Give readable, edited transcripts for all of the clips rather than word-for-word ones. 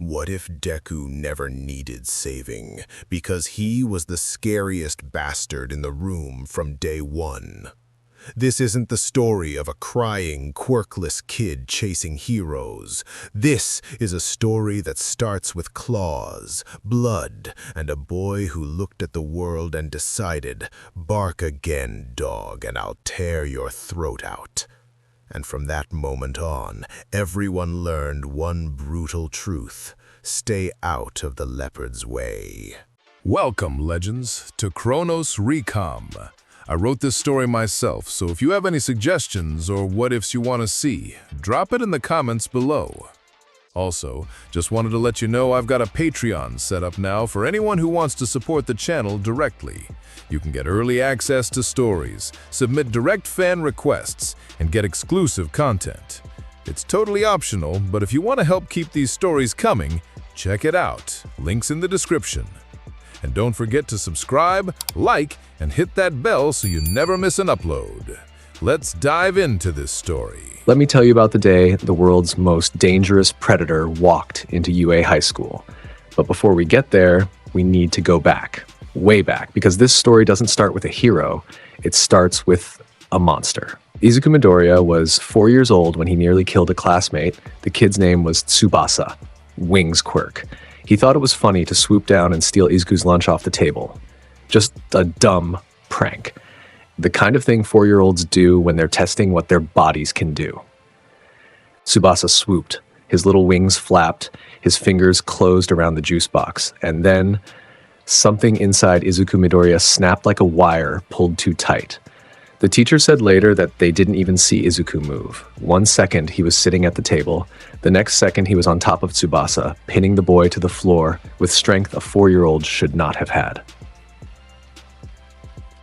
What if Deku never needed saving, because he was the scariest bastard in the room from day one? This isn't the story of a crying, quirkless kid chasing heroes. This is a story that starts with claws, blood, and a boy who looked at the world and decided, "Bark again, dog, and I'll tear your throat out." And from that moment on, everyone learned one brutal truth: stay out of the leopard's way. Welcome, legends, to Chronos Recom. I wrote this story myself, so if you have any suggestions or what-ifs you want to see, drop it in the comments below. Also, just wanted to let you know I've got a Patreon set up now for anyone who wants to support the channel directly. You can get early access to stories, submit direct fan requests, and get exclusive content. It's totally optional, but if you want to help keep these stories coming, check it out. Links in the description. And don't forget to subscribe, like, and hit that bell so you never miss an upload. Let's dive into this story. Let me tell you about the day the world's most dangerous predator walked into UA High School. But before we get there, we need to go back, way back, because this story doesn't start with a hero, it starts with a monster. Izuku Midoriya was 4 years old when he nearly killed a classmate. The kid's name was Tsubasa, Wings Quirk. He thought it was funny to swoop down and steal Izuku's lunch off the table. Just a dumb prank. The kind of thing 4-year-olds do when they're testing what their bodies can do. Tsubasa swooped. His little wings flapped, his fingers closed around the juice box, and then something inside Izuku Midoriya snapped like a wire pulled too tight. The teacher said later that they didn't even see Izuku move. 1 second he was sitting at the table, the next second he was on top of Tsubasa, pinning the boy to the floor with strength a 4-year-old should not have had.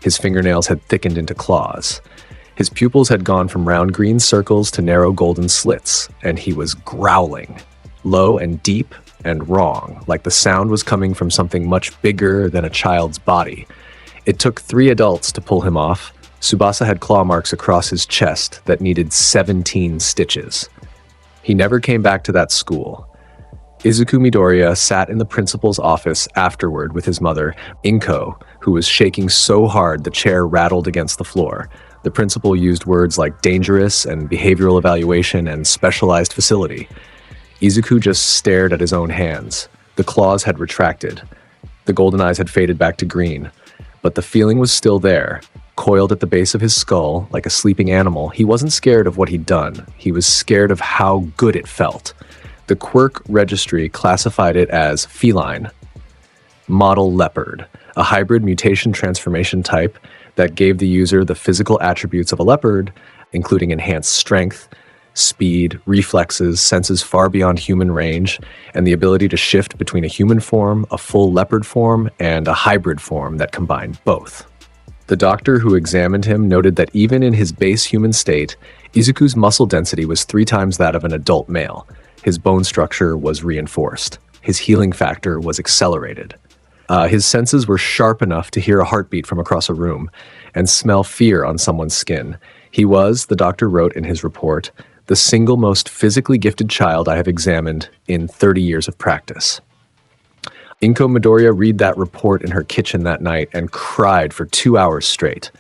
His fingernails had thickened into claws. His pupils had gone from round green circles to narrow golden slits, and he was growling, low and deep and wrong, like the sound was coming from something much bigger than a child's body. It took 3 adults to pull him off. Tsubasa had claw marks across his chest that needed 17 stitches. He never came back to that school. Izuku Midoriya sat in the principal's office afterward with his mother, Inko, who was shaking so hard the chair rattled against the floor. The principal used words like dangerous and behavioral evaluation and specialized facility. Izuku just stared at his own hands. The claws had retracted. The golden eyes had faded back to green. But the feeling was still there. Coiled at the base of his skull, like a sleeping animal, he wasn't scared of what he'd done. He was scared of how good it felt. The quirk registry classified it as feline, model leopard, a hybrid mutation transformation type that gave the user the physical attributes of a leopard, including enhanced strength, speed, reflexes, senses far beyond human range, and the ability to shift between a human form, a full leopard form, and a hybrid form that combined both. The doctor who examined him noted that even in his base human state, Izuku's muscle density was 3 times that of an adult male. His bone structure was reinforced. His healing factor was accelerated. His senses were sharp enough to hear a heartbeat from across a room and smell fear on someone's skin. He was, the doctor wrote in his report, the single most physically gifted child I have examined in 30 years of practice. Inko Midoriya read that report in her kitchen that night and cried for 2 hours straight.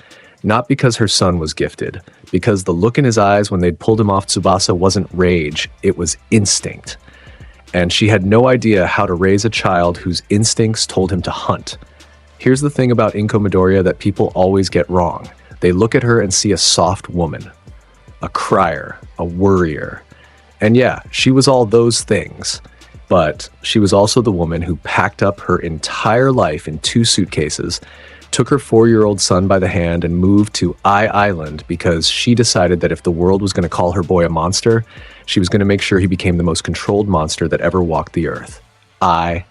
Not because her son was gifted, because the look in his eyes when they'd pulled him off Tsubasa wasn't rage, it was instinct. And she had no idea how to raise a child whose instincts told him to hunt. Here's the thing about Inko Midoriya that people always get wrong. They look at her and see a soft woman, a crier, a worrier. And yeah, she was all those things. But she was also the woman who packed up her entire life in 2 suitcases, took her 4-year-old son by the hand and moved to Island because she decided that if the world was going to call her boy a monster, she was going to make sure he became the most controlled monster that ever walked the earth. Island.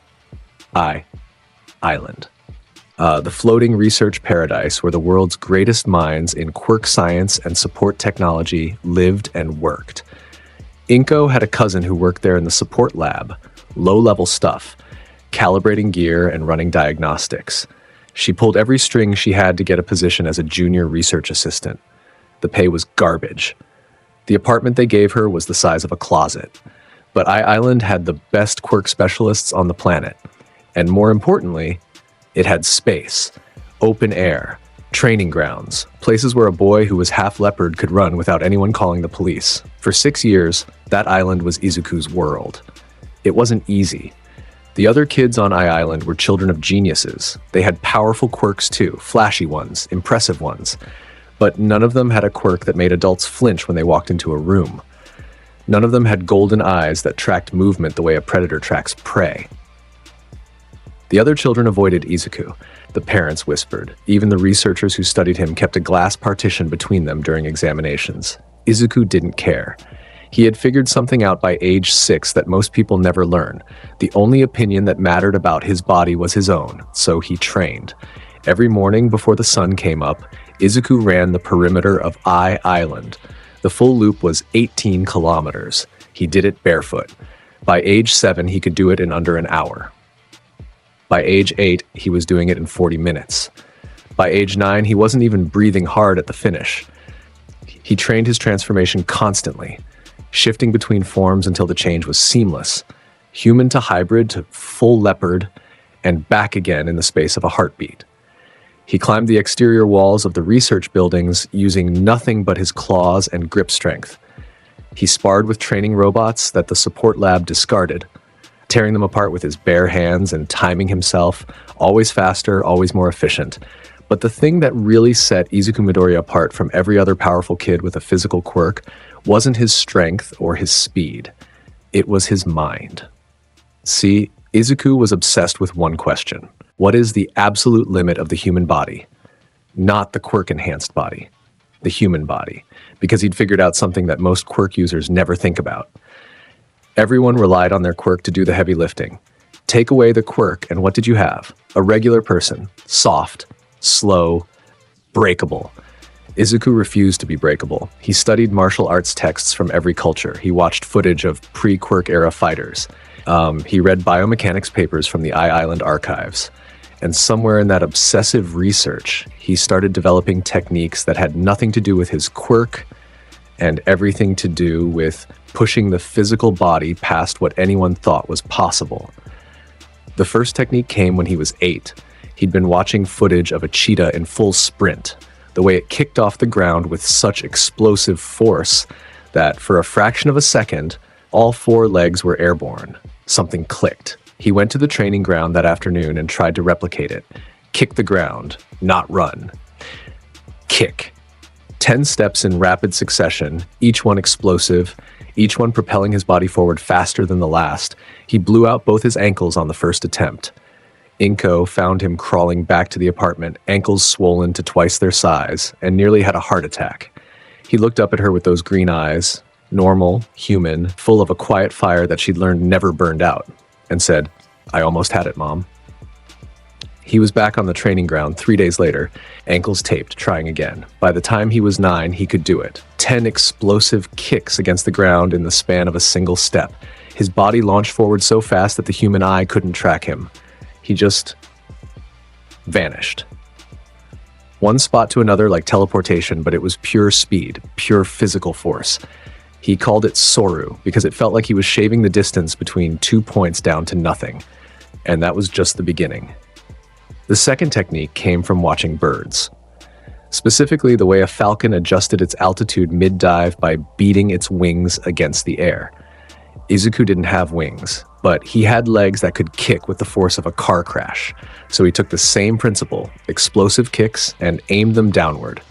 The floating research paradise where the world's greatest minds in quirk science and support technology lived and worked. Inko had a cousin who worked there in the support lab, low-level stuff, calibrating gear and running diagnostics. She pulled every string she had to get a position as a junior research assistant. The pay was garbage. The apartment they gave her was the size of a closet. But Island had the best quirk specialists on the planet. And more importantly, it had space, open air, training grounds, places where a boy who was half leopard could run without anyone calling the police. For 6 years, that island was Izuku's world. It wasn't easy. The other kids on Island were children of geniuses. They had powerful quirks too, flashy ones, impressive ones. But none of them had a quirk that made adults flinch when they walked into a room. None of them had golden eyes that tracked movement the way a predator tracks prey. The other children avoided Izuku. The parents whispered. Even the researchers who studied him kept a glass partition between them during examinations. Izuku didn't care. He had figured something out by age 6 that most people never learn. The only opinion that mattered about his body was his own, so he trained. Every morning before the sun came up, Izuku ran the perimeter of Island. The full loop was 18 kilometers. He did it barefoot. By age 7, he could do it in under an hour. By age 8, he was doing it in 40 minutes. By age 9, he wasn't even breathing hard at the finish. He trained his transformation constantly, shifting between forms until the change was seamless. Human to hybrid to full leopard, and back again in the space of a heartbeat. He climbed the exterior walls of the research buildings using nothing but his claws and grip strength. He sparred with training robots that the support lab discarded, tearing them apart with his bare hands and timing himself, always faster, always more efficient. But the thing that really set Izuku Midoriya apart from every other powerful kid with a physical quirk wasn't his strength or his speed. It was his mind. See, Izuku was obsessed with one question. What is the absolute limit of the human body? Not the quirk-enhanced body, the human body, because he'd figured out something that most quirk users never think about. Everyone relied on their quirk to do the heavy lifting. Take away the quirk, and what did you have? A regular person, soft, slow, breakable. Izuku refused to be breakable. He studied martial arts texts from every culture. He watched footage of pre-quirk era fighters. He read biomechanics papers from the Island archives. And somewhere in that obsessive research, he started developing techniques that had nothing to do with his quirk and everything to do with pushing the physical body past what anyone thought was possible. The first technique came when he was 8. He'd been watching footage of a cheetah in full sprint, the way it kicked off the ground with such explosive force that for a fraction of a second, all 4 legs were airborne. Something clicked. He went to the training ground that afternoon and tried to replicate it. Kick the ground, not run. Kick. 10 steps in rapid succession, each one explosive, each one propelling his body forward faster than the last. He blew out both his ankles on the first attempt. Inko found him crawling back to the apartment, ankles swollen to twice their size, and nearly had a heart attack. He looked up at her with those green eyes, normal, human, full of a quiet fire that she'd learned never burned out, and said, "I almost had it, Mom." He was back on the training ground 3 days later, ankles taped, trying again. By the time he was 9, he could do it. 10 explosive kicks against the ground in the span of a single step. His body launched forward so fast that the human eye couldn't track him. He just vanished. One spot to another like teleportation, but it was pure speed, pure physical force. He called it Soru because it felt like he was shaving the distance between 2 points down to nothing. And that was just the beginning. The second technique came from watching birds. Specifically, the way a falcon adjusted its altitude mid-dive by beating its wings against the air. Izuku didn't have wings, but he had legs that could kick with the force of a car crash. So he took the same principle, explosive kicks, and aimed them downward,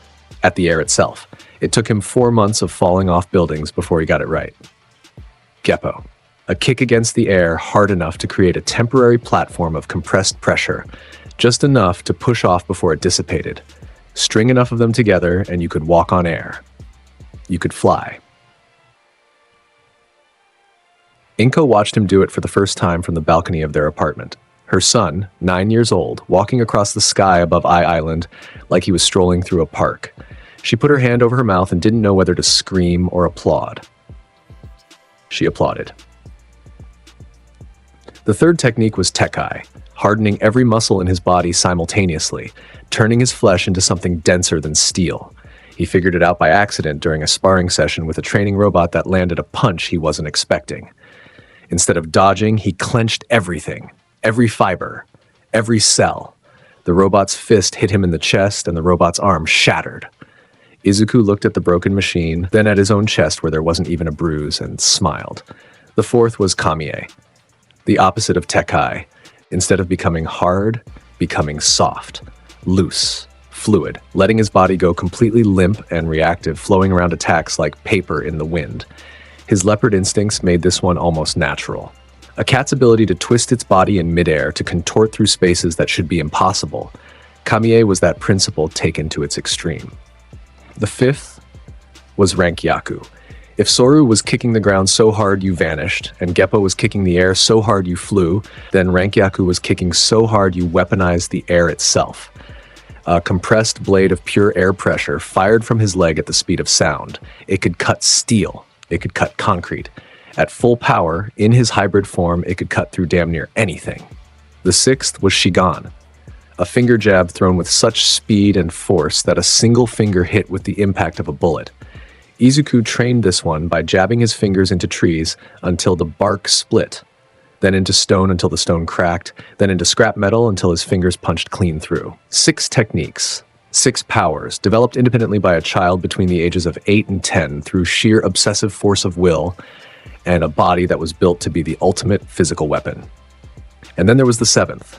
at the air itself. It took him 4 months of falling off buildings before he got it right. Geppo. A kick against the air hard enough to create a temporary platform of compressed pressure, just enough to push off before it dissipated. String enough of them together and you could walk on air. You could fly. Inko watched him do it for the first time from the balcony of their apartment. Her son, 9 years old, walking across the sky above Island like he was strolling through a park. She put her hand over her mouth and didn't know whether to scream or applaud. She applauded. The third technique was Tekai, hardening every muscle in his body simultaneously, turning his flesh into something denser than steel. He figured it out by accident during a sparring session with a training robot that landed a punch he wasn't expecting. Instead of dodging, he clenched everything, every fiber, every cell. The robot's fist hit him in the chest, and the robot's arm shattered. Izuku looked at the broken machine, then at his own chest where there wasn't even a bruise, and smiled. The fourth was Kamiye, the opposite of Tekai. Instead of becoming hard, becoming soft, loose, fluid, letting his body go completely limp and reactive, flowing around attacks like paper in the wind. His leopard instincts made this one almost natural. A cat's ability to twist its body in midair to contort through spaces that should be impossible. Kamiye was that principle taken to its extreme. The fifth was Rankyaku. If Soru was kicking the ground so hard you vanished, and Geppo was kicking the air so hard you flew, then Rankyaku was kicking so hard you weaponized the air itself. A compressed blade of pure air pressure fired from his leg at the speed of sound. It could cut steel. It could cut concrete. At full power, in his hybrid form, it could cut through damn near anything. The sixth was Shigan, a finger jab thrown with such speed and force that a single finger hit with the impact of a bullet. Izuku trained this one by jabbing his fingers into trees until the bark split, then into stone until the stone cracked, then into scrap metal until his fingers punched clean through. 6 techniques, 6 powers, developed independently by a child between the ages of 8 and 10 through sheer obsessive force of will and a body that was built to be the ultimate physical weapon. And then there was the 7th,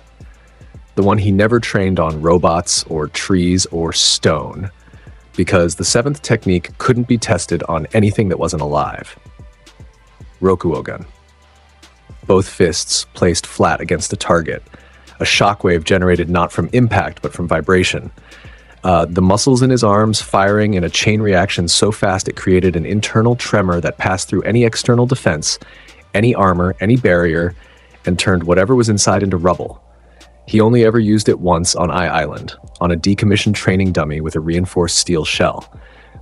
the one he never trained on robots or trees or stone, because the 7th technique couldn't be tested on anything that wasn't alive. Rokuogan. Both fists placed flat against a target. A shockwave generated not from impact, but from vibration. The muscles in his arms firing in a chain reaction so fast it created an internal tremor that passed through any external defense, any armor, any barrier, and turned whatever was inside into rubble. He only ever used it once on Island, on a decommissioned training dummy with a reinforced steel shell.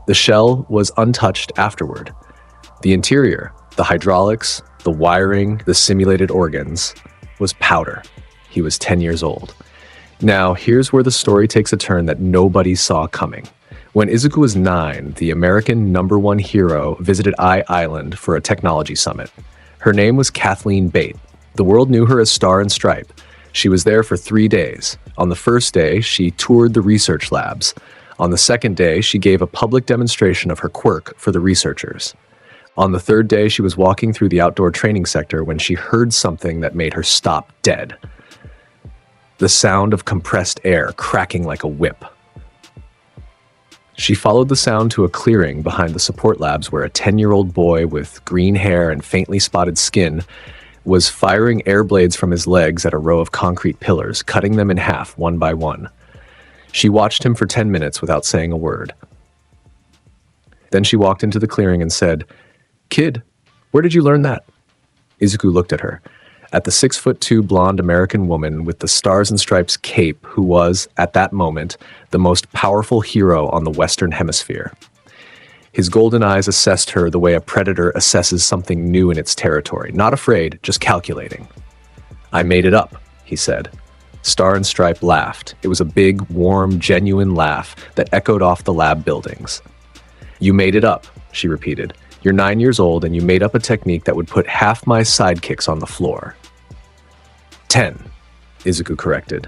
The shell was untouched afterward. The interior, the hydraulics, the wiring, the simulated organs, was powder. He was 10 years old. Now, here's where the story takes a turn that nobody saw coming. When Izuku was 9, the American #1 hero visited Island for a technology summit. Her name was Kathleen Bate. The world knew her as Star and Stripe. She was there for 3 days. On the first day, she toured the research labs. On the second day, she gave a public demonstration of her quirk for the researchers. On the third day, she was walking through the outdoor training sector when she heard something that made her stop dead. The sound of compressed air cracking like a whip. She followed the sound to a clearing behind the support labs where a 10-year-old boy with green hair and faintly spotted skin was firing air blades from his legs at a row of concrete pillars, cutting them in half one by one. She watched him for 10 minutes without saying a word. Then she walked into the clearing and said, "Kid, where did you learn that?" Izuku looked at her, at the 6'2" blonde American woman with the stars and stripes cape who was, at that moment, the most powerful hero on the Western Hemisphere. His golden eyes assessed her the way a predator assesses something new in its territory, not afraid, just calculating. "I made it up," he said. Star and Stripe laughed. It was a big, warm, genuine laugh that echoed off the lab buildings. "You made it up," she repeated. "You're 9 years old and you made up a technique that would put half my sidekicks on the floor." 10, Izuku corrected.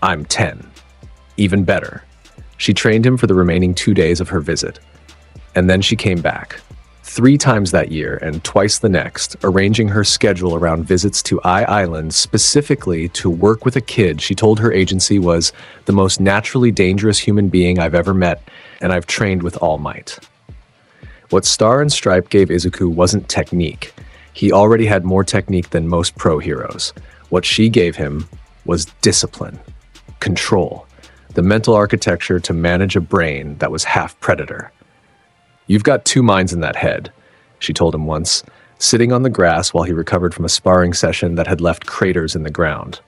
"I'm 10. Even better." She trained him for the remaining 2 days of her visit. And then she came back. 3 times that year and twice the next, arranging her schedule around visits to Island specifically to work with a kid she told her agency was the most naturally dangerous human being I've ever met, and I've trained with all might. What Star and Stripe gave Izuku wasn't technique. He already had more technique than most pro heroes. What she gave him was discipline, control, the mental architecture to manage a brain that was half predator. "You've got 2 minds in that head," she told him once, sitting on the grass while he recovered from a sparring session that had left craters in the ground.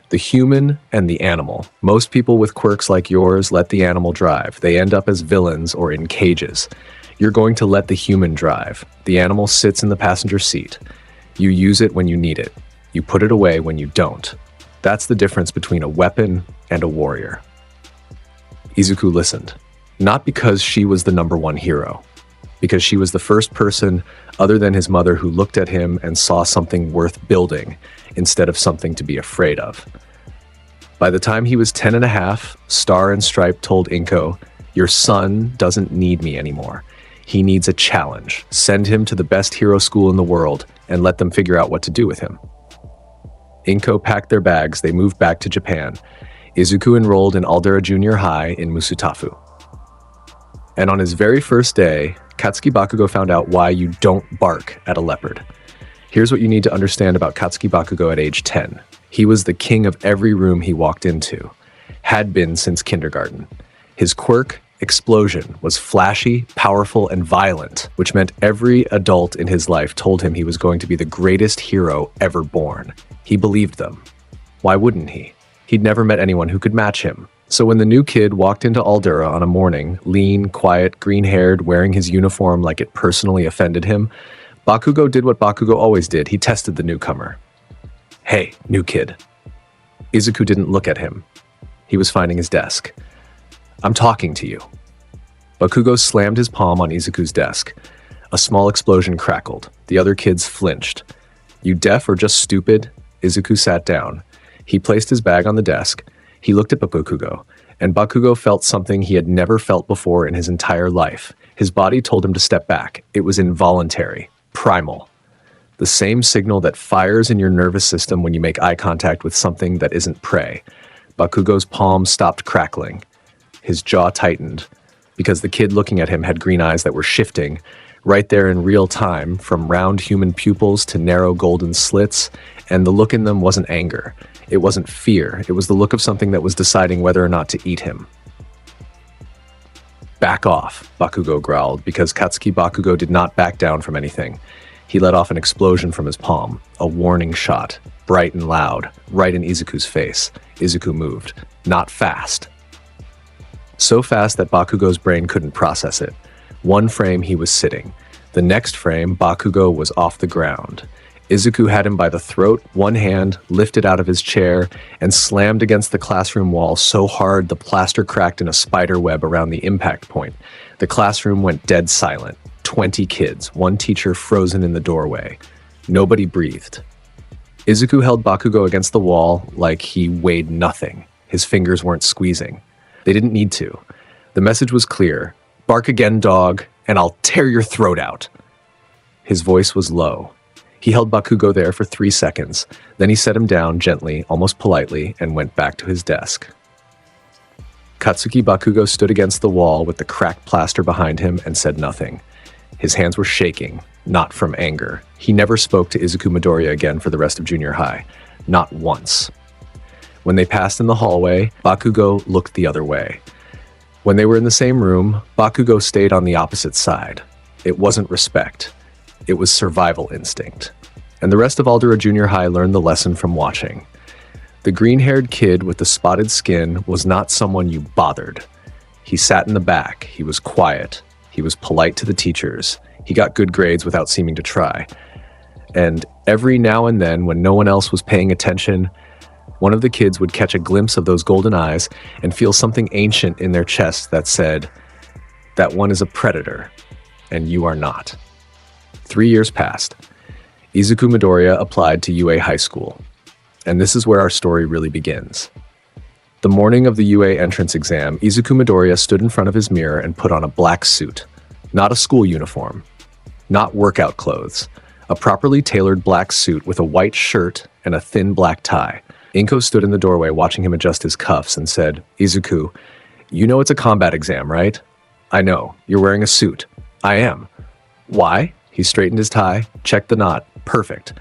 "The human and the animal. Most people with quirks like yours let the animal drive. They end up as villains or in cages. You're going to let the human drive. The animal sits in the passenger seat. You use it when you need it. You put it away when you don't. That's the difference between a weapon and a warrior." Izuku listened, not because she was the #1 hero, because she was the first person other than his mother who looked at him and saw something worth building instead of something to be afraid of. By the time he was 10 and a half, Star and Stripe told Inko, "Your son doesn't need me anymore. He needs a challenge. Send him to the best hero school in the world and let them figure out what to do with him." Inko packed their bags. They moved back to Japan. Izuku enrolled in Aldera Junior High in Musutafu. And on his very first day, Katsuki Bakugo found out why you don't bark at a leopard. Here's what you need to understand about Katsuki Bakugo at age 10. He was the king of every room he walked into, had been since kindergarten. His quirk, Explosion, was flashy, powerful, and violent, which meant every adult in his life told him he was going to be the greatest hero ever born. He believed them. Why wouldn't he? He'd never met anyone who could match him. So when the new kid walked into Aldera on a morning, lean, quiet, green-haired, wearing his uniform like it personally offended him, Bakugo did what Bakugo always did. He tested the newcomer. "Hey, new kid." Izuku didn't look at him. He was finding his desk. "I'm talking to you." Bakugo slammed his palm on Izuku's desk. A small explosion crackled. The other kids flinched. "You deaf or just stupid?" Izuku sat down. He placed his bag on the desk. He looked at Bakugo, and Bakugo felt something he had never felt before in his entire life. His body told him to step back. It was involuntary, primal. The same signal that fires in your nervous system when you make eye contact with something that isn't prey. Bakugo's palm stopped crackling. His jaw tightened, because the kid looking at him had green eyes that were shifting, right there in real time, from round human pupils to narrow golden slits, and the look in them wasn't anger. It wasn't fear. It was the look of something that was deciding whether or not to eat him. "Back off," Bakugo growled, because Katsuki Bakugo did not back down from anything. He let off an explosion from his palm, a warning shot, bright and loud, right in Izuku's face. Izuku moved. Not fast. So fast that Bakugo's brain couldn't process it. One frame he was sitting. The next frame, Bakugo was off the ground. Izuku had him by the throat, one hand lifted out of his chair, and slammed against the classroom wall so hard the plaster cracked in a spider web around the impact point. The classroom went dead silent. 20 kids, one teacher frozen in the doorway. Nobody breathed. Izuku held Bakugo against the wall like he weighed nothing. His fingers weren't squeezing. They didn't need to. The message was clear. "Bark again, dog, and I'll tear your throat out." His voice was low. He held Bakugo there for 3 seconds. Then he set him down gently, almost politely, and went back to his desk. Katsuki Bakugo stood against the wall with the cracked plaster behind him and said nothing. His hands were shaking, not from anger. He never spoke to Izuku Midoriya again for the rest of junior high. Not once. When they passed in the hallway, Bakugo looked the other way. When they were in the same room, Bakugo stayed on the opposite side. It wasn't respect. It was survival instinct. And the rest of Aldera Junior High learned the lesson from watching. The green-haired kid with the spotted skin was not someone you bothered. He sat in the back. He was quiet. He was polite to the teachers. He got good grades without seeming to try. And every now and then, when no one else was paying attention, one of the kids would catch a glimpse of those golden eyes and feel something ancient in their chest that said, "That one is a predator, and you are not." 3 years passed. Izuku Midoriya applied to UA High School. And this is where our story really begins. The morning of the UA entrance exam, Izuku Midoriya stood in front of his mirror and put on a black suit. Not a school uniform. Not workout clothes. A properly tailored black suit with a white shirt and a thin black tie. Inko stood in the doorway watching him adjust his cuffs and said, "Izuku, you know it's a combat exam, right?" "I know. You're wearing a suit." "I am." "Why?" He straightened his tie, checked the knot. "Perfect."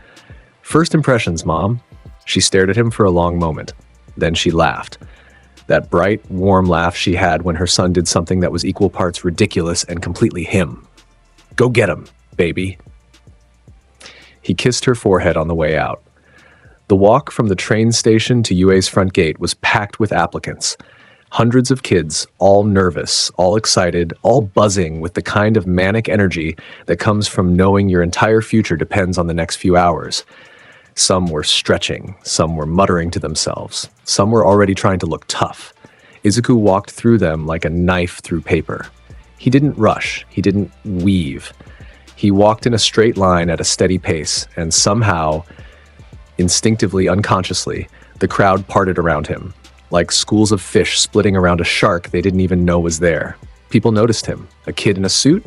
"First impressions, Mom." She stared at him for a long moment. Then she laughed. That bright, warm laugh she had when her son did something that was equal parts ridiculous and completely him. "Go get him, baby." He kissed her forehead on the way out. The walk from the train station to UA's front gate was packed with applicants. Hundreds of kids, all nervous, all excited, all buzzing with the kind of manic energy that comes from knowing your entire future depends on the next few hours. Some were stretching, some were muttering to themselves, some were already trying to look tough. Izuku walked through them like a knife through paper. He didn't rush. He didn't weave. He walked in a straight line at a steady pace, and somehow, instinctively, unconsciously, the crowd parted around him, like schools of fish splitting around a shark they didn't even know was there. People noticed him. A kid in a suit?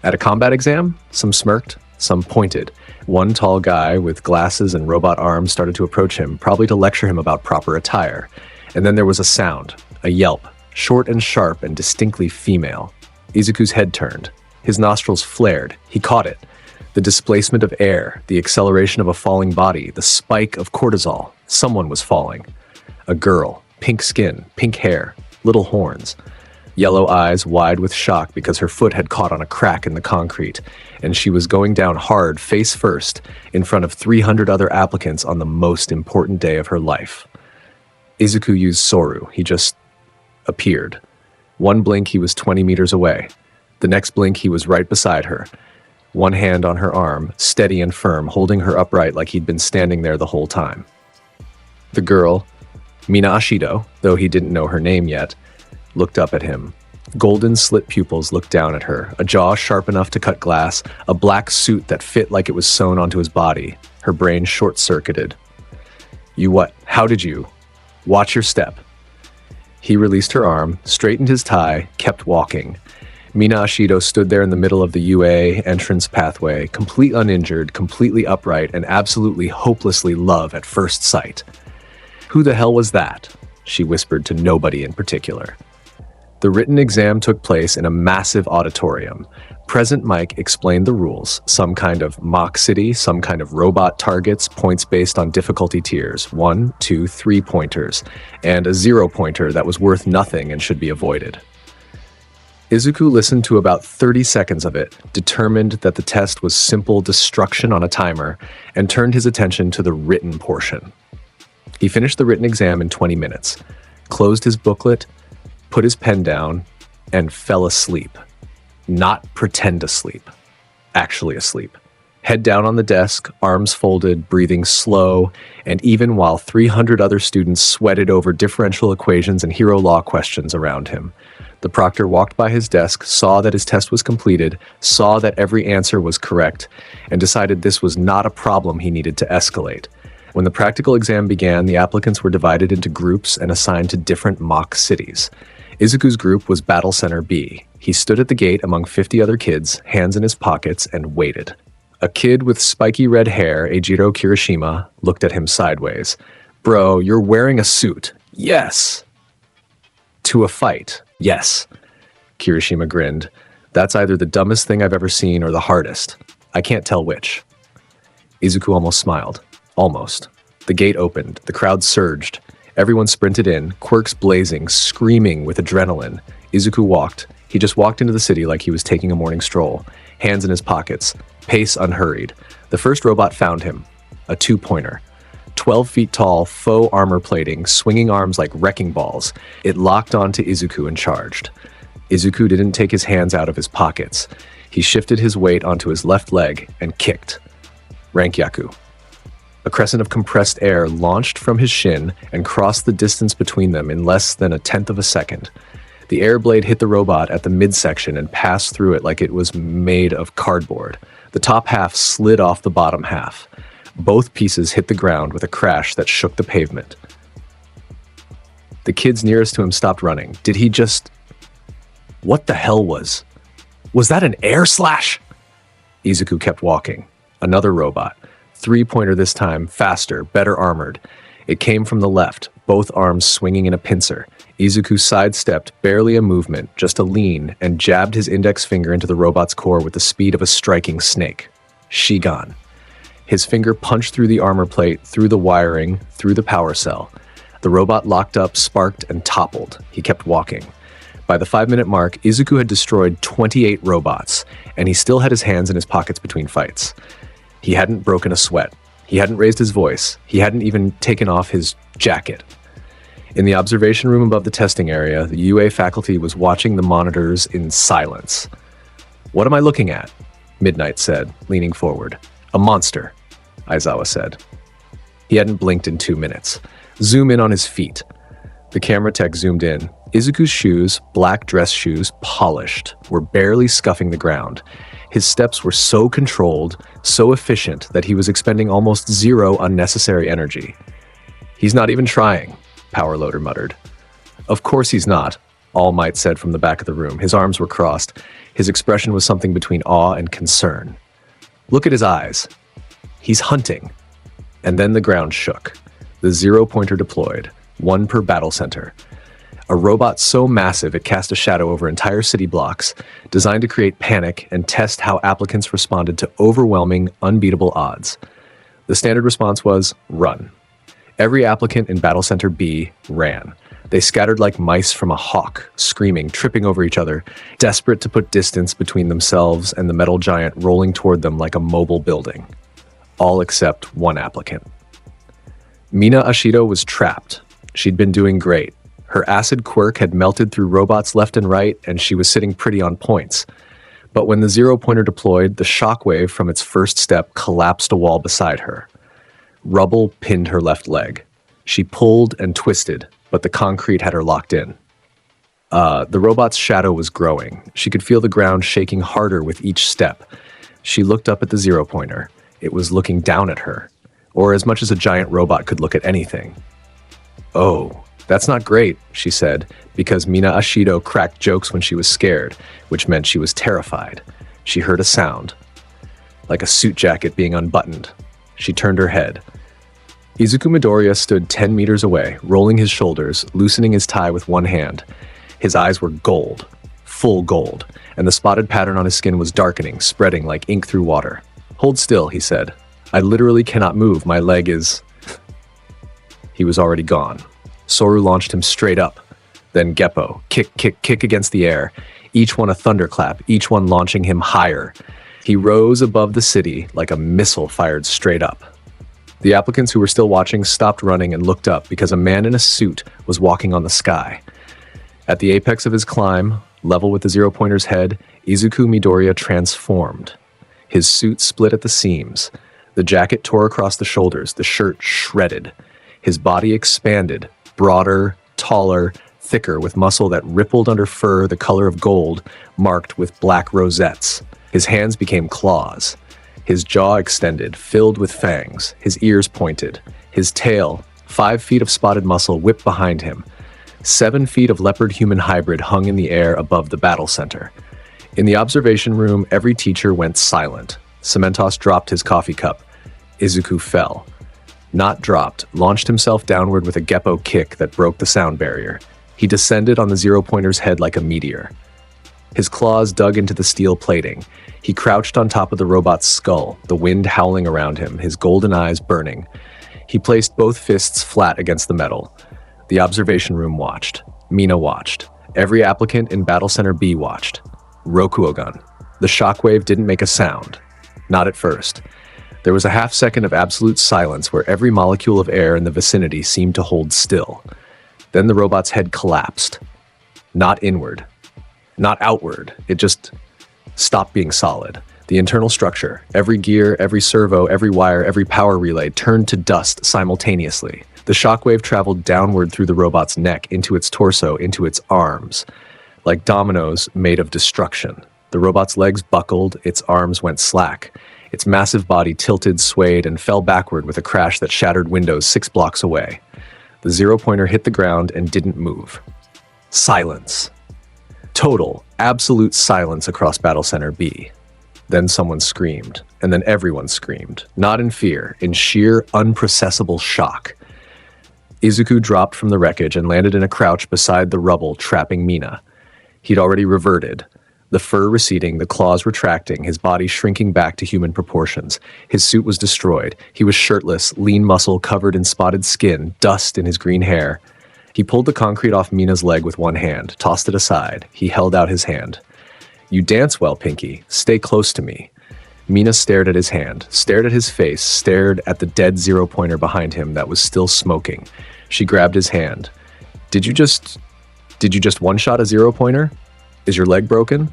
At a combat exam? Some smirked, some pointed. One tall guy with glasses and robot arms started to approach him, probably to lecture him about proper attire. And then there was a sound, a yelp, short and sharp and distinctly female. Izuku's head turned. His nostrils flared. He caught it. The displacement of air, the acceleration of a falling body, the spike of cortisol. Someone was falling. A girl, pink skin, pink hair, little horns. Yellow eyes wide with shock because her foot had caught on a crack in the concrete, and she was going down hard, face first, in front of 300 other applicants on the most important day of her life. Izuku used Soru. He just appeared. One blink, he was 20 meters away. The next blink, he was right beside her. One hand on her arm, steady and firm, holding her upright like he'd been standing there the whole time. The girl, Mina Ashido, though he didn't know her name yet, looked up at him. Golden slit pupils looked down at her, a jaw sharp enough to cut glass, a black suit that fit like it was sewn onto his body. Her brain short-circuited. You what? How did you? Watch your step. He released her arm, straightened his tie, kept walking. Mina Ashido stood there in the middle of the UA entrance pathway, complete uninjured, completely upright, and absolutely hopelessly love at first sight. Who the hell was that? She whispered to nobody in particular. The written exam took place in a massive auditorium. Present Mike explained the rules, some kind of mock city, some kind of robot targets, points based on difficulty tiers, 1, 2, 3 pointers, and a 0 pointer that was worth nothing and should be avoided. Izuku listened to about 30 seconds of it, determined that the test was simple destruction on a timer, and turned his attention to the written portion. He finished the written exam in 20 minutes, closed his booklet, put his pen down, and fell asleep. Not pretend asleep. Actually asleep. Head down on the desk, arms folded, breathing slow, and even while 300 other students sweated over differential equations and hero law questions around him. The proctor walked by his desk, saw that his test was completed, saw that every answer was correct, and decided this was not a problem he needed to escalate. When the practical exam began, the applicants were divided into groups and assigned to different mock cities. Izuku's group was Battle Center B. He stood at the gate among 50 other kids, hands in his pockets, and waited. A kid with spiky red hair, Eijiro Kirishima, looked at him sideways. Bro, you're wearing a suit. Yes. To a fight. Yes. Kirishima grinned. That's either the dumbest thing I've ever seen or the hardest. I can't tell which. Izuku almost smiled. Almost. The gate opened. The crowd surged. Everyone sprinted in, quirks blazing, screaming with adrenaline. Izuku walked. He just walked into the city like he was taking a morning stroll. Hands in his pockets. Pace unhurried. The first robot found him. A 2-pointer. 12 feet tall, faux armor plating, swinging arms like wrecking balls. It locked onto Izuku and charged. Izuku didn't take his hands out of his pockets. He shifted his weight onto his left leg and kicked. Rankyaku. A crescent of compressed air launched from his shin and crossed the distance between them in less than a tenth of a second. The air blade hit the robot at the midsection and passed through it like it was made of cardboard. The top half slid off the bottom half. Both pieces hit the ground with a crash that shook the pavement. The kids nearest to him stopped running. Did he just... What the hell was that an air slash? Izuku kept walking. Another robot. 3-pointer this time, faster, better armored. It came from the left, both arms swinging in a pincer. Izuku sidestepped, barely a movement, just a lean, and jabbed his index finger into the robot's core with the speed of a striking snake. Shigan. His finger punched through the armor plate, through the wiring, through the power cell. The robot locked up, sparked, and toppled. He kept walking. By the 5-minute mark, Izuku had destroyed 28 robots, and he still had his hands in his pockets between fights. He hadn't broken a sweat. He hadn't raised his voice. He hadn't even taken off his jacket. In the observation room above the testing area, the UA faculty was watching the monitors in silence. "What am I looking at?" Midnight said, leaning forward. "A monster," Aizawa said. He hadn't blinked in 2 minutes. Zoom in on his feet. The camera tech zoomed in. Izuku's shoes, black dress shoes, polished, were barely scuffing the ground. His steps were so controlled, so efficient that he was expending almost zero unnecessary energy. "He's not even trying," Powerloader muttered. "Of course he's not," All Might said from the back of the room. His arms were crossed. His expression was something between awe and concern. "Look at his eyes. He's hunting." And then the ground shook. The zero-pointer deployed, one per battle center. A robot so massive it cast a shadow over entire city blocks, designed to create panic and test how applicants responded to overwhelming, unbeatable odds. The standard response was, run. Every applicant in Battle Center B ran. They scattered like mice from a hawk, screaming, tripping over each other, desperate to put distance between themselves and the metal giant rolling toward them like a mobile building. All except one applicant. Mina Ashido was trapped. She'd been doing great. Her acid quirk had melted through robots left and right, and she was sitting pretty on points. But when the zero-pointer deployed, the shockwave from its first step collapsed a wall beside her. Rubble pinned her left leg. She pulled and twisted, but the concrete had her locked in. The robot's shadow was growing. She could feel the ground shaking harder with each step. She looked up at the zero-pointer. It was looking down at her, or as much as a giant robot could look at anything. "Oh, that's not great," she said, because Mina Ashido cracked jokes when she was scared, which meant she was terrified. She heard a sound, like a suit jacket being unbuttoned. She turned her head. Izuku Midoriya stood 10 meters away, rolling his shoulders, loosening his tie with one hand. His eyes were gold, full gold, and the spotted pattern on his skin was darkening, spreading like ink through water. "Hold still," he said. "I literally cannot move. My leg is..." He was already gone. Soru launched him straight up. Then Geppo, kick, kick, kick against the air, each one a thunderclap, each one launching him higher. He rose above the city like a missile fired straight up. The applicants who were still watching stopped running and looked up because a man in a suit was walking on the sky. At the apex of his climb, level with the zero-pointer's head, Izuku Midoriya transformed. His suit split at the seams. The jacket tore across the shoulders, the shirt shredded. His body expanded, broader, taller, thicker, with muscle that rippled under fur the color of gold, marked with black rosettes. His hands became claws. His jaw extended, filled with fangs. His ears pointed. His tail, 5 feet of spotted muscle, whipped behind him. 7 feet of leopard-human hybrid hung in the air above the battle center. In the observation room, every teacher went silent. Cementos dropped his coffee cup. Izuku fell. Not dropped, launched himself downward with a Geppo kick that broke the sound barrier. He descended on the zero-pointer's head like a meteor. His claws dug into the steel plating. He crouched on top of the robot's skull, the wind howling around him, his golden eyes burning. He placed both fists flat against the metal. The observation room watched. Mina watched. Every applicant in Battle Center B watched. Rokuogan. The shockwave didn't make a sound. Not at first. There was a half-second of absolute silence where every molecule of air in the vicinity seemed to hold still. Then the robot's head collapsed. Not inward. Not outward. It just stopped being solid. The internal structure, every gear, every servo, every wire, every power relay turned to dust simultaneously. The shockwave traveled downward through the robot's neck, into its torso, into its arms, like dominoes made of destruction. The robot's legs buckled, its arms went slack. Its massive body tilted, swayed, and fell backward with a crash that shattered windows 6 blocks away. The zero-pointer hit the ground and didn't move. Silence. Total, absolute silence across Battle Center B. Then someone screamed, and then everyone screamed, not in fear, in sheer, unprocessable shock. Izuku dropped from the wreckage and landed in a crouch beside the rubble, trapping Mina. He'd already reverted. The fur receding, the claws retracting, his body shrinking back to human proportions. His suit was destroyed. He was shirtless, lean muscle covered in spotted skin, dust in his green hair. He pulled the concrete off Mina's leg with one hand, tossed it aside. He held out his hand. "You dance well, Pinky. Stay close to me." Mina stared at his hand, stared at his face, stared at the dead zero-pointer behind him that was still smoking. She grabbed his hand. Did you just one-shot a zero-pointer? Is your leg broken?"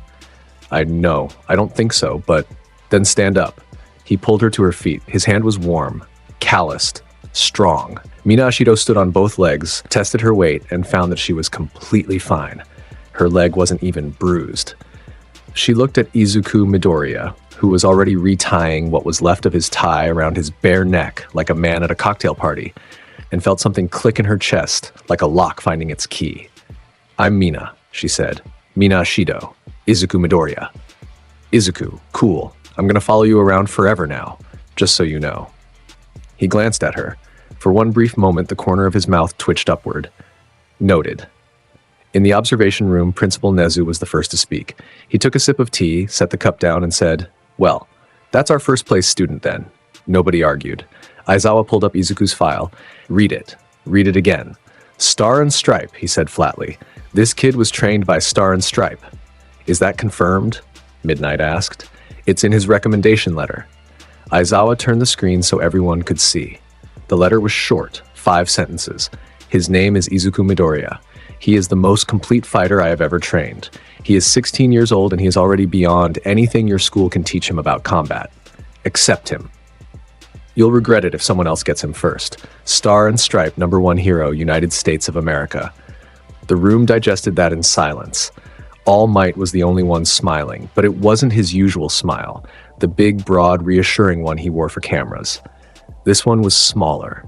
No, I don't think so, but..." "Then stand up." He pulled her to her feet. His hand was warm, calloused, strong. Mina Ashido stood on both legs, tested her weight, and found that she was completely fine. Her leg wasn't even bruised. She looked at Izuku Midoriya, who was already retying what was left of his tie around his bare neck like a man at a cocktail party, and felt something click in her chest like a lock finding its key. "I'm Mina," she said. "Mina Ashido. Izuku Midoriya." "Izuku, cool. I'm gonna follow you around forever now, just so you know." He glanced at her. For one brief moment, the corner of his mouth twitched upward. "Noted." In the observation room, Principal Nezu was the first to speak. He took a sip of tea, set the cup down, and said, "Well, that's our first place student then." Nobody argued. Aizawa pulled up Izuku's file. "Read it. Read it again." "Star and Stripe," he said flatly. "This kid was trained by Star and Stripe." "Is that confirmed?" Midnight asked. "It's in his recommendation letter." Aizawa turned the screen so everyone could see. The letter was short, 5 sentences. "His name is Izuku Midoriya. He is the most complete fighter I have ever trained. He is 16 years old and he is already beyond anything your school can teach him about combat. Accept him. You'll regret it if someone else gets him first. Star and Stripe, #1 hero, United States of America." The room digested that in silence. All Might was the only one smiling, but it wasn't his usual smile, the big, broad, reassuring one he wore for cameras. This one was smaller,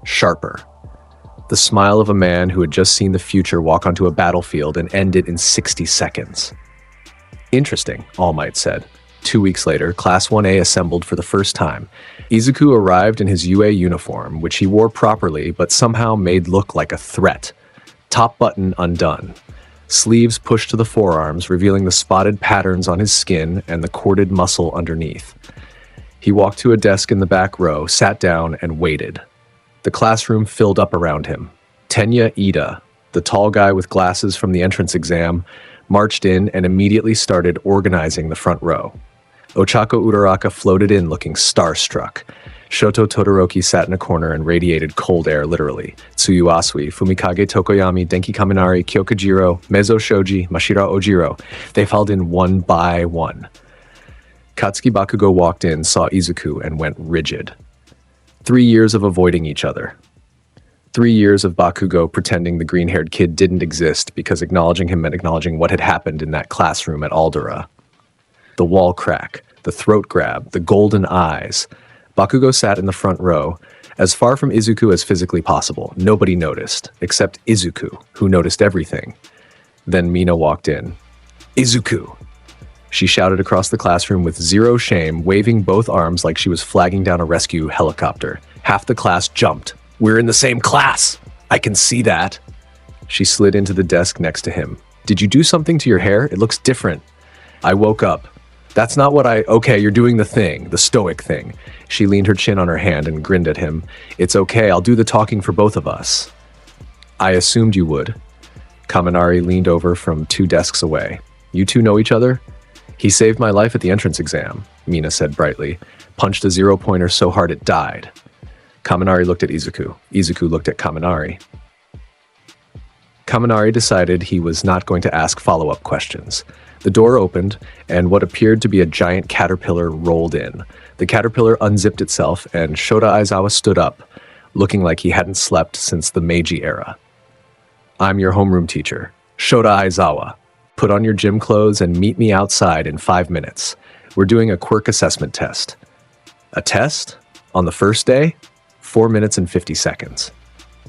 sharper. The smile of a man who had just seen the future walk onto a battlefield and end it in 60 seconds. "Interesting," All Might said. 2 weeks later, Class 1A assembled for the first time. Izuku arrived in his UA uniform, which he wore properly but somehow made look like a threat. Top button undone. Sleeves pushed to the forearms, revealing the spotted patterns on his skin and the corded muscle underneath. He walked to a desk in the back row, sat down, and waited. The classroom filled up around him. Tenya Ida, the tall guy with glasses from the entrance exam, marched in and immediately started organizing the front row. Ochako Uraraka floated in looking starstruck. Shoto Todoroki sat in a corner and radiated cold air literally. Tsuyu Asui, Fumikage Tokoyami, Denki Kaminari, Kyokujiro, Mezo Shoji, Mashira Ojiro. They filed in one by one. Katsuki Bakugo walked in, saw Izuku, and went rigid. 3 years of avoiding each other. 3 years of Bakugo pretending the green-haired kid didn't exist because acknowledging him meant acknowledging what had happened in that classroom at Aldera. The wall crack, the throat grab, the golden eyes. Bakugo sat in the front row, as far from Izuku as physically possible. Nobody noticed, except Izuku, who noticed everything. Then Mina walked in. "Izuku!" She shouted across the classroom with zero shame, waving both arms like she was flagging down a rescue helicopter. Half the class jumped. "We're in the same class! I can see that!" She slid into the desk next to him. "Did you do something to your hair? It looks different." "I woke up. That's not what Okay, you're doing the thing, the stoic thing." She leaned her chin on her hand and grinned at him. "It's okay, I'll do the talking for both of us." "I assumed you would." Kaminari leaned over from 2 desks away. "You two know each other?" "He saved my life at the entrance exam," Mina said brightly. "Punched a 0-pointer so hard it died." Kaminari looked at Izuku. Izuku looked at Kaminari. Kaminari decided he was not going to ask follow-up questions. The door opened, and what appeared to be a giant caterpillar rolled in. The caterpillar unzipped itself, and Shota Aizawa stood up, looking like he hadn't slept since the Meiji era. "I'm your homeroom teacher, Shota Aizawa. Put on your gym clothes and meet me outside in 5 minutes. We're doing a quirk assessment test." "A test? On the first day?" 4 minutes and 50 seconds.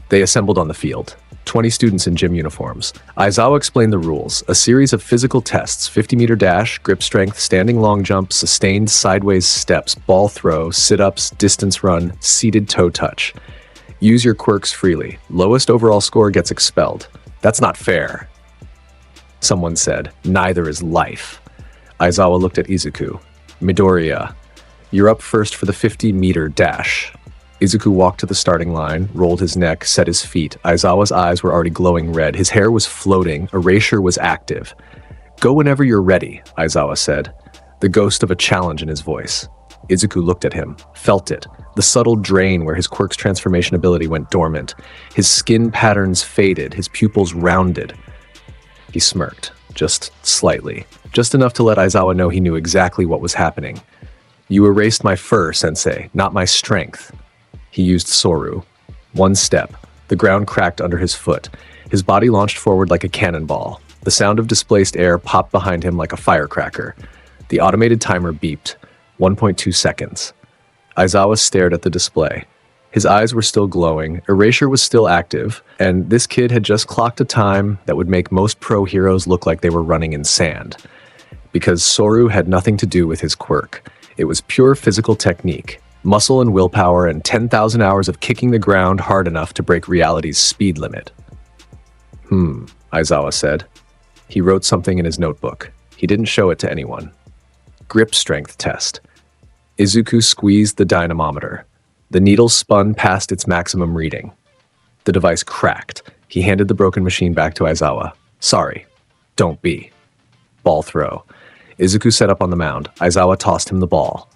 They assembled on the field. 20 students in gym uniforms. Aizawa explained the rules. A series of physical tests: 50-meter dash, grip strength, standing long jump, sustained sideways steps, ball throw, sit-ups, distance run, seated toe touch. Use your quirks freely. Lowest overall score gets expelled. "That's not fair," someone said. "Neither is life." Aizawa looked at Izuku. "Midoriya, you're up first for the 50-meter dash." Izuku walked to the starting line, rolled his neck, set his feet. Aizawa's eyes were already glowing red. His hair was floating. Erasure was active. "Go whenever you're ready," Aizawa said, the ghost of a challenge in his voice. Izuku looked at him, felt it, the subtle drain where his quirk's transformation ability went dormant. His skin patterns faded, his pupils rounded. He smirked, just slightly, just enough to let Aizawa know he knew exactly what was happening. "You erased my fur, sensei, not my strength." He used Soru. One step. The ground cracked under his foot. His body launched forward like a cannonball. The sound of displaced air popped behind him like a firecracker. The automated timer beeped. 1.2 seconds. Aizawa stared at the display. His eyes were still glowing, erasure was still active, and this kid had just clocked a time that would make most pro heroes look like they were running in sand. Because Soru had nothing to do with his quirk. It was pure physical technique, muscle and willpower, and 10,000 hours of kicking the ground hard enough to break reality's speed limit. Aizawa said. He wrote something in his notebook. He didn't show it to anyone. Grip strength test. Izuku squeezed the dynamometer. The needle spun past its maximum reading. The device cracked. He handed the broken machine back to Aizawa. Sorry. Don't be. Ball throw. Izuku set up on the mound. Aizawa tossed him the ball.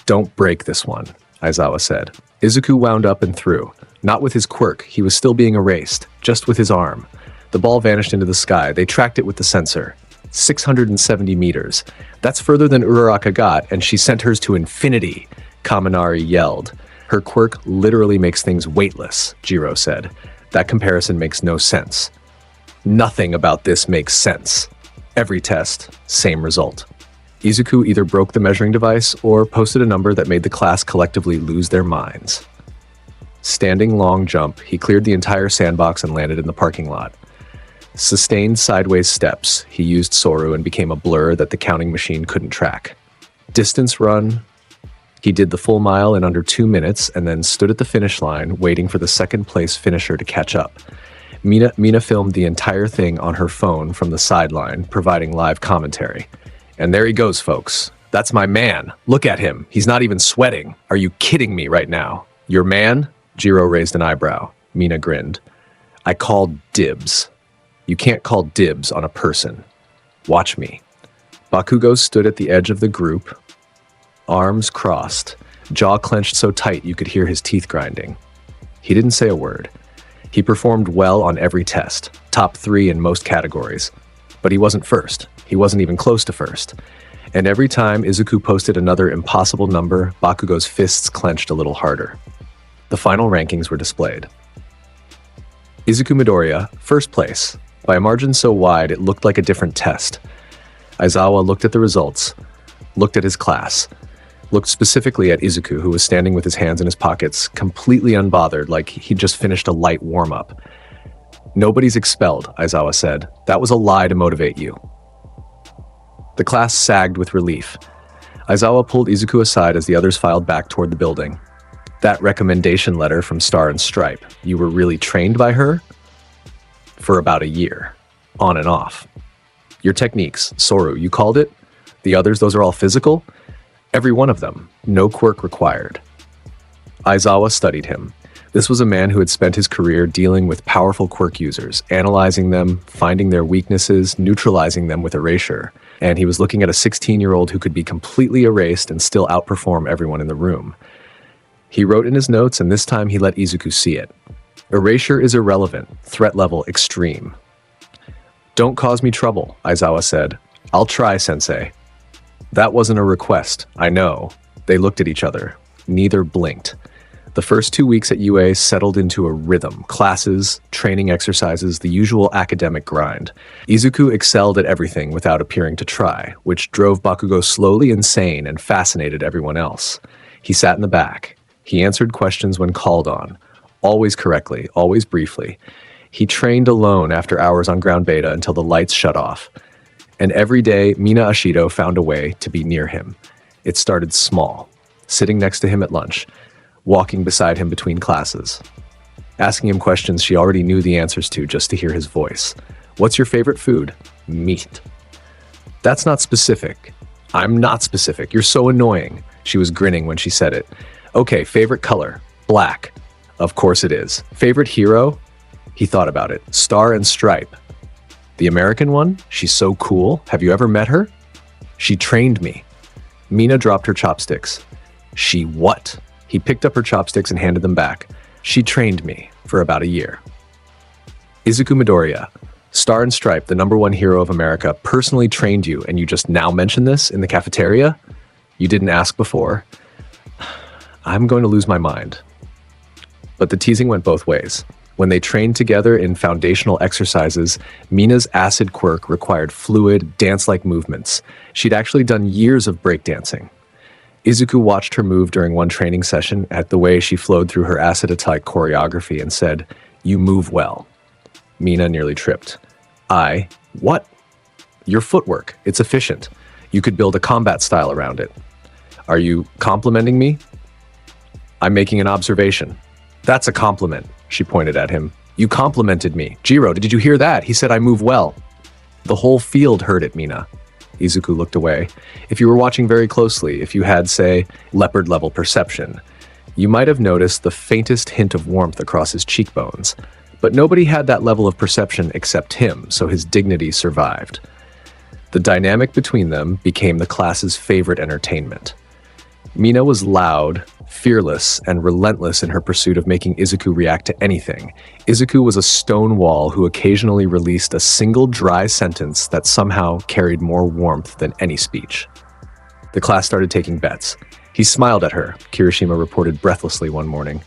Don't break this one, Aizawa said. Izuku wound up and threw. Not with his quirk. He was still being erased. Just with his arm. The ball vanished into the sky. They tracked it with the sensor. 670 meters. That's further than Uraraka got, and she sent hers to infinity, Kaminari yelled. Her quirk literally makes things weightless, Jiro said. That comparison makes no sense. Nothing about this makes sense. Every test, same result. Izuku either broke the measuring device or posted a number that made the class collectively lose their minds. Standing long jump, he cleared the entire sandbox and landed in the parking lot. Sustained sideways steps, he used Soru and became a blur that the counting machine couldn't track. Distance run, he did the full mile in under 2 minutes and then stood at the finish line waiting for the second place finisher to catch up. Mina filmed the entire thing on her phone from the sideline, providing live commentary. And there he goes, folks. That's my man. Look at him. He's not even sweating. Are you kidding me right now? Your man? Jiro raised an eyebrow. Mina grinned. I called dibs. You can't call dibs on a person. Watch me. Bakugo stood at the edge of the group, arms crossed, jaw clenched so tight you could hear his teeth grinding. He didn't say a word. He performed well on every test, top 3 in most categories. But he wasn't first. He wasn't even close to first. And every time Izuku posted another impossible number, Bakugo's fists clenched a little harder. The final rankings were displayed. Izuku Midoriya, first place, by a margin so wide it looked like a different test. Aizawa looked at the results, looked at his class, looked specifically at Izuku, who was standing with his hands in his pockets, completely unbothered, like he'd just finished a light warm-up. Nobody's expelled, Aizawa said. That was a lie to motivate you. The class sagged with relief. Aizawa pulled Izuku aside as the others filed back toward the building. That recommendation letter from Star and Stripe, you were really trained by her? For about a year. On and off. Your techniques, Soru, you called it? The others, those are all physical? Every one of them. No quirk required. Aizawa studied him. This was a man who had spent his career dealing with powerful quirk users, analyzing them, finding their weaknesses, neutralizing them with erasure. And he was looking at a 16-year-old who could be completely erased and still outperform everyone in the room. He wrote in his notes, and this time he let Izuku see it. Erasure is irrelevant, threat level extreme. Don't cause me trouble, Aizawa said. I'll try, sensei. That wasn't a request, I know. They looked at each other. Neither blinked. The first 2 weeks at UA settled into a rhythm. Classes, training exercises, the usual academic grind. Izuku excelled at everything without appearing to try, which drove Bakugo slowly insane and fascinated everyone else. He sat in the back. He answered questions when called on. Always correctly, always briefly. He trained alone after hours on ground beta until the lights shut off. And every day, Mina Ashido found a way to be near him. It started small, sitting next to him at lunch, walking beside him between classes, asking him questions she already knew the answers to just to hear his voice. What's your favorite food? Meat. That's not specific. I'm not specific. You're so annoying. She was grinning when she said it. Okay, favorite color? Black. Of course it is. Favorite hero? He thought about it. Star and Stripe. The American one? She's so cool. Have you ever met her? She trained me. Mina dropped her chopsticks. She what? He picked up her chopsticks and handed them back. She trained me for about a year. Izuku Midoriya, Star and Stripe, the #1 hero of America, personally trained you, and you just now mention this in the cafeteria? You didn't ask before. I'm going to lose my mind. But the teasing went both ways. When they trained together in foundational exercises, Mina's acid quirk required fluid, dance-like movements. She'd actually done years of breakdancing. Izuku watched her move during one training session at the way she flowed through her acid-attack choreography and said, "You move well." Mina nearly tripped. What? Your footwork. It's efficient. You could build a combat style around it. Are you complimenting me? I'm making an observation. That's a compliment, she pointed at him. You complimented me. Jiro, did you hear that? He said I move well. The whole field heard it, Mina. Izuku looked away. If you were watching very closely, if you had, say, leopard-level perception, you might have noticed the faintest hint of warmth across his cheekbones. But nobody had that level of perception except him, so his dignity survived. The dynamic between them became the class's favorite entertainment. Mina was loud, fearless, and relentless in her pursuit of making Izuku react to anything. Izuku was a stone wall who occasionally released a single dry sentence that somehow carried more warmth than any speech. The class started taking bets. He smiled at her, Kirishima reported breathlessly one morning.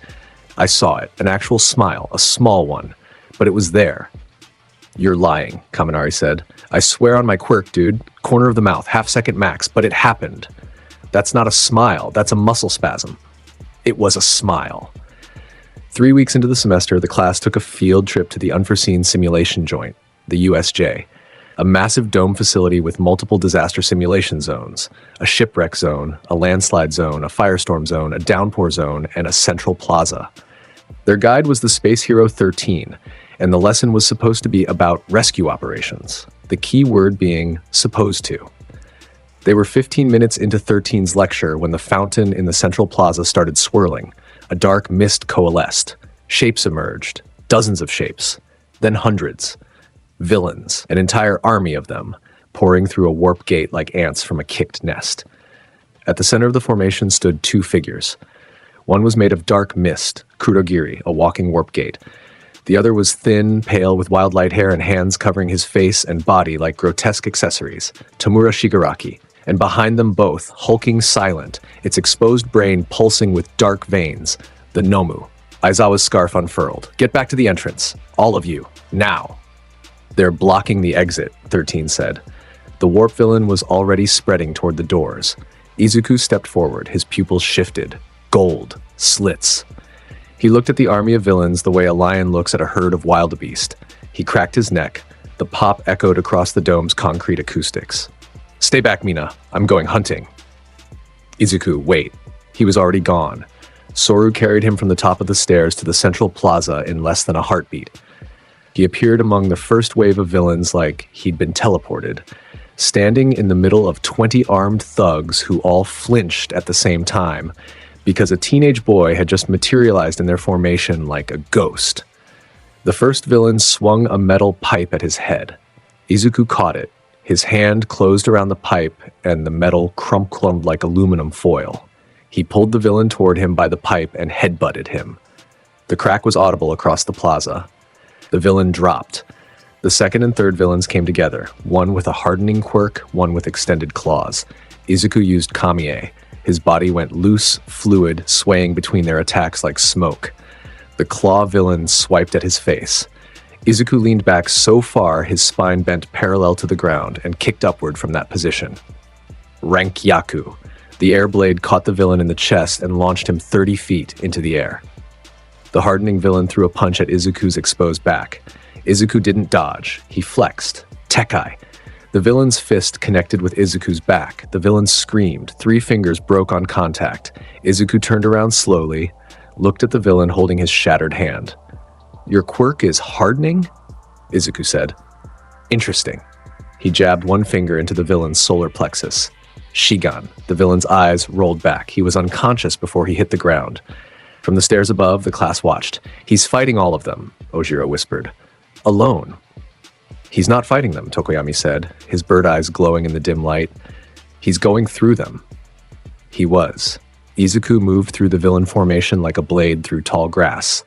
I saw it, an actual smile, a small one, but it was there. You're lying, Kaminari said. I swear on my quirk, dude. Corner of the mouth, half-second max, but it happened. That's not a smile, that's a muscle spasm. It was a smile. 3 weeks into the semester, the class took a field trip to the unforeseen simulation joint, the USJ, a massive dome facility with multiple disaster simulation zones, a shipwreck zone, a landslide zone, a firestorm zone, a downpour zone, and a central plaza. Their guide was the Space Hero 13, and the lesson was supposed to be about rescue operations, the key word being supposed to. They were 15 minutes into 13's lecture when the fountain in the central plaza started swirling. A dark mist coalesced. Shapes emerged. Dozens of shapes. Then hundreds. Villains. An entire army of them, pouring through a warp gate like ants from a kicked nest. At the center of the formation stood two figures. One was made of dark mist, Kurogiri, a walking warp gate. The other was thin, pale, with wild light hair and hands covering his face and body like grotesque accessories, Tamura Shigaraki. And behind them both, hulking silent, its exposed brain pulsing with dark veins, the Nomu. Aizawa's scarf unfurled. Get back to the entrance. All of you. Now. They're blocking the exit, 13 said. The warp villain was already spreading toward the doors. Izuku stepped forward, his pupils shifted. Gold. Slits. He looked at the army of villains the way a lion looks at a herd of wildebeest. He cracked his neck. The pop echoed across the dome's concrete acoustics. Stay back, Mina. I'm going hunting. Izuku, wait. He was already gone. Soru carried him from the top of the stairs to the central plaza in less than a heartbeat. He appeared among the first wave of villains like he'd been teleported, standing in the middle of 20 armed thugs who all flinched at the same time because a teenage boy had just materialized in their formation like a ghost. The first villain swung a metal pipe at his head. Izuku caught it. His hand closed around the pipe, and the metal crumpled like aluminum foil. He pulled the villain toward him by the pipe and headbutted him. The crack was audible across the plaza. The villain dropped. The second and third villains came together, one with a hardening quirk, one with extended claws. Izuku used Kamie. His body went loose, fluid, swaying between their attacks like smoke. The claw villain swiped at his face. Izuku leaned back so far his spine bent parallel to the ground and kicked upward from that position. Rankyaku. The air blade caught the villain in the chest and launched him 30 feet into the air. The hardening villain threw a punch at Izuku's exposed back. Izuku didn't dodge. He flexed. Tekai. The villain's fist connected with Izuku's back. The villain screamed. 3 fingers broke on contact. Izuku turned around slowly, looked at the villain holding his shattered hand. Your quirk is hardening? Izuku said. Interesting. He jabbed one finger into the villain's solar plexus. Shigan. The villain's eyes rolled back. He was unconscious before he hit the ground. From the stairs above, the class watched. He's fighting all of them, Ojiro whispered. Alone. He's not fighting them, Tokoyami said, his bird eyes glowing in the dim light. He's going through them. He was. Izuku moved through the villain formation like a blade through tall grass.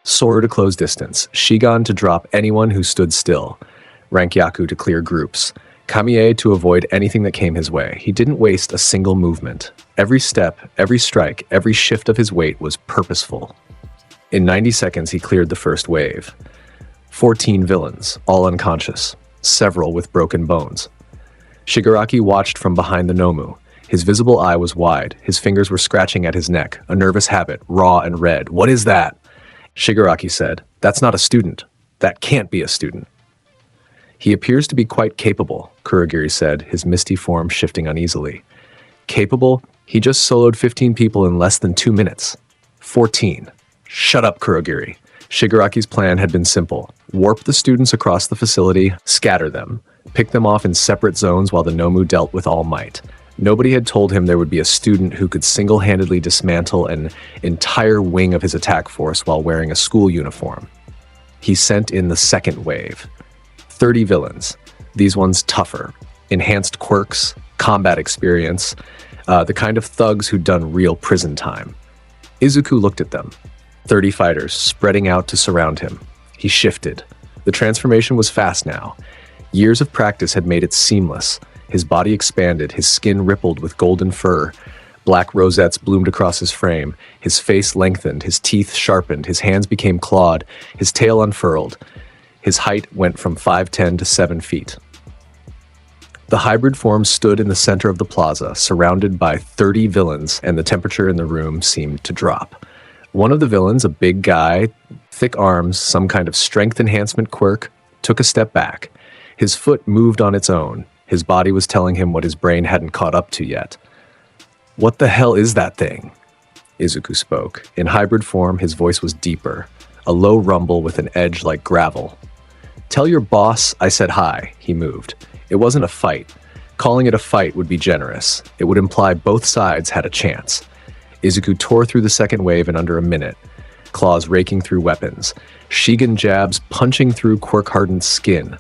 Soru to close distance, Shigan to drop anyone who stood still, Rankyaku to clear groups, Kamie to avoid anything that came his way. He didn't waste a single movement. Every step, every strike, every shift of his weight was purposeful. In 90 seconds, he cleared the first wave. 14 villains, all unconscious, several with broken bones. Shigaraki watched from behind the Nomu. His visible eye was wide. His fingers were scratching at his neck, a nervous habit, raw and red. "What is that?" Shigaraki said, "That's not a student. That can't be a student." "He appears to be quite capable," Kurogiri said, his misty form shifting uneasily. "Capable? He just soloed 15 people in less than 2 minutes. 14. Shut up, Kurogiri." Shigaraki's plan had been simple. Warp the students across the facility, scatter them, pick them off in separate zones while the Nomu dealt with all might. Nobody had told him there would be a student who could single-handedly dismantle an entire wing of his attack force while wearing a school uniform. He sent in the second wave. 30 villains. These ones tougher. Enhanced quirks, combat experience, the kind of thugs who'd done real prison time. Izuku looked at them. 30 fighters spreading out to surround him. He shifted. The transformation was fast now. Years of practice had made it seamless. His body expanded, his skin rippled with golden fur. Black rosettes bloomed across his frame. His face lengthened, his teeth sharpened, his hands became clawed, his tail unfurled. His height went from 5'10" to 7 feet. The hybrid form stood in the center of the plaza, surrounded by 30 villains, and the temperature in the room seemed to drop. One of the villains, a big guy, thick arms, some kind of strength enhancement quirk, took a step back. His foot moved on its own. His body was telling him what his brain hadn't caught up to yet. "What the hell is that thing?" Izuku spoke. In hybrid form, his voice was deeper, a low rumble with an edge like gravel. "Tell your boss I said hi," he moved. It wasn't a fight. Calling it a fight would be generous. It would imply both sides had a chance. Izuku tore through the second wave in under a minute, claws raking through weapons, Shigen jabs punching through quirk-hardened skin,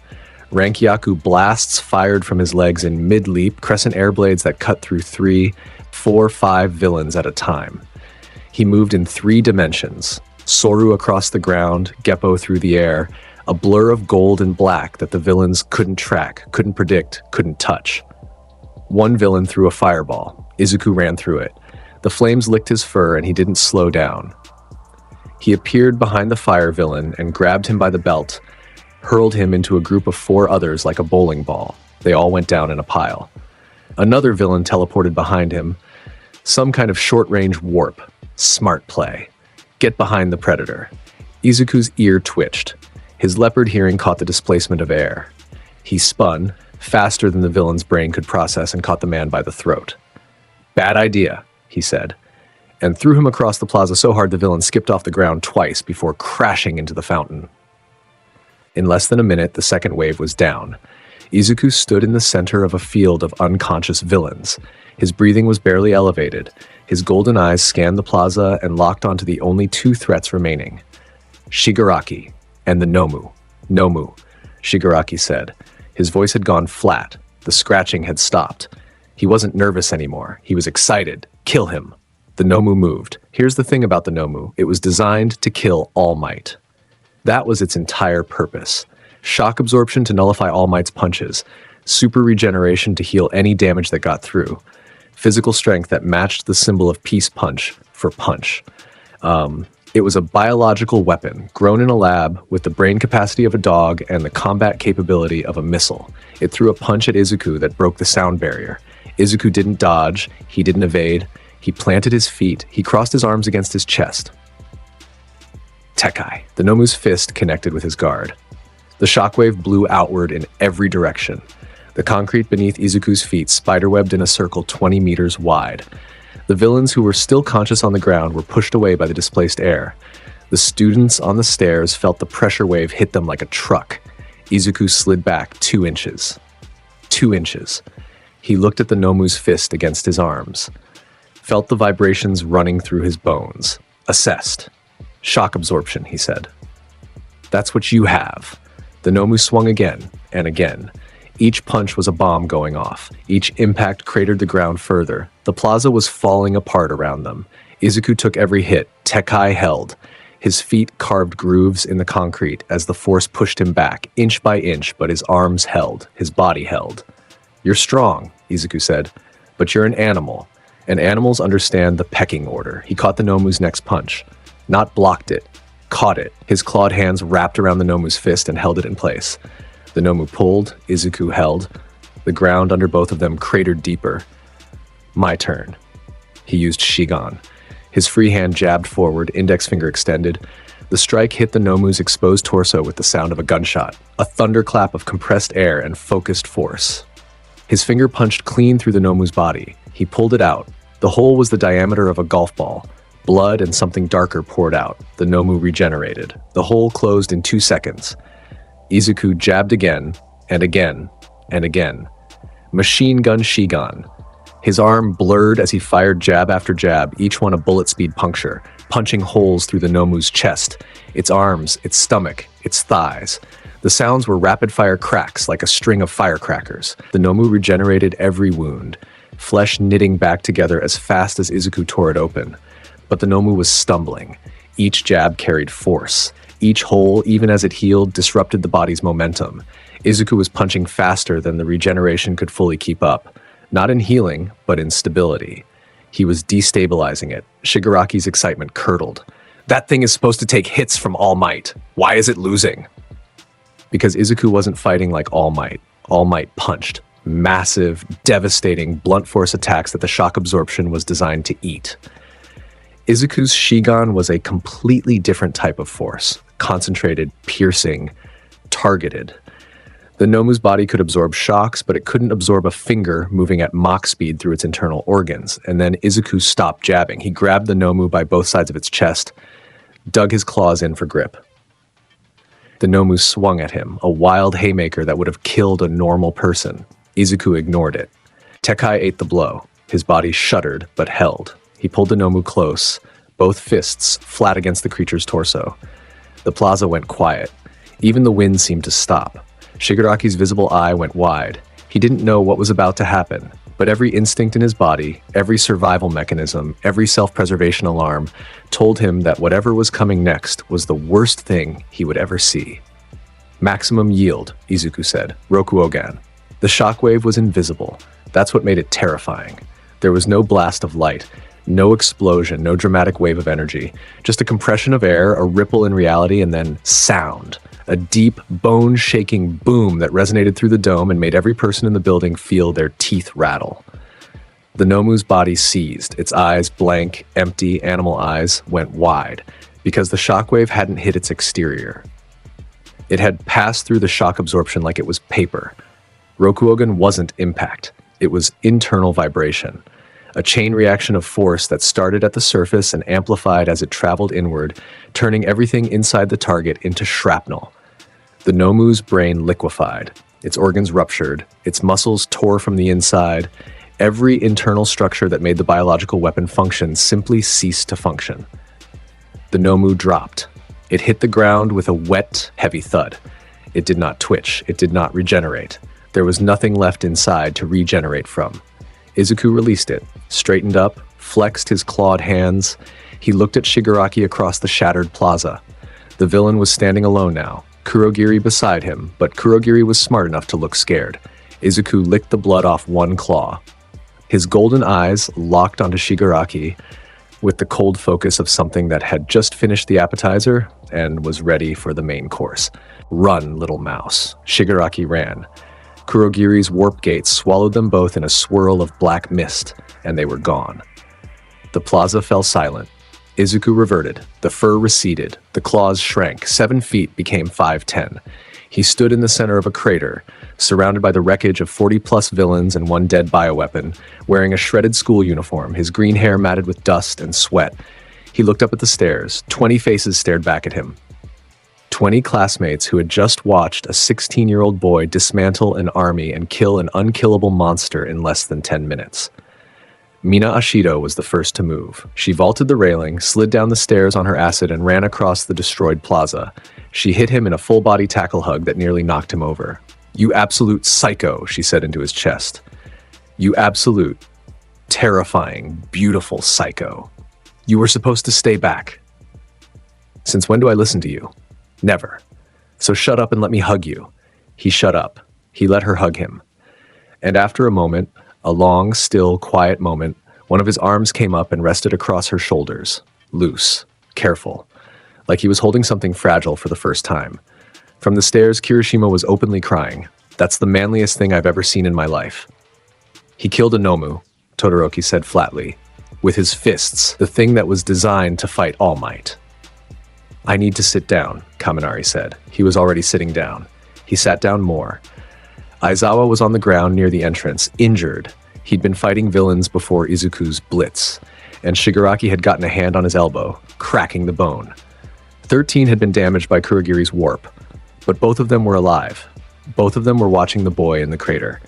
Rankyaku blasts fired from his legs in mid-leap, crescent air blades that cut through 3, 4, 5 villains at a time. He moved in 3 dimensions, Soru across the ground, Geppo through the air, a blur of gold and black that the villains couldn't track, couldn't predict, couldn't touch. One villain threw a fireball. Izuku ran through it. The flames licked his fur and he didn't slow down. He appeared behind the fire villain and grabbed him by the belt, hurled him into a group of 4 others like a bowling ball. They all went down in a pile. Another villain teleported behind him. Some kind of short-range warp. Smart play. Get behind the predator. Izuku's ear twitched. His leopard hearing caught the displacement of air. He spun, faster than the villain's brain could process, and caught the man by the throat. "Bad idea," he said, and threw him across the plaza so hard the villain skipped off the ground twice before crashing into the fountain. In less than a minute, the second wave was down. Izuku stood in the center of a field of unconscious villains. His breathing was barely elevated. His golden eyes scanned the plaza and locked onto the only 2 threats remaining. Shigaraki and the Nomu. "Nomu," Shigaraki said. His voice had gone flat. The scratching had stopped. He wasn't nervous anymore. He was excited. Kill him. The Nomu moved. Here's the thing about the Nomu. It was designed to kill All Might. That was its entire purpose. Shock absorption to nullify All Might's punches. Super regeneration to heal any damage that got through. Physical strength that matched the symbol of peace punch for punch. It was a biological weapon, grown in a lab, with the brain capacity of a dog and the combat capability of a missile. It threw a punch at Izuku that broke the sound barrier. Izuku didn't dodge, he didn't evade, he planted his feet, he crossed his arms against his chest. Tekai. The Nomu's fist connected with his guard. The shockwave blew outward in every direction. The concrete beneath Izuku's feet spiderwebbed in a circle 20 meters wide. The villains who were still conscious on the ground were pushed away by the displaced air. The students on the stairs felt the pressure wave hit them like a truck. Izuku slid back 2 inches. 2 inches. He looked at the Nomu's fist against his arms. Felt the vibrations running through his bones. Assessed. "Shock absorption," he said. "That's what you have." The Nomu swung again and again. Each punch was a bomb going off. Each impact cratered the ground further. The plaza was falling apart around them. Izuku took every hit. Tekai held. His feet carved grooves in the concrete as the force pushed him back, inch by inch, but his arms held. His body held. "You're strong," Izuku said, "but you're an animal, and animals understand the pecking order." He caught the Nomu's next punch. Not blocked it, caught it. His clawed hands wrapped around the Nomu's fist and held it in place. The Nomu pulled, Izuku held. The ground under both of them cratered deeper. My turn. He used Shigan. His free hand jabbed forward, index finger extended. The strike hit the Nomu's exposed torso with the sound of a gunshot, a thunderclap of compressed air and focused force. His finger punched clean through the Nomu's body. He pulled it out. The hole was the diameter of a golf ball. Blood and something darker poured out. The Nomu regenerated. The hole closed in 2 seconds. Izuku jabbed again, and again, and again. Machine gun Shigan. His arm blurred as he fired jab after jab, each one a bullet-speed puncture, punching holes through the Nomu's chest, its arms, its stomach, its thighs. The sounds were rapid-fire cracks like a string of firecrackers. The Nomu regenerated every wound, flesh knitting back together as fast as Izuku tore it open. But the Nomu was stumbling. Each jab carried force. Each hole, even as it healed, disrupted the body's momentum. Izuku was punching faster than the regeneration could fully keep up. Not in healing, but in stability. He was destabilizing it. Shigaraki's excitement curdled. That thing is supposed to take hits from All Might. Why is it losing? Because Izuku wasn't fighting like All Might. All Might punched. Massive, devastating, blunt force attacks that the shock absorption was designed to eat. Izuku's Shigan was a completely different type of force. Concentrated, piercing, targeted. The Nomu's body could absorb shocks, but it couldn't absorb a finger moving at Mach speed through its internal organs. And then Izuku stopped jabbing. He grabbed the Nomu by both sides of its chest, dug his claws in for grip. The Nomu swung at him, a wild haymaker that would have killed a normal person. Izuku ignored it. Tekai ate the blow. His body shuddered, but held. He pulled the Nomu close, both fists flat against the creature's torso. The plaza went quiet. Even the wind seemed to stop. Shigaraki's visible eye went wide. He didn't know what was about to happen, but every instinct in his body, every survival mechanism, every self-preservation alarm told him that whatever was coming next was the worst thing he would ever see. Maximum yield, Izuku said. Rokuogan. The shockwave was invisible. That's what made it terrifying. There was no blast of light, no explosion, no dramatic wave of energy. Just a compression of air, a ripple in reality, and then sound. A deep, bone-shaking boom that resonated through the dome and made every person in the building feel their teeth rattle. The Nomu's body seized. Its eyes, blank, empty, animal eyes, went wide, because the shockwave hadn't hit its exterior. It had passed through the shock absorption like it was paper. Rokuogan wasn't impact. It was internal vibration. A chain reaction of force that started at the surface and amplified as it traveled inward, turning everything inside the target into shrapnel. The Nomu's brain liquefied. Its organs ruptured. Its muscles tore from the inside. Every internal structure that made the biological weapon function simply ceased to function. The Nomu dropped. It hit the ground with a wet, heavy thud. It did not twitch. It did not regenerate. There was nothing left inside to regenerate from. Izuku released it, straightened up, flexed his clawed hands. He looked at Shigaraki across the shattered plaza. The villain was standing alone now, Kurogiri beside him, but Kurogiri was smart enough to look scared. Izuku licked the blood off one claw. His golden eyes locked onto Shigaraki with the cold focus of something that had just finished the appetizer and was ready for the main course. Run, little mouse. Shigaraki ran. Kurogiri's warp gate swallowed them both in a swirl of black mist, and they were gone. The plaza fell silent. Izuku reverted. The fur receded. The claws shrank. 7 feet became 5'10". He stood in the center of a crater, surrounded by the wreckage of 40-plus villains and one dead bioweapon, wearing a shredded school uniform, his green hair matted with dust and sweat. He looked up at the stairs. 20 faces stared back at him. 20 classmates who had just watched a 16-year-old boy dismantle an army and kill an unkillable monster in less than 10 minutes. Mina Ashido was the first to move. She vaulted the railing, slid down the stairs on her acid, and ran across the destroyed plaza. She hit him in a full-body tackle hug that nearly knocked him over. "You absolute psycho," she said into his chest. "You absolute, terrifying, beautiful psycho. You were supposed to stay back. Since when do I listen to you? Never. So shut up and let me hug you." He shut up. He let her hug him. And after a moment, a long, still, quiet moment, one of his arms came up and rested across her shoulders. Loose. Careful. like he was holding something fragile for the first time. From the stairs, Kirishima was openly crying. "That's the manliest thing I've ever seen in my life." "He killed a Nomu," Todoroki said flatly, "with his fists, the thing that was designed to fight All Might." "I need to sit down," Kaminari said. He was already sitting down. He sat down more. Aizawa was on the ground near the entrance, injured. He'd been fighting villains before Izuku's blitz, and Shigaraki had gotten a hand on his elbow, cracking the bone. 13 had been damaged by Kurogiri's warp, but both of them were alive. Both of them were watching the boy in the crater.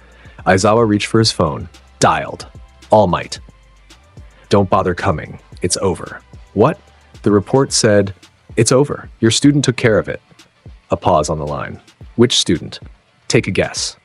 Aizawa reached for his phone, dialed. All Might. "Don't bother coming. It's over." "What?" The report said, "It's over. Your student took care of it." A pause on the line. "Which student?" "Take a guess."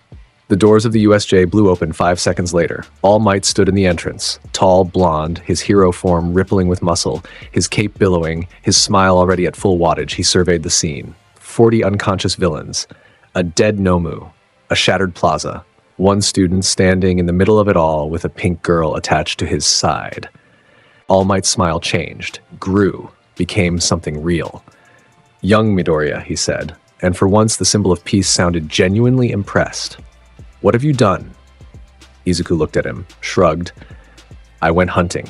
The doors of the USJ blew open 5 seconds later. All Might stood in the entrance, tall, blonde, his hero form rippling with muscle, his cape billowing, his smile already at full wattage. He surveyed the scene. 40 unconscious villains, a dead Nomu, a shattered plaza, one student standing in the middle of it all with a pink girl attached to his side. All Might's smile changed, grew, became something real. "Young Midoriya," he said, and for once the symbol of peace sounded genuinely impressed. "What have you done?" Izuku looked at him, shrugged. "I went hunting."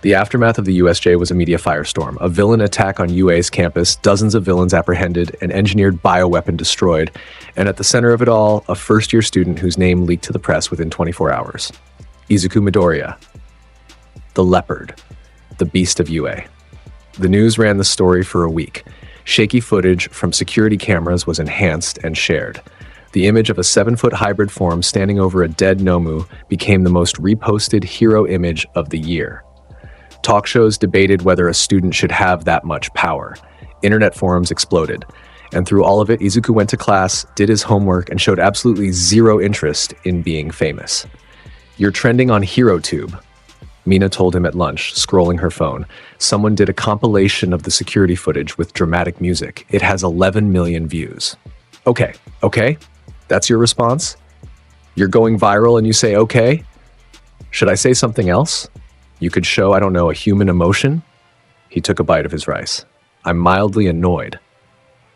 The aftermath of the USJ was a media firestorm, a villain attack on UA's campus, dozens of villains apprehended, an engineered bioweapon destroyed, and at the center of it all, a first-year student whose name leaked to the press within 24 hours. Izuku Midoriya. The Leopard. The Beast of UA. The news ran the story for a week. Shaky footage from security cameras was enhanced and shared. The image of a 7-foot hybrid form standing over a dead Nomu became the most reposted hero image of the year. Talk shows debated whether a student should have that much power. Internet forums exploded. And through all of it, Izuku went to class, did his homework, and showed absolutely zero interest in being famous. "You're trending on HeroTube," Mina told him at lunch, scrolling her phone. "Someone did a compilation of the security footage with dramatic music. It has 11 million views." Okay? That's your response? You're going viral and you say okay? Should I say something else? You could show, I don't know, a human emotion? He took a bite of his rice. "I'm mildly annoyed."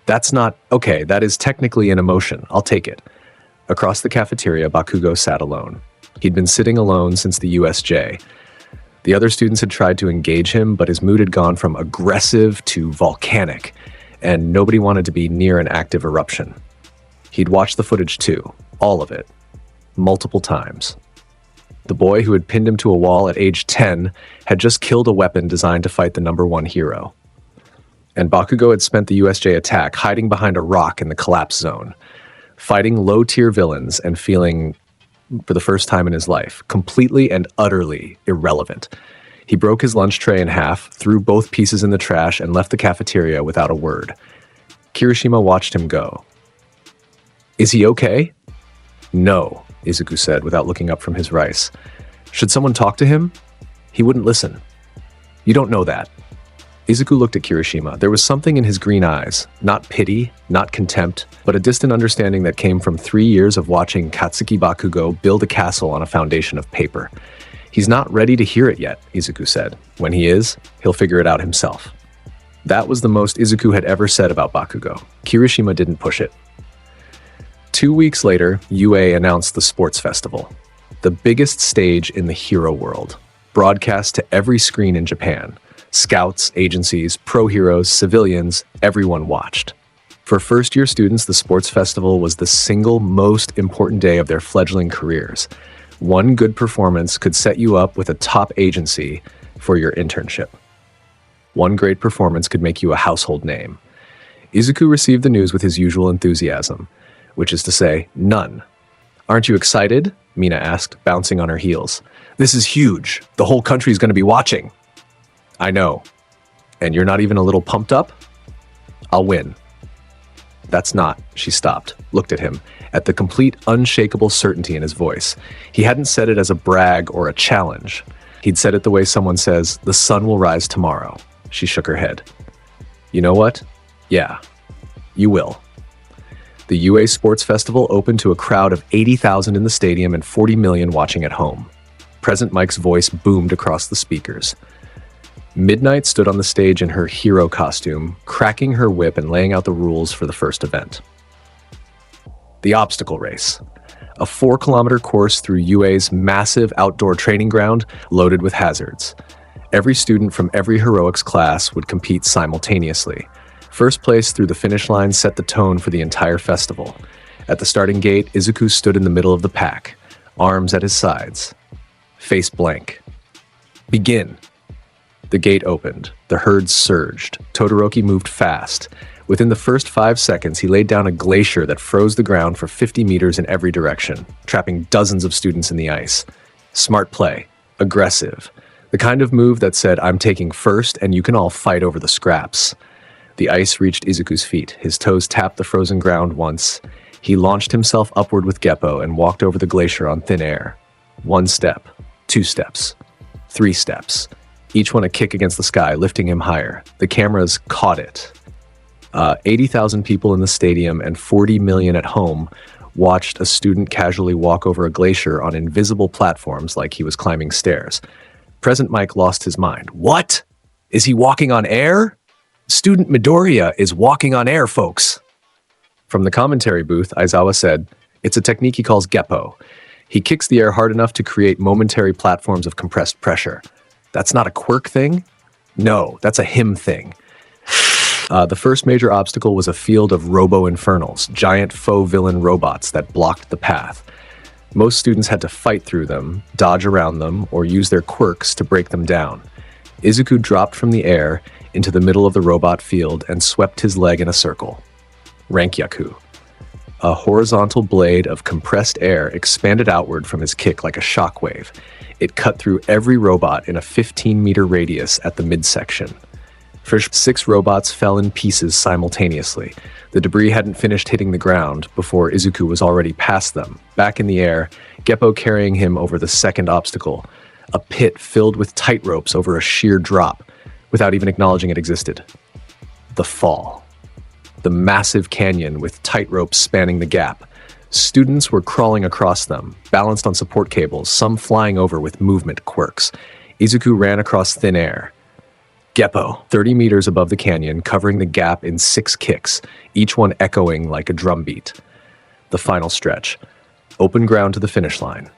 "That's not, okay, that is technically an emotion. I'll take it." Across the cafeteria, Bakugo sat alone. He'd been sitting alone since the USJ. The other students had tried to engage him, but his mood had gone from aggressive to volcanic, and nobody wanted to be near an active eruption. He'd watched the footage too, all of it, multiple times. The boy who had pinned him to a wall at age 10 had just killed a weapon designed to fight the #1 hero. And Bakugo had spent the USJ attack hiding behind a rock in the collapse zone, fighting low-tier villains and feeling, for the first time in his life, completely and utterly irrelevant. He broke his lunch tray in half, threw both pieces in the trash, and left the cafeteria without a word. Kirishima watched him go. "Is he okay?" "No," Izuku said without looking up from his rice. "Should someone talk to him?" "He wouldn't listen." "You don't know that." Izuku looked at Kirishima. There was something in his green eyes, not pity, not contempt, but a distant understanding that came from 3 years of watching Katsuki Bakugo build a castle on a foundation of paper. "He's not ready to hear it yet," Izuku said. "When he is, he'll figure it out himself." That was the most Izuku had ever said about Bakugo. Kirishima didn't push it. 2 weeks later, UA announced the sports festival, the biggest stage in the hero world, broadcast to every screen in Japan. Scouts, agencies, pro heroes, civilians, everyone watched. For first-year students, the sports festival was the single most important day of their fledgling careers. One good performance could set you up with a top agency for your internship. One great performance could make you a household name. Izuku received the news with his usual enthusiasm, which is to say, none. "Aren't you excited?" Mina asked, bouncing on her heels. "This is huge. The whole country's going to be watching." "I know. And you're not even a little pumped up?" "I'll win." "That's not," she stopped, looked at him, at the complete unshakable certainty in his voice. He hadn't said it as a brag or a challenge. He'd said it the way someone says, "The sun will rise tomorrow." She shook her head. "You know what? Yeah, you will." The UA Sports Festival opened to a crowd of 80,000 in the stadium and 40 million watching at home. President Mike's voice boomed across the speakers. Midnight stood on the stage in her hero costume, cracking her whip and laying out the rules for the first event. The obstacle race. A 4-kilometer course through UA's massive outdoor training ground loaded with hazards. Every student from every heroics class would compete simultaneously. First place through the finish line set the tone for the entire festival. At the starting gate, Izuku stood in the middle of the pack, arms at his sides, face blank. Begin! The gate opened. The herd surged. Todoroki moved fast. Within the first 5 seconds, he laid down a glacier that froze the ground for 50 meters in every direction, trapping dozens of students in the ice. Smart play. Aggressive. The kind of move that said, I'm taking first and you can all fight over the scraps. The ice reached Izuku's feet. His toes tapped the frozen ground once. He launched himself upward with Geppo and walked over the glacier on thin air. 1 step. 2 steps. 3 steps. Each one a kick against the sky, lifting him higher. The cameras caught it. 80,000 people in the stadium and 40 million at home watched a student casually walk over a glacier on invisible platforms like he was climbing stairs. President Mike lost his mind. What? Is he walking on air? Student Midoriya is walking on air, folks. From the commentary booth, Aizawa said, it's a technique he calls Geppo. He kicks the air hard enough to create momentary platforms of compressed pressure. That's not a quirk thing? No, that's a him thing. The first major obstacle was a field of robo-infernals, giant faux villain robots that blocked the path. Most students had to fight through them, dodge around them, or use their quirks to break them down. Izuku dropped from the air into the middle of the robot field and swept his leg in a circle. Rankyaku. A horizontal blade of compressed air expanded outward from his kick like a shockwave. It cut through every robot in a 15-meter radius at the midsection. First, 6 robots fell in pieces simultaneously. The debris hadn't finished hitting the ground before Izuku was already past them, back in the air, Geppo carrying him over the second obstacle, a pit filled with tight ropes over a sheer drop, without even acknowledging it existed. The fall. The massive canyon with tight ropes spanning the gap. Students were crawling across them, balanced on support cables, some flying over with movement quirks. Izuku ran across thin air. Geppo, 30 meters above the canyon, covering the gap in 6 kicks, each one echoing like a drumbeat. The final stretch. Open ground to the finish line.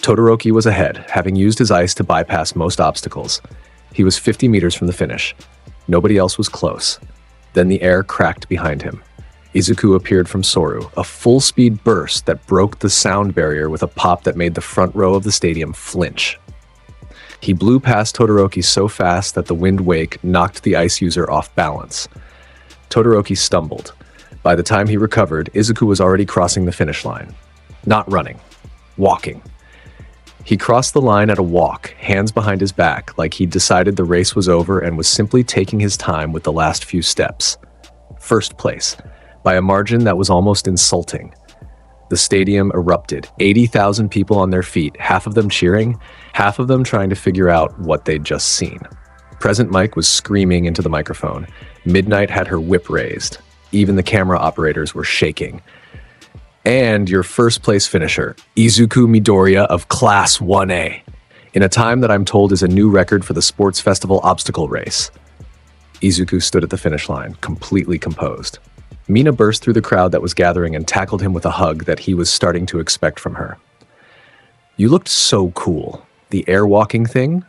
Todoroki was ahead, having used his ice to bypass most obstacles. He was 50 meters from the finish. Nobody else was close. Then the air cracked behind him. Izuku appeared from Soru, a full-speed burst that broke the sound barrier with a pop that made the front row of the stadium flinch. He blew past Todoroki so fast that the wind wake knocked the ice user off balance. Todoroki stumbled. By the time he recovered, Izuku was already crossing the finish line. Not running. Walking. He crossed the line at a walk, hands behind his back, like he'd decided the race was over and was simply taking his time with the last few steps. First place. By a margin that was almost insulting. The stadium erupted, 80,000 people on their feet, half of them cheering, half of them trying to figure out what they'd just seen. President Mike was screaming into the microphone. Midnight had her whip raised. Even the camera operators were shaking. And your first place finisher, Izuku Midoriya of Class 1A, in a time that I'm told is a new record for the sports festival obstacle race. Izuku stood at the finish line, completely composed. Mina burst through the crowd that was gathering and tackled him with a hug that he was starting to expect from her. You looked so cool. The air-walking thing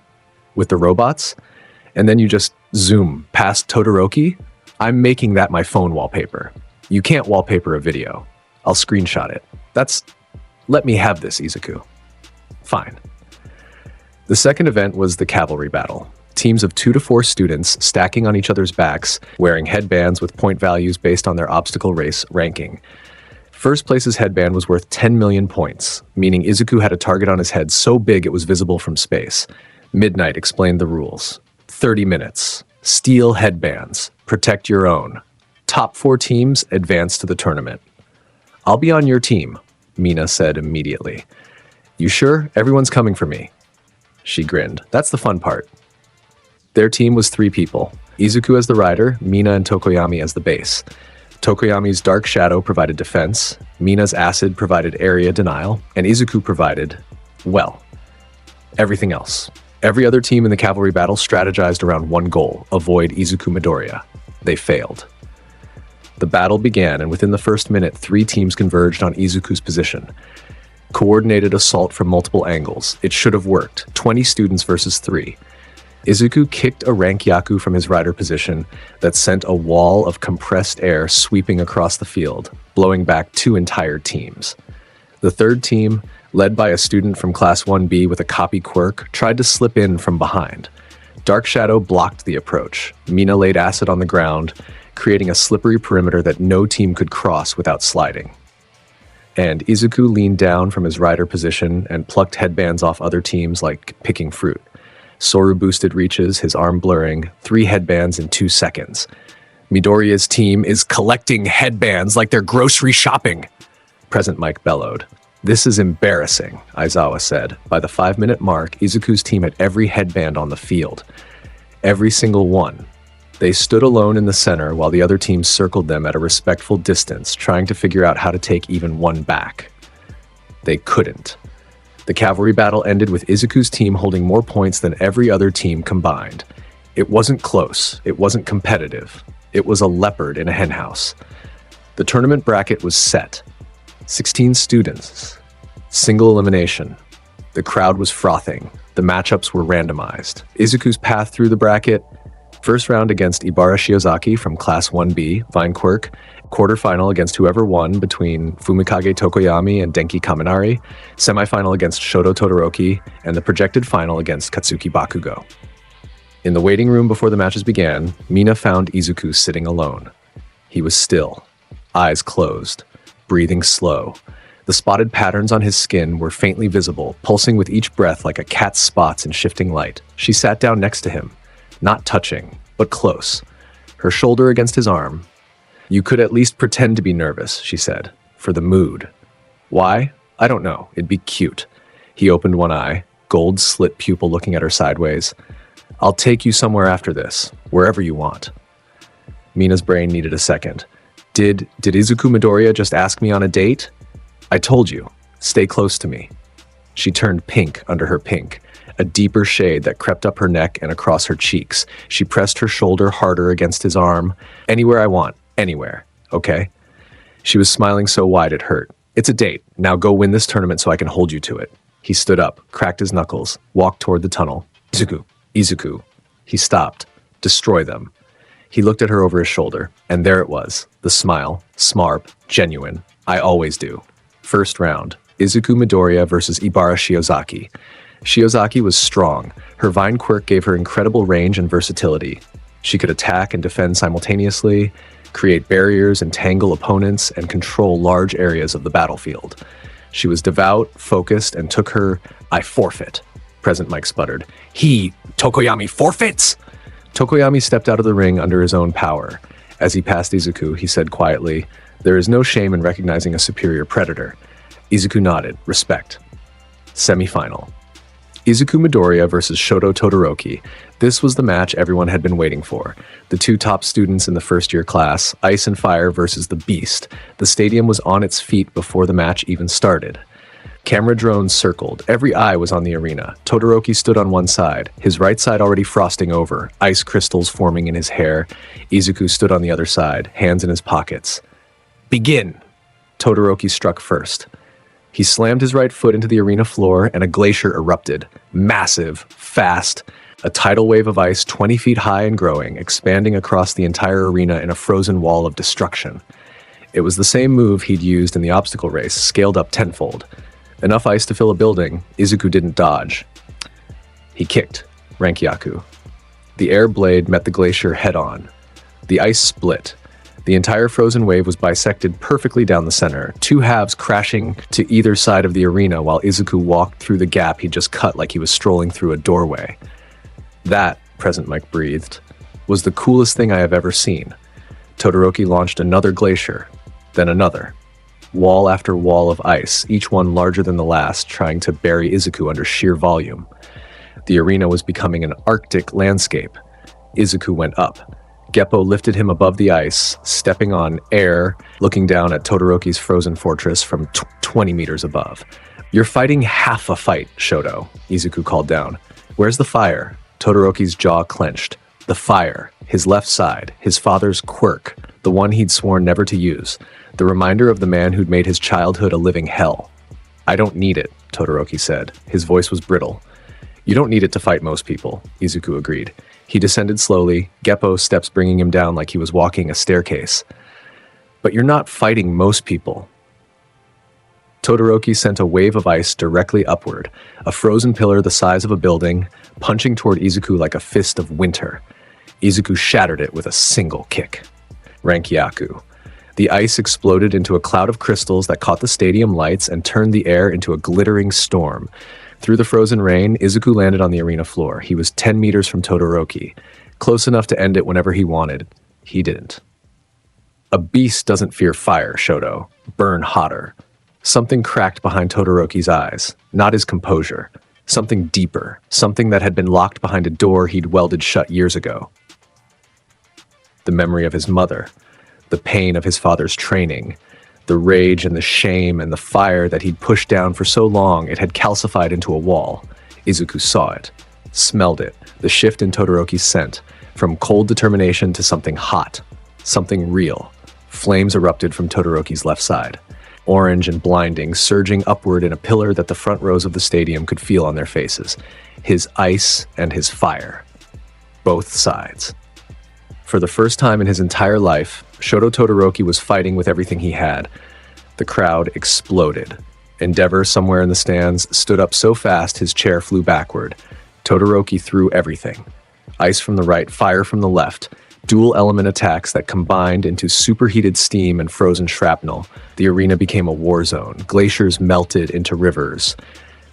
with the robots, and then you just zoom past Todoroki. I'm making that my phone wallpaper. You can't wallpaper a video. I'll screenshot it. Let me have this, Izuku. Fine. The second event was the cavalry battle. Teams of 2 to 4 students stacking on each other's backs, wearing headbands with point values based on their obstacle race ranking. First place's headband was worth 10 million points, meaning Izuku had a target on his head so big it was visible from space. Midnight explained the rules. 30 minutes. Steal headbands. Protect your own. Top 4 teams advance to the tournament. I'll be on your team, Mina said immediately. You sure? Everyone's coming for me. She grinned. That's the fun part. Their team was 3 people. Izuku as the rider, Mina and Tokoyami as the base. Tokoyami's Dark Shadow provided defense, Mina's Acid provided area denial, and Izuku provided, well, everything else. Every other team in the cavalry battle strategized around one goal: avoid Izuku Midoriya. They failed. The battle began, and within the first minute, 3 teams converged on Izuku's position. Coordinated assault from multiple angles. It should have worked. 20 students versus 3. Izuku kicked a Rankyaku from his rider position that sent a wall of compressed air sweeping across the field, blowing back 2 entire teams. The third team, led by a student from Class 1B with a copy quirk, tried to slip in from behind. Dark Shadow blocked the approach. Mina laid acid on the ground, creating a slippery perimeter that no team could cross without sliding. And Izuku leaned down from his rider position and plucked headbands off other teams like picking fruit. Soru boosted reaches, his arm blurring, 3 headbands in 2 seconds. Midoriya's team is collecting headbands like they're grocery shopping, Present Mike bellowed. This is embarrassing, Aizawa said. By the 5-minute mark, Izuku's team had every headband on the field. Every single one. They stood alone in the center while the other teams circled them at a respectful distance, trying to figure out how to take even one back. They couldn't. The cavalry battle ended with Izuku's team holding more points than every other team combined. It wasn't close. It wasn't competitive. It was a leopard in a henhouse. The tournament bracket was set. 16 students. Single elimination. The crowd was frothing. The matchups were randomized. Izuku's path through the bracket: first round against Ibara Shiozaki from Class 1B, Vine Quirk. Quarterfinal against whoever won between Fumikage Tokoyami and Denki Kaminari. Semifinal against Shoto Todoroki. And the projected final against Katsuki Bakugo. In the waiting room before the matches began, Mina found Izuku sitting alone. He was still, eyes closed, breathing slow. The spotted patterns on his skin were faintly visible, pulsing with each breath like a cat's spots in shifting light. She sat down next to him, not touching, but close, her shoulder against his arm. "You could at least pretend to be nervous," she said, "for the mood." "Why? I don't know. It'd be cute." He opened one eye, gold slit pupil looking at her sideways. "I'll take you somewhere after this, wherever you want." Mina's brain needed a second. Did Izuku Midoriya just ask me on a date? I told you, stay close to me. She turned pink under her pink, a deeper shade that crept up her neck and across her cheeks. She pressed her shoulder harder against his arm. "Anywhere I want, anywhere, okay?" She was smiling so wide it hurt. "It's a date. Now go win this tournament so I can hold you to it." He stood up, cracked his knuckles, walked toward the tunnel. Izuku. He stopped. "Destroy them." He looked at her over his shoulder, and there it was, the smile, smarp, genuine. "I always do." First round, Izuku Midoriya versus Ibara Shiozaki. Shiozaki was strong. Her Vine Quirk gave her incredible range and versatility. She could attack and defend simultaneously, create barriers and tangle opponents, and control large areas of the battlefield. She was devout, focused, and took her "I forfeit," Present Mike sputtered. Tokoyami forfeits?" Tokoyami stepped out of the ring under his own power. As he passed Izuku, he said quietly, "There is no shame in recognizing a superior predator." Izuku nodded, respect. Semifinal. Izuku Midoriya versus Shoto Todoroki. This was the match everyone had been waiting for. The 2 top students in the first-year class, Ice and Fire versus the Beast. The stadium was on its feet before the match even started. Camera drones circled. Every eye was on the arena. Todoroki stood on one side, his right side already frosting over, ice crystals forming in his hair. Izuku stood on the other side, hands in his pockets. "Begin!" Todoroki struck first. He slammed his right foot into the arena floor, and a glacier erupted. Massive, fast, a tidal wave of ice 20 feet high and growing, expanding across the entire arena in a frozen wall of destruction. It was the same move he'd used in the obstacle race, scaled up tenfold. Enough ice to fill a building, Izuku didn't dodge. He kicked, Rankyaku. The air blade met the glacier head-on. The ice split. The entire frozen wave was bisected perfectly down the center, 2 halves crashing to either side of the arena while Izuku walked through the gap he just cut like he was strolling through a doorway. That, Present Mike breathed, was the coolest thing I have ever seen. Todoroki launched another glacier, then another. Wall after wall of ice, each one larger than the last, trying to bury Izuku under sheer volume. The arena was becoming an Arctic landscape. Izuku went up. Geppo lifted him above the ice, stepping on air, looking down at Todoroki's frozen fortress from 20 meters above. "You're fighting half a fight, Shoto," Izuku called down. Where's the fire? Todoroki's jaw clenched. The fire. His left side. His father's quirk. The one he'd sworn never to use. The reminder of the man who'd made his childhood a living hell. I don't need it, Todoroki said. His voice was brittle. You don't need it to fight most people, Izuku agreed. He descended slowly, Geppo's steps bringing him down like he was walking a staircase. But you're not fighting most people. Todoroki sent a wave of ice directly upward, a frozen pillar the size of a building, punching toward Izuku like a fist of winter. Izuku shattered it with a single kick. Rankyaku. The ice exploded into a cloud of crystals that caught the stadium lights and turned the air into a glittering storm. Through the frozen rain, Izuku landed on the arena floor. He was 10 meters from Todoroki, close enough to end it whenever he wanted. He didn't. A beast doesn't fear fire, Shoto. Burn hotter. Something cracked behind Todoroki's eyes, not his composure. Something deeper, something that had been locked behind a door he'd welded shut years ago. The memory of his mother, the pain of his father's training, the rage and the shame and the fire that he'd pushed down for so long it had calcified into a wall. Izuku saw it, smelled it, the shift in Todoroki's scent, from cold determination to something hot, something real. Flames erupted from Todoroki's left side, orange and blinding, surging upward in a pillar that the front rows of the stadium could feel on their faces. His ice and his fire. Both sides. For the first time in his entire life, Shoto Todoroki was fighting with everything he had. The crowd exploded. Endeavor, somewhere in the stands, stood up so fast his chair flew backward. Todoroki threw everything. Ice from the right, fire from the left. Dual-element attacks that combined into superheated steam and frozen shrapnel. The arena became a war zone. Glaciers melted into rivers.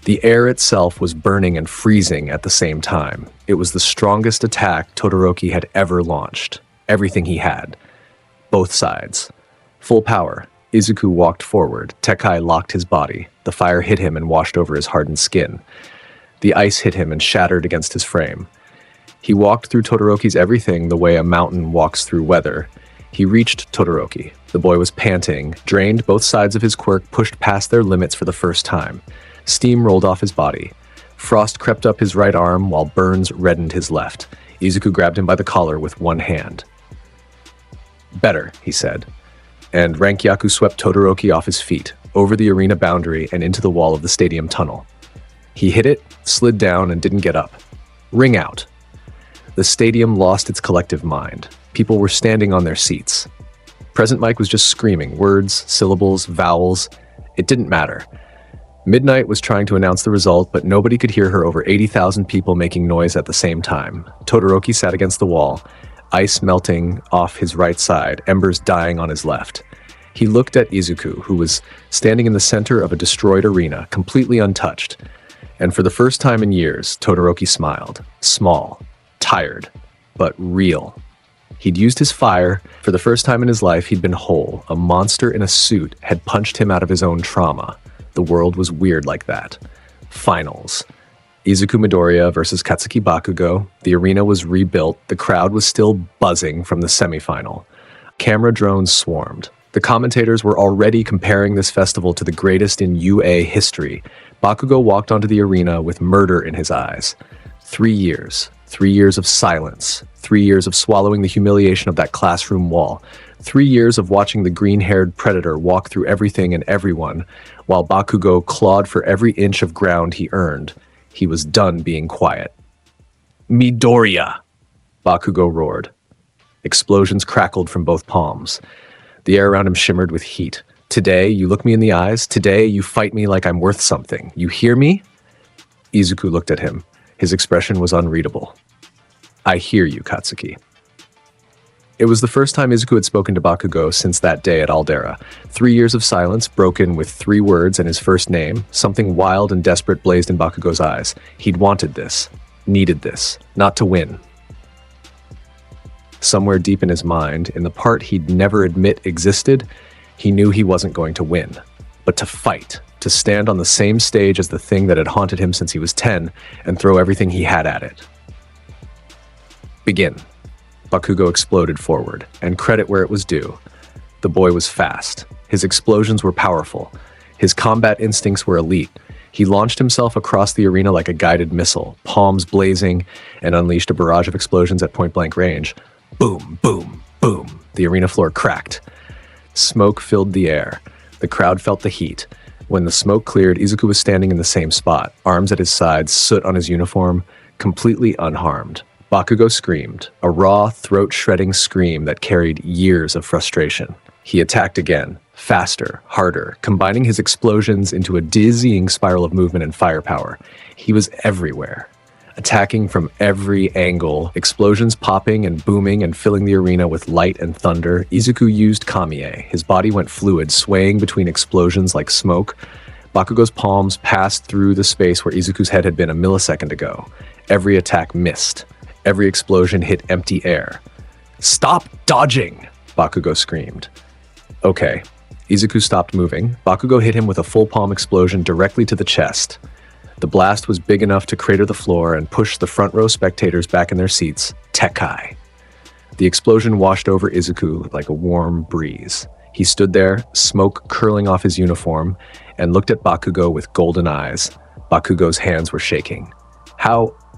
The air itself was burning and freezing at the same time. It was the strongest attack Todoroki had ever launched. Everything he had. Both sides. Full power. Izuku walked forward. Tekai locked his body. The fire hit him and washed over his hardened skin. The ice hit him and shattered against his frame. He walked through Todoroki's everything the way a mountain walks through weather. He reached Todoroki. The boy was panting, drained, both sides of his quirk pushed past their limits for the first time. Steam rolled off his body. Frost crept up his right arm while burns reddened his left. Izuku grabbed him by the collar with one hand. Better, he said. And Rankyaku swept Todoroki off his feet, over the arena boundary and into the wall of the stadium tunnel. He hit it, slid down, and didn't get up. Ring out. The stadium lost its collective mind. People were standing on their seats. Present Mike was just screaming, words, syllables, vowels. It didn't matter. Midnight was trying to announce the result, but nobody could hear her over 80,000 people making noise at the same time. Todoroki sat against the wall, ice melting off his right side, embers dying on his left. He looked at Izuku, who was standing in the center of a destroyed arena, completely untouched. And for the first time in years, Todoroki smiled. Small, tired, but real. He'd used his fire. For the first time in his life, he'd been whole. A monster in a suit had punched him out of his own trauma. The world was weird like that. Finals. Izuku Midoriya versus Katsuki Bakugo. The arena was rebuilt. The crowd was still buzzing from the semifinal. Camera drones swarmed. The commentators were already comparing this festival to the greatest in UA history. Bakugo walked onto the arena with murder in his eyes. 3 years. 3 years of silence. 3 years of swallowing the humiliation of that classroom wall. 3 years of watching the green-haired predator walk through everything and everyone, while Bakugo clawed for every inch of ground he earned. He was done being quiet. Midoriya! Bakugo roared. Explosions crackled from both palms. The air around him shimmered with heat. Today, you look me in the eyes. Today, you fight me like I'm worth something. You hear me? Izuku looked at him. His expression was unreadable. I hear you, Katsuki. It was the first time Izuku had spoken to Bakugo since that day at Aldera. 3 years of silence, broken with 3 words and his first name. Something wild and desperate blazed in Bakugo's eyes. He'd wanted this, needed this, not to win. Somewhere deep in his mind, in the part he'd never admit existed, he knew he wasn't going to win, but to fight, to stand on the same stage as the thing that had haunted him since he was 10 and throw everything he had at it. Begin. Bakugo exploded forward, and credit where it was due. The boy was fast. His explosions were powerful. His combat instincts were elite. He launched himself across the arena like a guided missile, palms blazing, and unleashed a barrage of explosions at point-blank range. Boom, boom, boom. The arena floor cracked. Smoke filled the air. The crowd felt the heat. When the smoke cleared, Izuku was standing in the same spot, arms at his sides, soot on his uniform, completely unharmed. Bakugo screamed, a raw, throat-shredding scream that carried years of frustration. He attacked again, faster, harder, combining his explosions into a dizzying spiral of movement and firepower. He was everywhere, attacking from every angle, explosions popping and booming and filling the arena with light and thunder. Izuku used Kamiye. His body went fluid, swaying between explosions like smoke. Bakugo's palms passed through the space where Izuku's head had been a millisecond ago. Every attack missed. Every explosion hit empty air. "Stop dodging!" Bakugo screamed. Okay. Izuku stopped moving. Bakugo hit him with a full palm explosion directly to the chest. The blast was big enough to crater the floor and push the front row spectators back in their seats. Tekkai. The explosion washed over Izuku like a warm breeze. He stood there, smoke curling off his uniform, and looked at Bakugo with golden eyes. Bakugo's hands were shaking.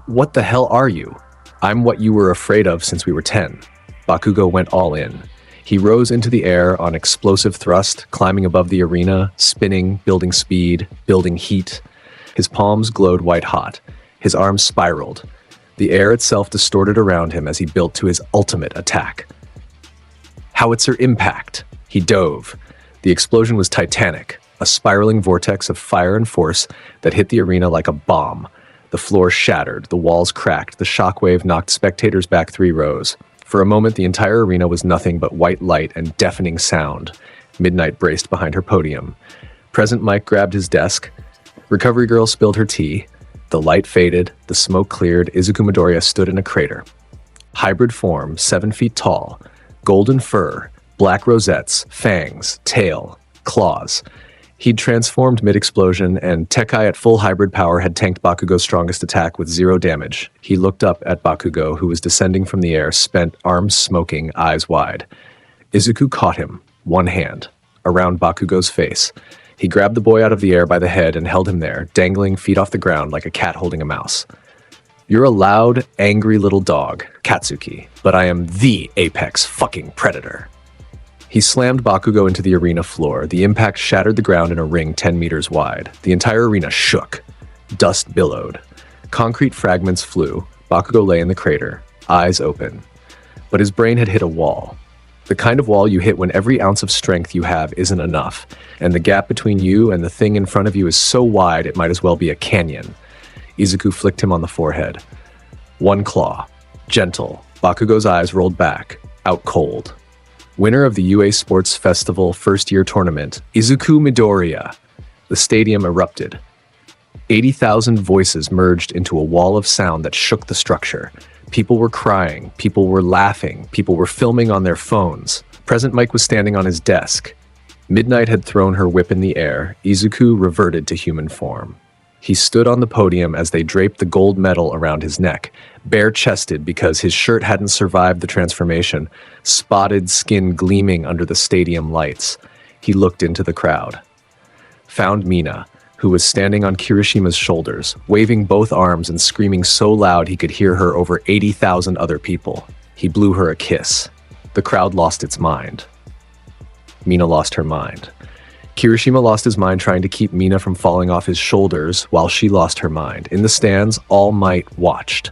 What the hell are you? I'm what you were afraid of since we were 10. Bakugo went all in. He rose into the air on explosive thrust, climbing above the arena, spinning, building speed, building heat. His palms glowed white-hot. His arms spiraled. The air itself distorted around him as he built to his ultimate attack. Howitzer impact. He dove. The explosion was titanic, a spiraling vortex of fire and force that hit the arena like a bomb. The floor shattered, the walls cracked, the shockwave knocked spectators back 3 rows. For a moment, the entire arena was nothing but white light and deafening sound. Midnight braced behind her podium. Present Mike grabbed his desk. Recovery Girl spilled her tea. The light faded, the smoke cleared. Izuku Midoriya stood in a crater. Hybrid form, 7 feet tall. Golden fur, black rosettes, fangs, tail, claws. He'd transformed mid-explosion, and Tekkai at full hybrid power had tanked Bakugo's strongest attack with 0 damage. He looked up at Bakugo, who was descending from the air, spent, arms smoking, eyes wide. Izuku caught him, one hand, around Bakugo's face. He grabbed the boy out of the air by the head and held him there, dangling feet off the ground like a cat holding a mouse. You're a loud, angry little dog, Katsuki, but I am the apex fucking predator. He slammed Bakugo into the arena floor. The impact shattered the ground in a ring 10 meters wide. The entire arena shook. Dust billowed. Concrete fragments flew. Bakugo lay in the crater, eyes open. But his brain had hit a wall. The kind of wall you hit when every ounce of strength you have isn't enough, and the gap between you and the thing in front of you is so wide it might as well be a canyon. Izuku flicked him on the forehead. One claw. Gentle. Bakugo's eyes rolled back, out cold. Winner of the UA Sports Festival first-year tournament, Izuku Midoriya. The stadium erupted. 80,000 voices merged into a wall of sound that shook the structure. People were crying, people were laughing, people were filming on their phones. Present Mike was standing on his desk. Midnight had thrown her whip in the air. Izuku reverted to human form. He stood on the podium as they draped the gold medal around his neck, bare-chested because his shirt hadn't survived the transformation, spotted skin gleaming under the stadium lights. He looked into the crowd. Found Mina, who was standing on Kirishima's shoulders, waving both arms and screaming so loud he could hear her over 80,000 other people. He blew her a kiss. The crowd lost its mind. Mina lost her mind. Kirishima lost his mind trying to keep Mina from falling off his shoulders while she lost her mind. In the stands, All Might watched.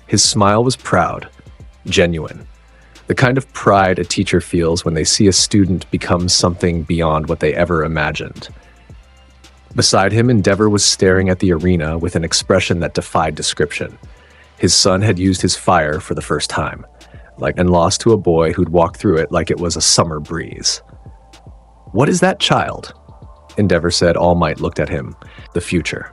His smile was proud, genuine. The kind of pride a teacher feels when they see a student become something beyond what they ever imagined. Beside him, Endeavor was staring at the arena with an expression that defied description. His son had used his fire for the first time, and lost to a boy who'd walked through it like it was a summer breeze. What is that child? Endeavor said. All Might looked at him. The future.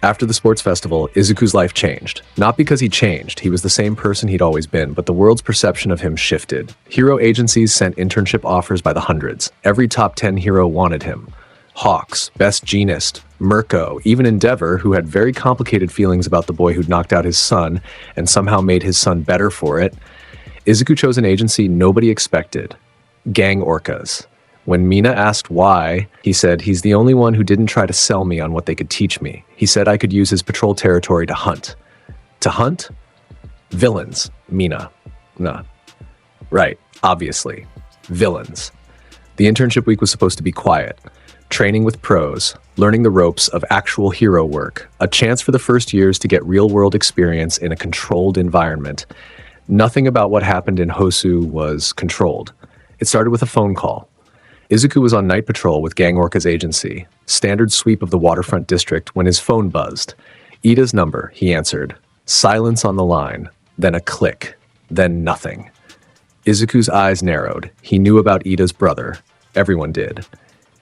After the sports festival, Izuku's life changed. Not because he changed, he was the same person he'd always been, but the world's perception of him shifted. Hero agencies sent internship offers by the hundreds. Every top 10 hero wanted him. Hawks, Best Jeanist, Mirko, even Endeavor, who had very complicated feelings about the boy who'd knocked out his son and somehow made his son better for it. Izuku chose an agency nobody expected. Gang Orcas. When Mina asked why, he said, "He's the only one who didn't try to sell me on what they could teach me. He said I could use his patrol territory to hunt." To hunt? Villains, Mina. Nah. Right, obviously. Villains. The internship week was supposed to be quiet. Training with pros, learning the ropes of actual hero work, a chance for the first years to get real-world experience in a controlled environment. Nothing about what happened in Hosu was controlled. It started with a phone call. Izuku was on night patrol with Gang Orca's agency, standard sweep of the waterfront district, when his phone buzzed. Ida's number, he answered. Silence on the line, then a click, then nothing. Izuku's eyes narrowed. He knew about Ida's brother. Everyone did.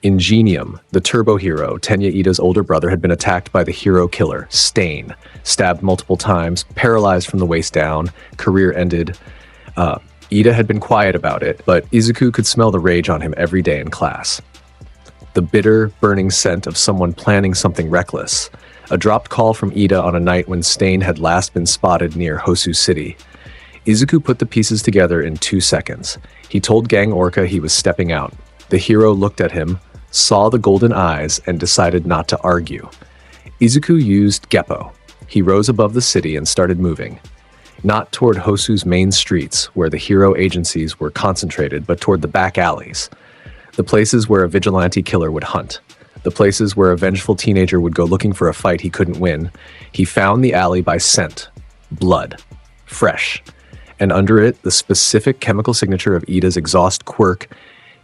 Ingenium, the turbo hero, Tenya Ida's older brother, had been attacked by the hero killer, Stain, stabbed multiple times, paralyzed from the waist down, career ended. Ida had been quiet about it, but Izuku could smell the rage on him every day in class. The bitter, burning scent of someone planning something reckless. A dropped call from Ida on a night when Stain had last been spotted near Hosu City. Izuku put the pieces together in 2 seconds. He told Gang Orca he was stepping out. The hero looked at him, saw the golden eyes, and decided not to argue. Izuku used Geppo. He rose above the city and started moving. Not toward Hosu's main streets, where the hero agencies were concentrated, but toward the back alleys. The places where a vigilante killer would hunt. The places where a vengeful teenager would go looking for a fight he couldn't win. He found the alley by scent. Blood. Fresh. And under it, the specific chemical signature of Ida's exhaust quirk.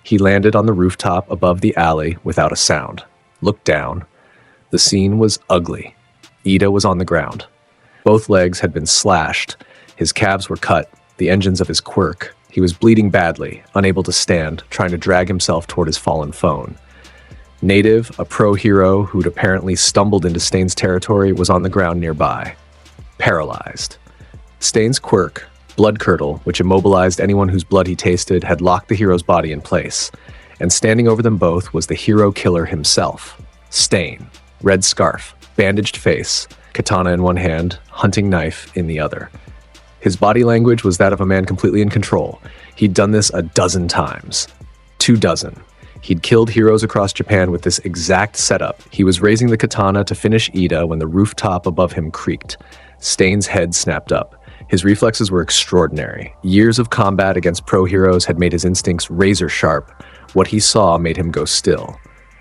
He landed on the rooftop above the alley without a sound. Looked down. The scene was ugly. Ida was on the ground. Both legs had been slashed. His calves were cut, the engines of his quirk. He was bleeding badly, unable to stand, trying to drag himself toward his fallen phone. Native, a pro hero who'd apparently stumbled into Stain's territory, was on the ground nearby. Paralyzed. Stain's quirk, Blood Curdle, which immobilized anyone whose blood he tasted, had locked the hero's body in place. And standing over them both was the hero killer himself. Stain. Red scarf, bandaged face, katana in one hand, hunting knife in the other. His body language was that of a man completely in control. He'd done this a dozen times. 24. He'd killed heroes across Japan with this exact setup. He was raising the katana to finish Ida when the rooftop above him creaked. Stain's head snapped up. His reflexes were extraordinary. Years of combat against pro heroes had made his instincts razor sharp. What he saw made him go still.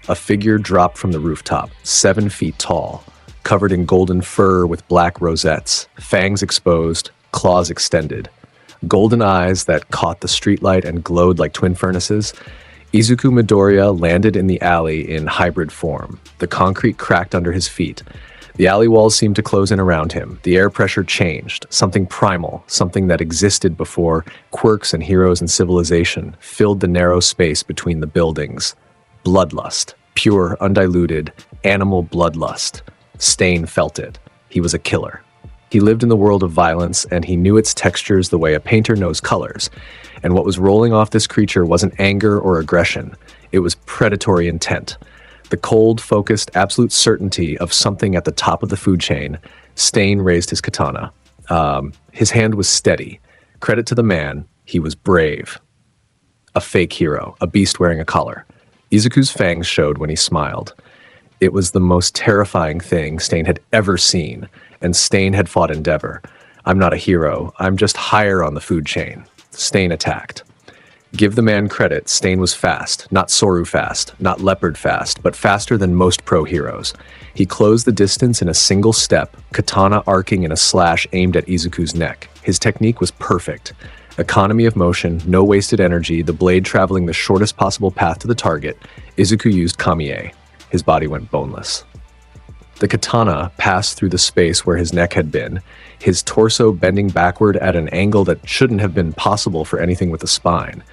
A figure dropped from the rooftop, 7 feet tall, covered in golden fur with black rosettes, fangs exposed, claws extended. Golden eyes that caught the streetlight and glowed like twin furnaces. Izuku Midoriya landed in the alley in hybrid form. The concrete cracked under his feet. The alley walls seemed to close in around him. The air pressure changed. Something primal, something that existed before quirks and heroes and civilization, filled the narrow space between the buildings. Bloodlust. Pure, undiluted, animal bloodlust. Stain felt it. He was a killer. He lived in the world of violence, and he knew its textures the way a painter knows colors. And what was rolling off this creature wasn't anger or aggression. It was predatory intent. The cold, focused, absolute certainty of something at the top of the food chain. Stain raised his katana. His hand was steady. Credit to the man, he was brave. A fake hero, a beast wearing a collar. Izuku's fangs showed when he smiled. It was the most terrifying thing Stain had ever seen, and Stain had fought Endeavor. I'm not a hero, I'm just higher on the food chain. Stain attacked. Give the man credit, Stain was fast, not Soru fast, not Leopard fast, but faster than most pro heroes. He closed the distance in a single step, katana arcing in a slash aimed at Izuku's neck. His technique was perfect. Economy of motion, no wasted energy, the blade traveling the shortest possible path to the target. Izuku used Kamiye. His body went boneless. The katana passed through the space where his neck had been, his torso bending backward at an angle that shouldn't have been possible for anything with a spine.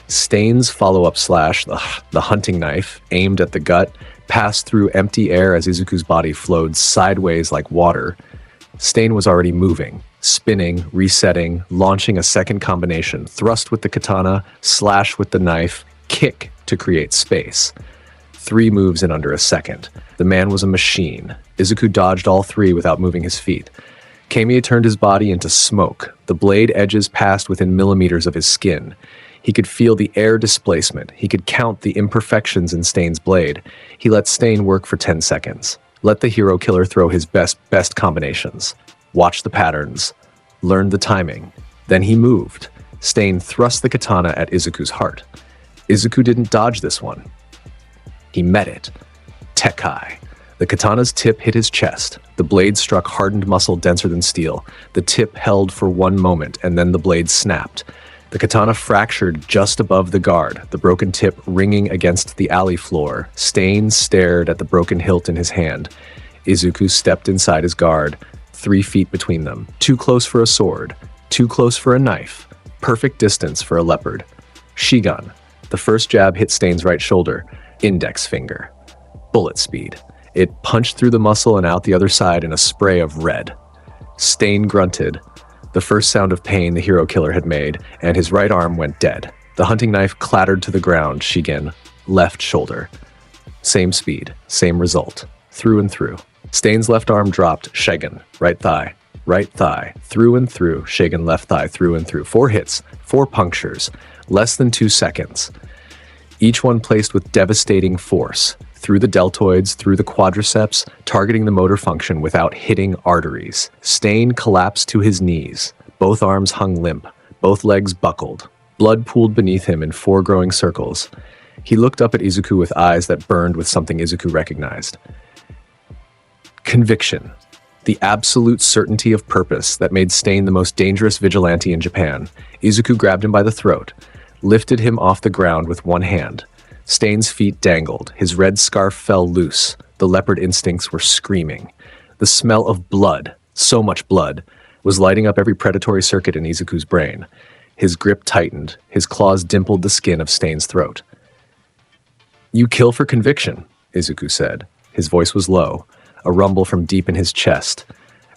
Stain's follow-up slash, the hunting knife, aimed at the gut, passed through empty air as Izuku's body flowed sideways like water. Stain was already moving, spinning, resetting, launching a second combination, thrust with the katana, slash with the knife, kick to create space. 3 moves in under a second. The man was a machine. Izuku dodged all 3 without moving his feet. Kamiya turned his body into smoke. The blade edges passed within millimeters of his skin. He could feel the air displacement. He could count the imperfections in Stain's blade. He let Stain work for 10 seconds. Let the hero killer throw his best combinations. Watch the patterns. Learn the timing. Then he moved. Stain thrust the katana at Izuku's heart. Izuku didn't dodge this one. He met it. Tekkai. The katana's tip hit his chest. The blade struck hardened muscle denser than steel. The tip held for one moment, and then the blade snapped. The katana fractured just above the guard, the broken tip ringing against the alley floor. Stain stared at the broken hilt in his hand. Izuku stepped inside his guard, 3 feet between them. Too close for a sword. Too close for a knife. Perfect distance for a leopard. Shigun. The first jab hit Stain's right shoulder. Index finger. Bullet speed. It punched through the muscle and out the other side in a spray of red. Stain grunted. The first sound of pain the hero killer had made, and his right arm went dead. The hunting knife clattered to the ground. Shigen. Left shoulder. Same speed. Same result. Through and through. Stain's left arm dropped. Shigen. Right thigh. Right thigh. Through and through. Shigen left thigh. Through and through. 4 hits. 4 punctures. Less than 2 seconds. Each one placed with devastating force. Through the deltoids, through the quadriceps, targeting the motor function without hitting arteries. Stain collapsed to his knees. Both arms hung limp. Both legs buckled. Blood pooled beneath him in 4 growing circles. He looked up at Izuku with eyes that burned with something Izuku recognized. Conviction. The absolute certainty of purpose that made Stain the most dangerous vigilante in Japan. Izuku grabbed him by the throat, lifted him off the ground with one hand. Stain's feet dangled. His red scarf fell loose. The leopard instincts were screaming. The smell of blood, so much blood, was lighting up every predatory circuit in Izuku's brain. His grip tightened. His claws dimpled the skin of Stain's throat. "You kill for conviction," Izuku said. His voice was low, a rumble from deep in his chest.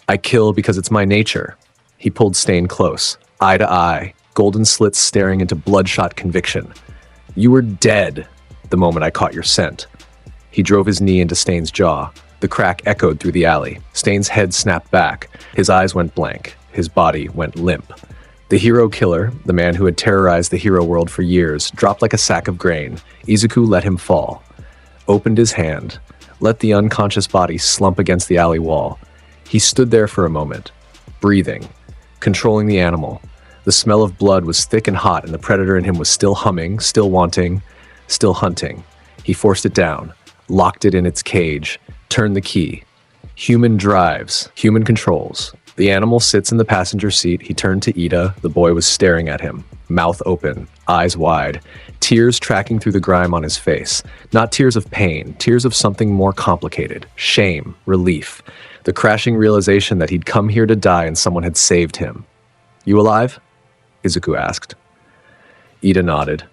"I kill because it's my nature." He pulled Stain close, eye to eye, golden slits staring into bloodshot conviction. "You were dead the moment I caught your scent." He drove his knee into Stain's jaw. The crack echoed through the alley. Stain's head snapped back. His eyes went blank. His body went limp. The hero killer, the man who had terrorized the hero world for years, dropped like a sack of grain. Izuku let him fall. Opened his hand. Let the unconscious body slump against the alley wall. He stood there for a moment, breathing, controlling the animal. The smell of blood was thick and hot, and the predator in him was still humming, still wanting, still hunting. He forced it down, locked it in its cage, turned the key. Human drives, human controls. The animal sits in the passenger seat. He turned to Ida. The boy was staring at him, mouth open, eyes wide, tears tracking through the grime on his face. Not tears of pain, tears of something more complicated. Shame, relief, the crashing realization that he'd come here to die and someone had saved him. "You alive?" Izuku asked. Ida nodded.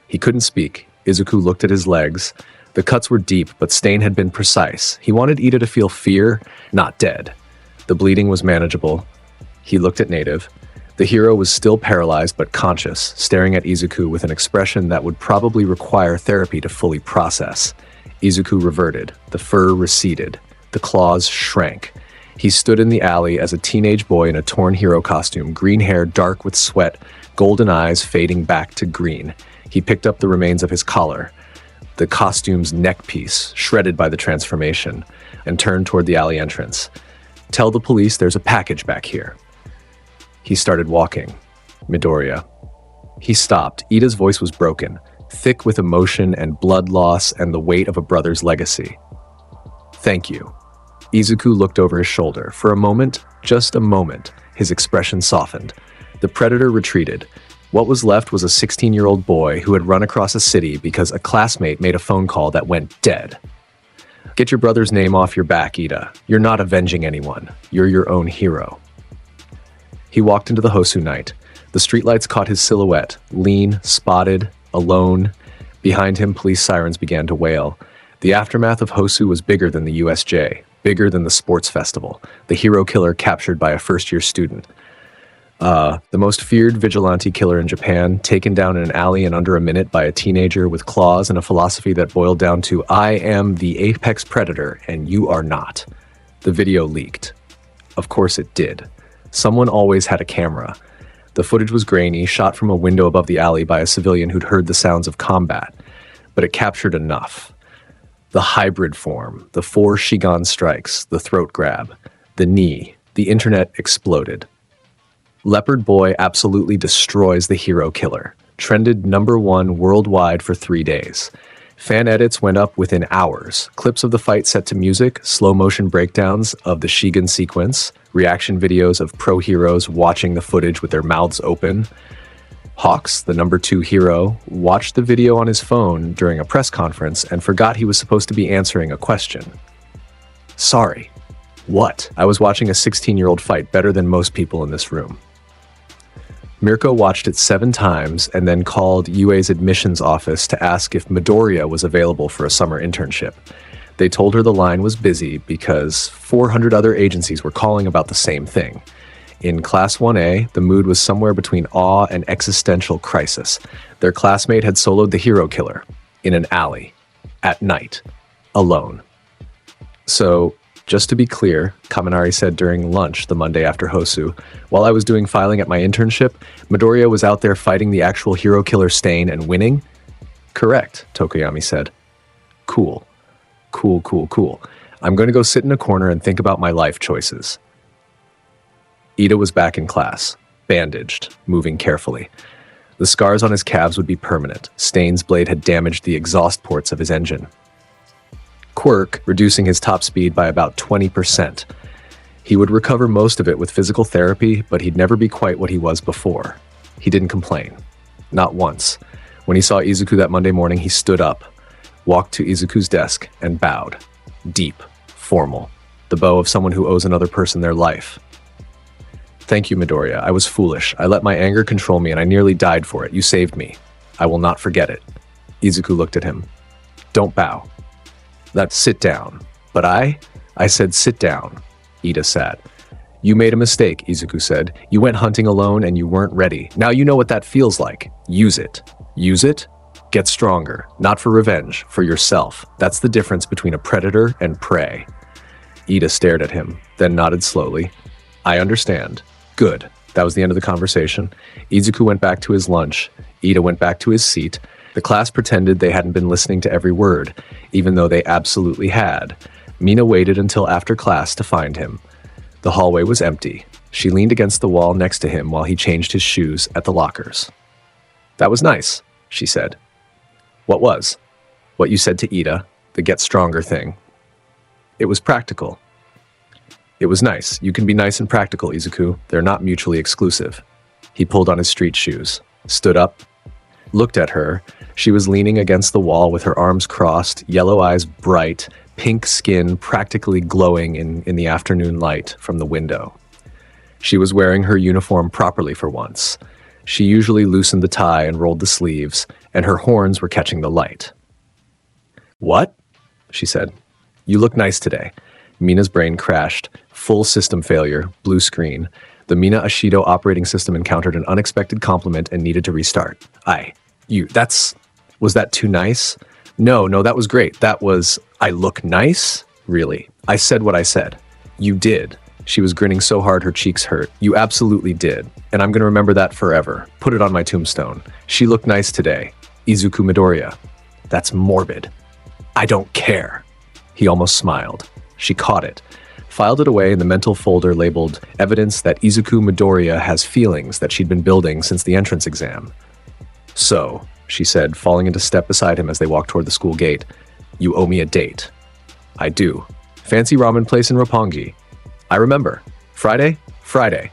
He couldn't speak. Izuku looked at his legs. The cuts were deep, but Stain had been precise. He wanted Ida to feel fear, not dead. The bleeding was manageable. He looked at Native. The hero was still paralyzed but conscious, staring at Izuku with an expression that would probably require therapy to fully process. Izuku reverted. The fur receded. The claws shrank. He stood in the alley as a teenage boy in a torn hero costume, green hair dark with sweat, golden eyes fading back to green. He picked up the remains of his collar, the costume's neck piece, shredded by the transformation, and turned toward the alley entrance. "Tell the police there's a package back here." He started walking. Midoriya. He stopped. Ida's voice was broken, thick with emotion and blood loss and the weight of a brother's legacy. "Thank you." Izuku looked over his shoulder. For a moment, just a moment, his expression softened. The predator retreated. What was left was a 16-year-old boy who had run across a city because a classmate made a phone call that went dead. "Get your brother's name off your back, Ida. You're not avenging anyone. You're your own hero." He walked into the Hosu night. The streetlights caught his silhouette, lean, spotted, alone. Behind him, police sirens began to wail. The aftermath of Hosu was bigger than the USJ, bigger than the sports festival, the hero killer captured by a first-year student. The most feared vigilante killer in Japan, taken down in an alley in under a minute by a teenager with claws and a philosophy that boiled down to, "I am the apex predator and you are not." The video leaked. Of course it did. Someone always had a camera. The footage was grainy, shot from a window above the alley by a civilian who'd heard the sounds of combat, but it captured enough. The hybrid form, the 4 Shigan strikes, the throat grab, the knee, the internet exploded. Leopard Boy absolutely destroys the hero killer, trended #1 worldwide for 3 days. Fan edits went up within hours, clips of the fight set to music, slow-motion breakdowns of the Shigan sequence, reaction videos of pro heroes watching the footage with their mouths open. Hawks, the #2 hero, watched the video on his phone during a press conference and forgot he was supposed to be answering a question. Sorry. What? I was watching a 16-year-old fight better than most people in this room. Mirko watched it 7 times and then called UA's admissions office to ask if Midoriya was available for a summer internship. They told her the line was busy because 400 other agencies were calling about the same thing. In Class 1A, the mood was somewhere between awe and existential crisis. Their classmate had soloed the hero killer in an alley, at night, alone. So, just to be clear, Kaminari said during lunch the Monday after Hosu, while I was doing filing at my internship, Midoriya was out there fighting the actual hero killer Stain and winning? Correct, Tokoyami said. Cool. Cool. I'm going to go sit in a corner and think about my life choices. Ida was back in class, bandaged, moving carefully. The scars on his calves would be permanent. Stain's blade had damaged the exhaust ports of his engine. Quirk, reducing his top speed by about 20%. He would recover most of it with physical therapy, but he'd never be quite what he was before. He didn't complain. Not once. When he saw Izuku that Monday morning, he stood up, walked to Izuku's desk, and bowed. Deep, formal. The bow of someone who owes another person their life. Thank you, Midoriya. I was foolish. I let my anger control me, and I nearly died for it. You saved me. I will not forget it. Izuku looked at him. Don't bow. That's sit down. But I said sit down. Ida sat. You made a mistake, Izuku said. You went hunting alone and you weren't ready. Now you know what that feels like. Use it. Use it? Get stronger. Not for revenge, for yourself. That's the difference between a predator and prey. Ida stared at him, then nodded slowly. I understand. Good. That was the end of the conversation. Izuku went back to his lunch. Ida went back to his seat. The class pretended they hadn't been listening to every word, even though they absolutely had. Mina waited until after class to find him. The hallway was empty. She leaned against the wall next to him while he changed his shoes at the lockers. That was nice, she said. What was? What you said to Ida, the get stronger thing. It was practical. It was nice. You can be nice and practical, Izuku. They're not mutually exclusive. He pulled on his street shoes, stood up, looked at her. She was leaning against the wall with her arms crossed, yellow eyes bright, pink skin practically glowing in the afternoon light from the window. She was wearing her uniform properly for once. She usually loosened the tie and rolled the sleeves, and her horns were catching the light. What? She said. You look nice today. Mina's brain crashed. Full system failure, blue screen. The Mina Ashido operating system encountered an unexpected compliment and needed to restart. Was that too nice? No, that was great. That was, I look nice? Really? I said what I said. You did. She was grinning so hard her cheeks hurt. You absolutely did. And I'm going to remember that forever. Put it on my tombstone. She looked nice today. Izuku Midoriya. That's morbid. I don't care. He almost smiled. She caught it. Filed it away in the mental folder labeled evidence that Izuku Midoriya has feelings that she'd been building since the entrance exam. So, she said, falling into step beside him as they walked toward the school gate, you owe me a date. I do. Fancy ramen place in Roppongi. I remember. Friday? Friday.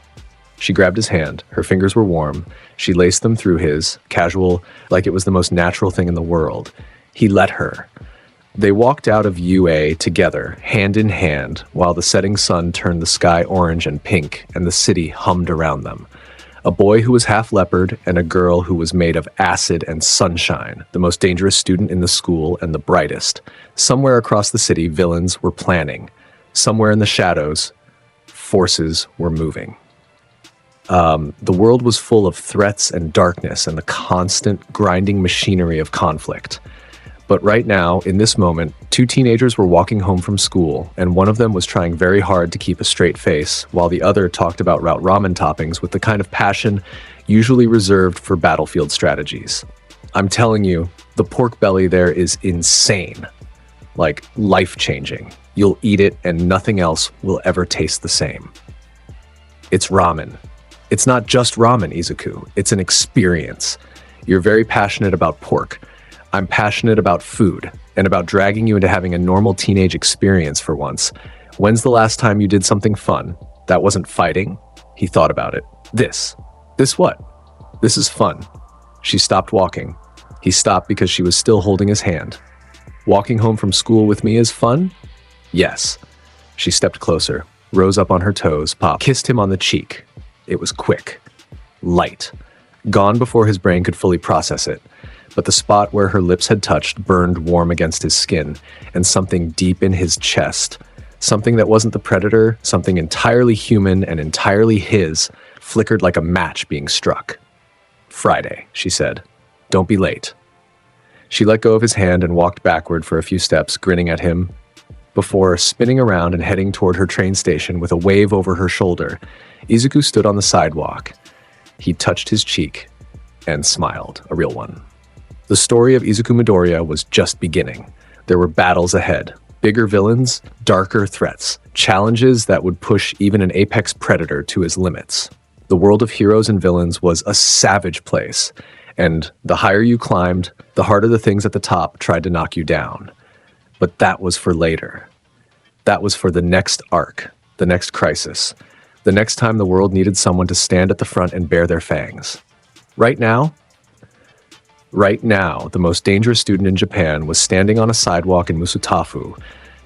She grabbed his hand. Her fingers were warm. She laced them through his, casual, like it was the most natural thing in the world. He let her. They walked out of UA together, hand in hand, while the setting sun turned the sky orange and pink and the city hummed around them. A boy who was half leopard and a girl who was made of acid and sunshine, the most dangerous student in the school and the brightest. Somewhere across the city, villains were planning. Somewhere in the shadows, forces were moving. The world was full of threats and darkness and the constant grinding machinery of conflict. But right now, in this moment, two teenagers were walking home from school, and one of them was trying very hard to keep a straight face, while the other talked about route ramen toppings with the kind of passion usually reserved for battlefield strategies. I'm telling you, the pork belly there is insane. Like, life-changing. You'll eat it and nothing else will ever taste the same. It's ramen. It's not just ramen, Izuku. It's an experience. You're very passionate about pork. I'm passionate about food and about dragging you into having a normal teenage experience for once. When's the last time you did something fun? That wasn't fighting. He thought about it. This what? This is fun. She stopped walking. He stopped because she was still holding his hand. Walking home from school with me is fun? Yes. She stepped closer, rose up on her toes, kissed him on the cheek. It was quick. Light. Gone before his brain could fully process it. But the spot where her lips had touched burned warm against his skin, and something deep in his chest, something that wasn't the predator, something entirely human and entirely his, flickered like a match being struck. Friday, she said. Don't be late. She let go of his hand and walked backward for a few steps, grinning at him, before spinning around and heading toward her train station with a wave over her shoulder. Izuku stood on the sidewalk. He touched his cheek and smiled, a real one. The story of Izuku Midoriya was just beginning. There were battles ahead, bigger villains, darker threats, challenges that would push even an apex predator to his limits. The world of heroes and villains was a savage place, and the higher you climbed, the harder the things at the top tried to knock you down. But that was for later. That was for the next arc, the next crisis, the next time the world needed someone to stand at the front and bare their fangs. Right now, the most dangerous student in Japan was standing on a sidewalk in Musutafu,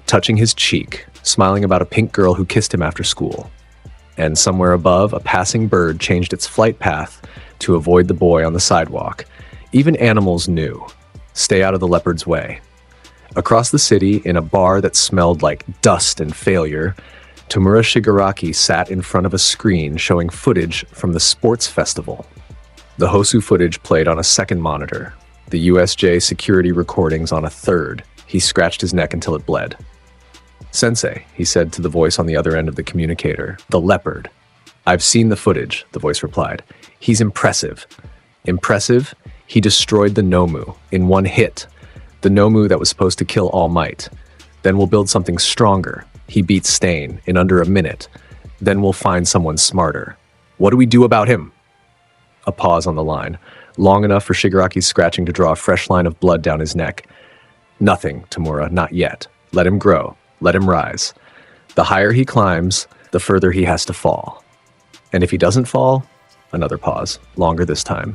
touching his cheek, smiling about a pink girl who kissed him after school. And somewhere above, a passing bird changed its flight path to avoid the boy on the sidewalk. Even animals knew. Stay out of the leopard's way. Across the city, in a bar that smelled like dust and failure, Tomura Shigaraki sat in front of a screen showing footage from the sports festival. The Hosu footage played on a second monitor, the USJ security recordings on a third. He scratched his neck until it bled. Sensei, he said to the voice on the other end of the communicator, the leopard. I've seen the footage, the voice replied. He's impressive. Impressive? He destroyed the Nomu in one hit. The Nomu that was supposed to kill All Might. Then we'll build something stronger. He beat Stain in under a minute. Then we'll find someone smarter. What do we do about him? A pause on the line, long enough for Shigaraki's scratching to draw a fresh line of blood down his neck. Nothing, Tomura, not yet. Let him grow. Let him rise. The higher he climbs, the further he has to fall. And if he doesn't fall, another pause, longer this time,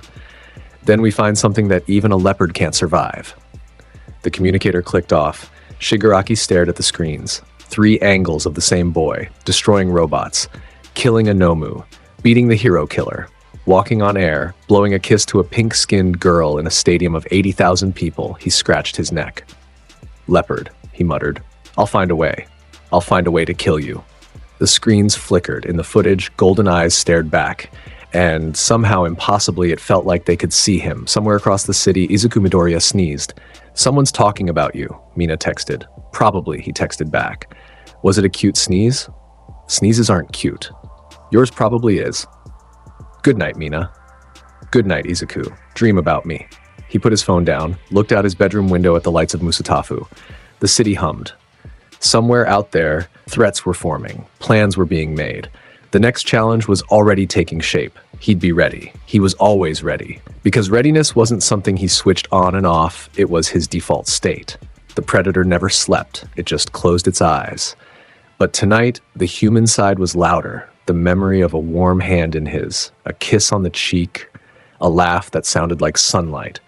then we find something that even a leopard can't survive. The communicator clicked off. Shigaraki stared at the screens. 3 angles of the same boy, destroying robots, killing a Nomu, beating the hero killer, walking on air, blowing a kiss to a pink-skinned girl in a stadium of 80,000 people. He scratched his neck. Leopard, he muttered. I'll find a way. I'll find a way to kill you. The screens flickered. In the footage, golden eyes stared back. And somehow, impossibly, it felt like they could see him. Somewhere across the city, Izuku Midoriya sneezed. Someone's talking about you, Mina texted. Probably, he texted back. Was it a cute sneeze? Sneezes aren't cute. Yours probably is. Good night, Mina. Good night, Izuku. Dream about me. He put his phone down, looked out his bedroom window at the lights of Musutafu. The city hummed. Somewhere out there, threats were forming. Plans were being made. The next challenge was already taking shape. He'd be ready. He was always ready. Because readiness wasn't something he switched on and off, it was his default state. The predator never slept, it just closed its eyes. But tonight, the human side was louder, the memory of a warm hand in his, a kiss on the cheek, a laugh that sounded like sunlight.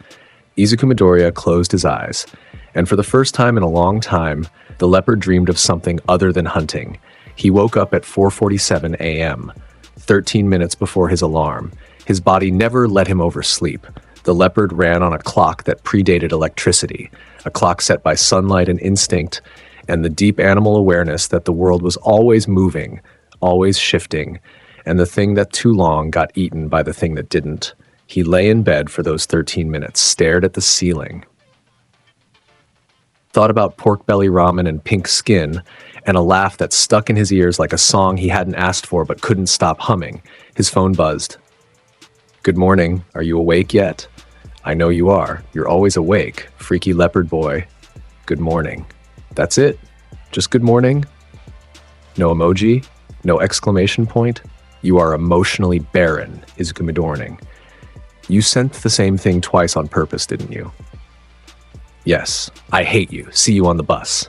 Izuku Midoriya closed his eyes, and for the first time in a long time, the leopard dreamed of something other than hunting. He woke up at 4:47 a.m., 13 minutes before his alarm. His body never let him oversleep. The leopard ran on a clock that predated electricity, a clock set by sunlight and instinct, and the deep animal awareness that the world was always moving, always shifting, and the thing that too long got eaten by the thing that didn't. He lay in bed for those 13 minutes, stared at the ceiling. thought about pork belly ramen and pink skin, and a laugh that stuck in his ears like a song he hadn't asked for but couldn't stop humming. His phone buzzed. "Good morning. Are you awake yet?" "I know you are. You're always awake, freaky leopard boy. Good morning." That's it? Just good morning? No emoji? No exclamation point? You are emotionally barren, Izuku Midoriya. You sent the same thing twice on purpose, didn't you? Yes. I hate you. See you on the bus.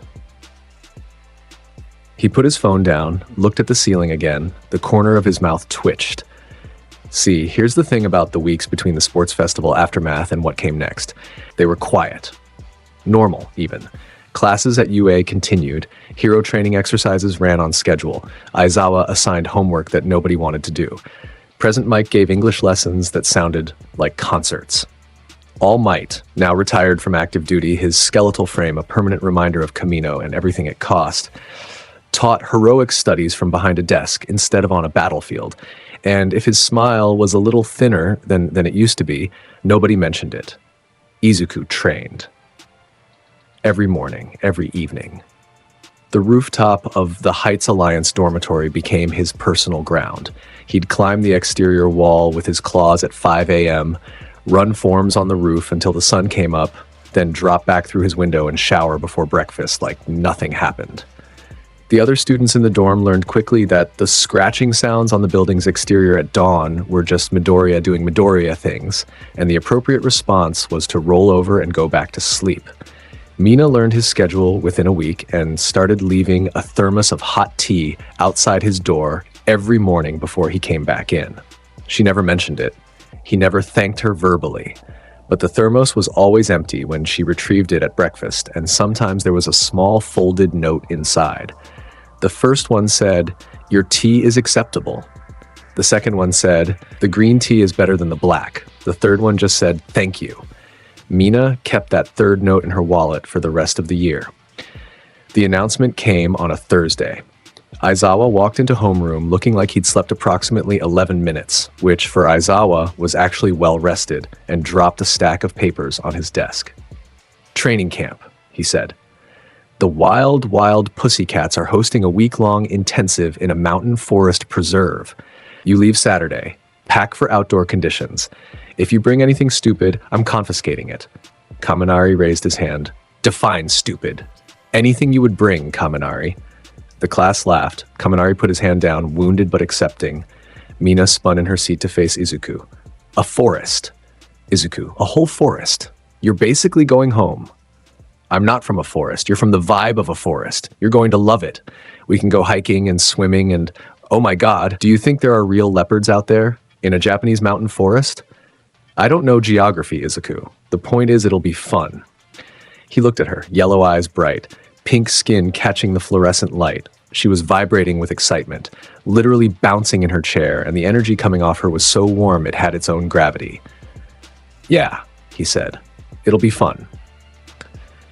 He put his phone down, looked at the ceiling again. The corner of his mouth twitched. See, here's the thing about the weeks between the sports festival aftermath and what came next. They were quiet. Normal, even. Classes at UA continued. Hero training exercises ran on schedule. Aizawa assigned homework that nobody wanted to do. Present Mike gave English lessons that sounded like concerts. All Might, now retired from active duty, his skeletal frame a permanent reminder of Camino and everything it cost, taught heroic studies from behind a desk instead of on a battlefield. And if his smile was a little thinner than it used to be, nobody mentioned it. Izuku trained. Every morning, every evening. The rooftop of the Heights Alliance dormitory became his personal ground. He'd climb the exterior wall with his claws at 5 a.m., run forms on the roof until the sun came up, then drop back through his window and shower before breakfast like nothing happened. The other students in the dorm learned quickly that the scratching sounds on the building's exterior at dawn were just Midoriya doing Midoriya things, and the appropriate response was to roll over and go back to sleep. Mina learned his schedule within a week and started leaving a thermos of hot tea outside his door every morning before he came back in. She never mentioned it. He never thanked her verbally. But the thermos was always empty when she retrieved it at breakfast, and sometimes there was a small folded note inside. The first one said, "Your tea is acceptable." The second one said, "The green tea is better than the black." The third one just said, "Thank you." Mina kept that third note in her wallet for the rest of the year. The announcement came on a Thursday. Aizawa walked into homeroom looking like he'd slept approximately 11 minutes, which for Aizawa was actually well rested, and dropped a stack of papers on his desk. "Training camp," he said. "The Wild Wild Pussycats are hosting a week-long intensive in a mountain forest preserve. You leave Saturday. Pack for outdoor conditions. If you bring anything stupid, I'm confiscating it." Kaminari raised his hand. "Define stupid." "Anything you would bring, Kaminari." The class laughed. Kaminari put his hand down, wounded but accepting. Mina spun in her seat to face Izuku. "A forest." "Izuku, a whole forest. You're basically going home." "I'm not from a forest. You're from the vibe of a forest. You're going to love it. We can go hiking and swimming and, oh my god, do you think there are real leopards out there? In a Japanese mountain forest? I don't know geography, Izuku. The point is it'll be fun." He looked at her, yellow eyes bright, pink skin catching the fluorescent light. She was vibrating with excitement, literally bouncing in her chair, and the energy coming off her was so warm it had its own gravity. "Yeah," he said. "It'll be fun."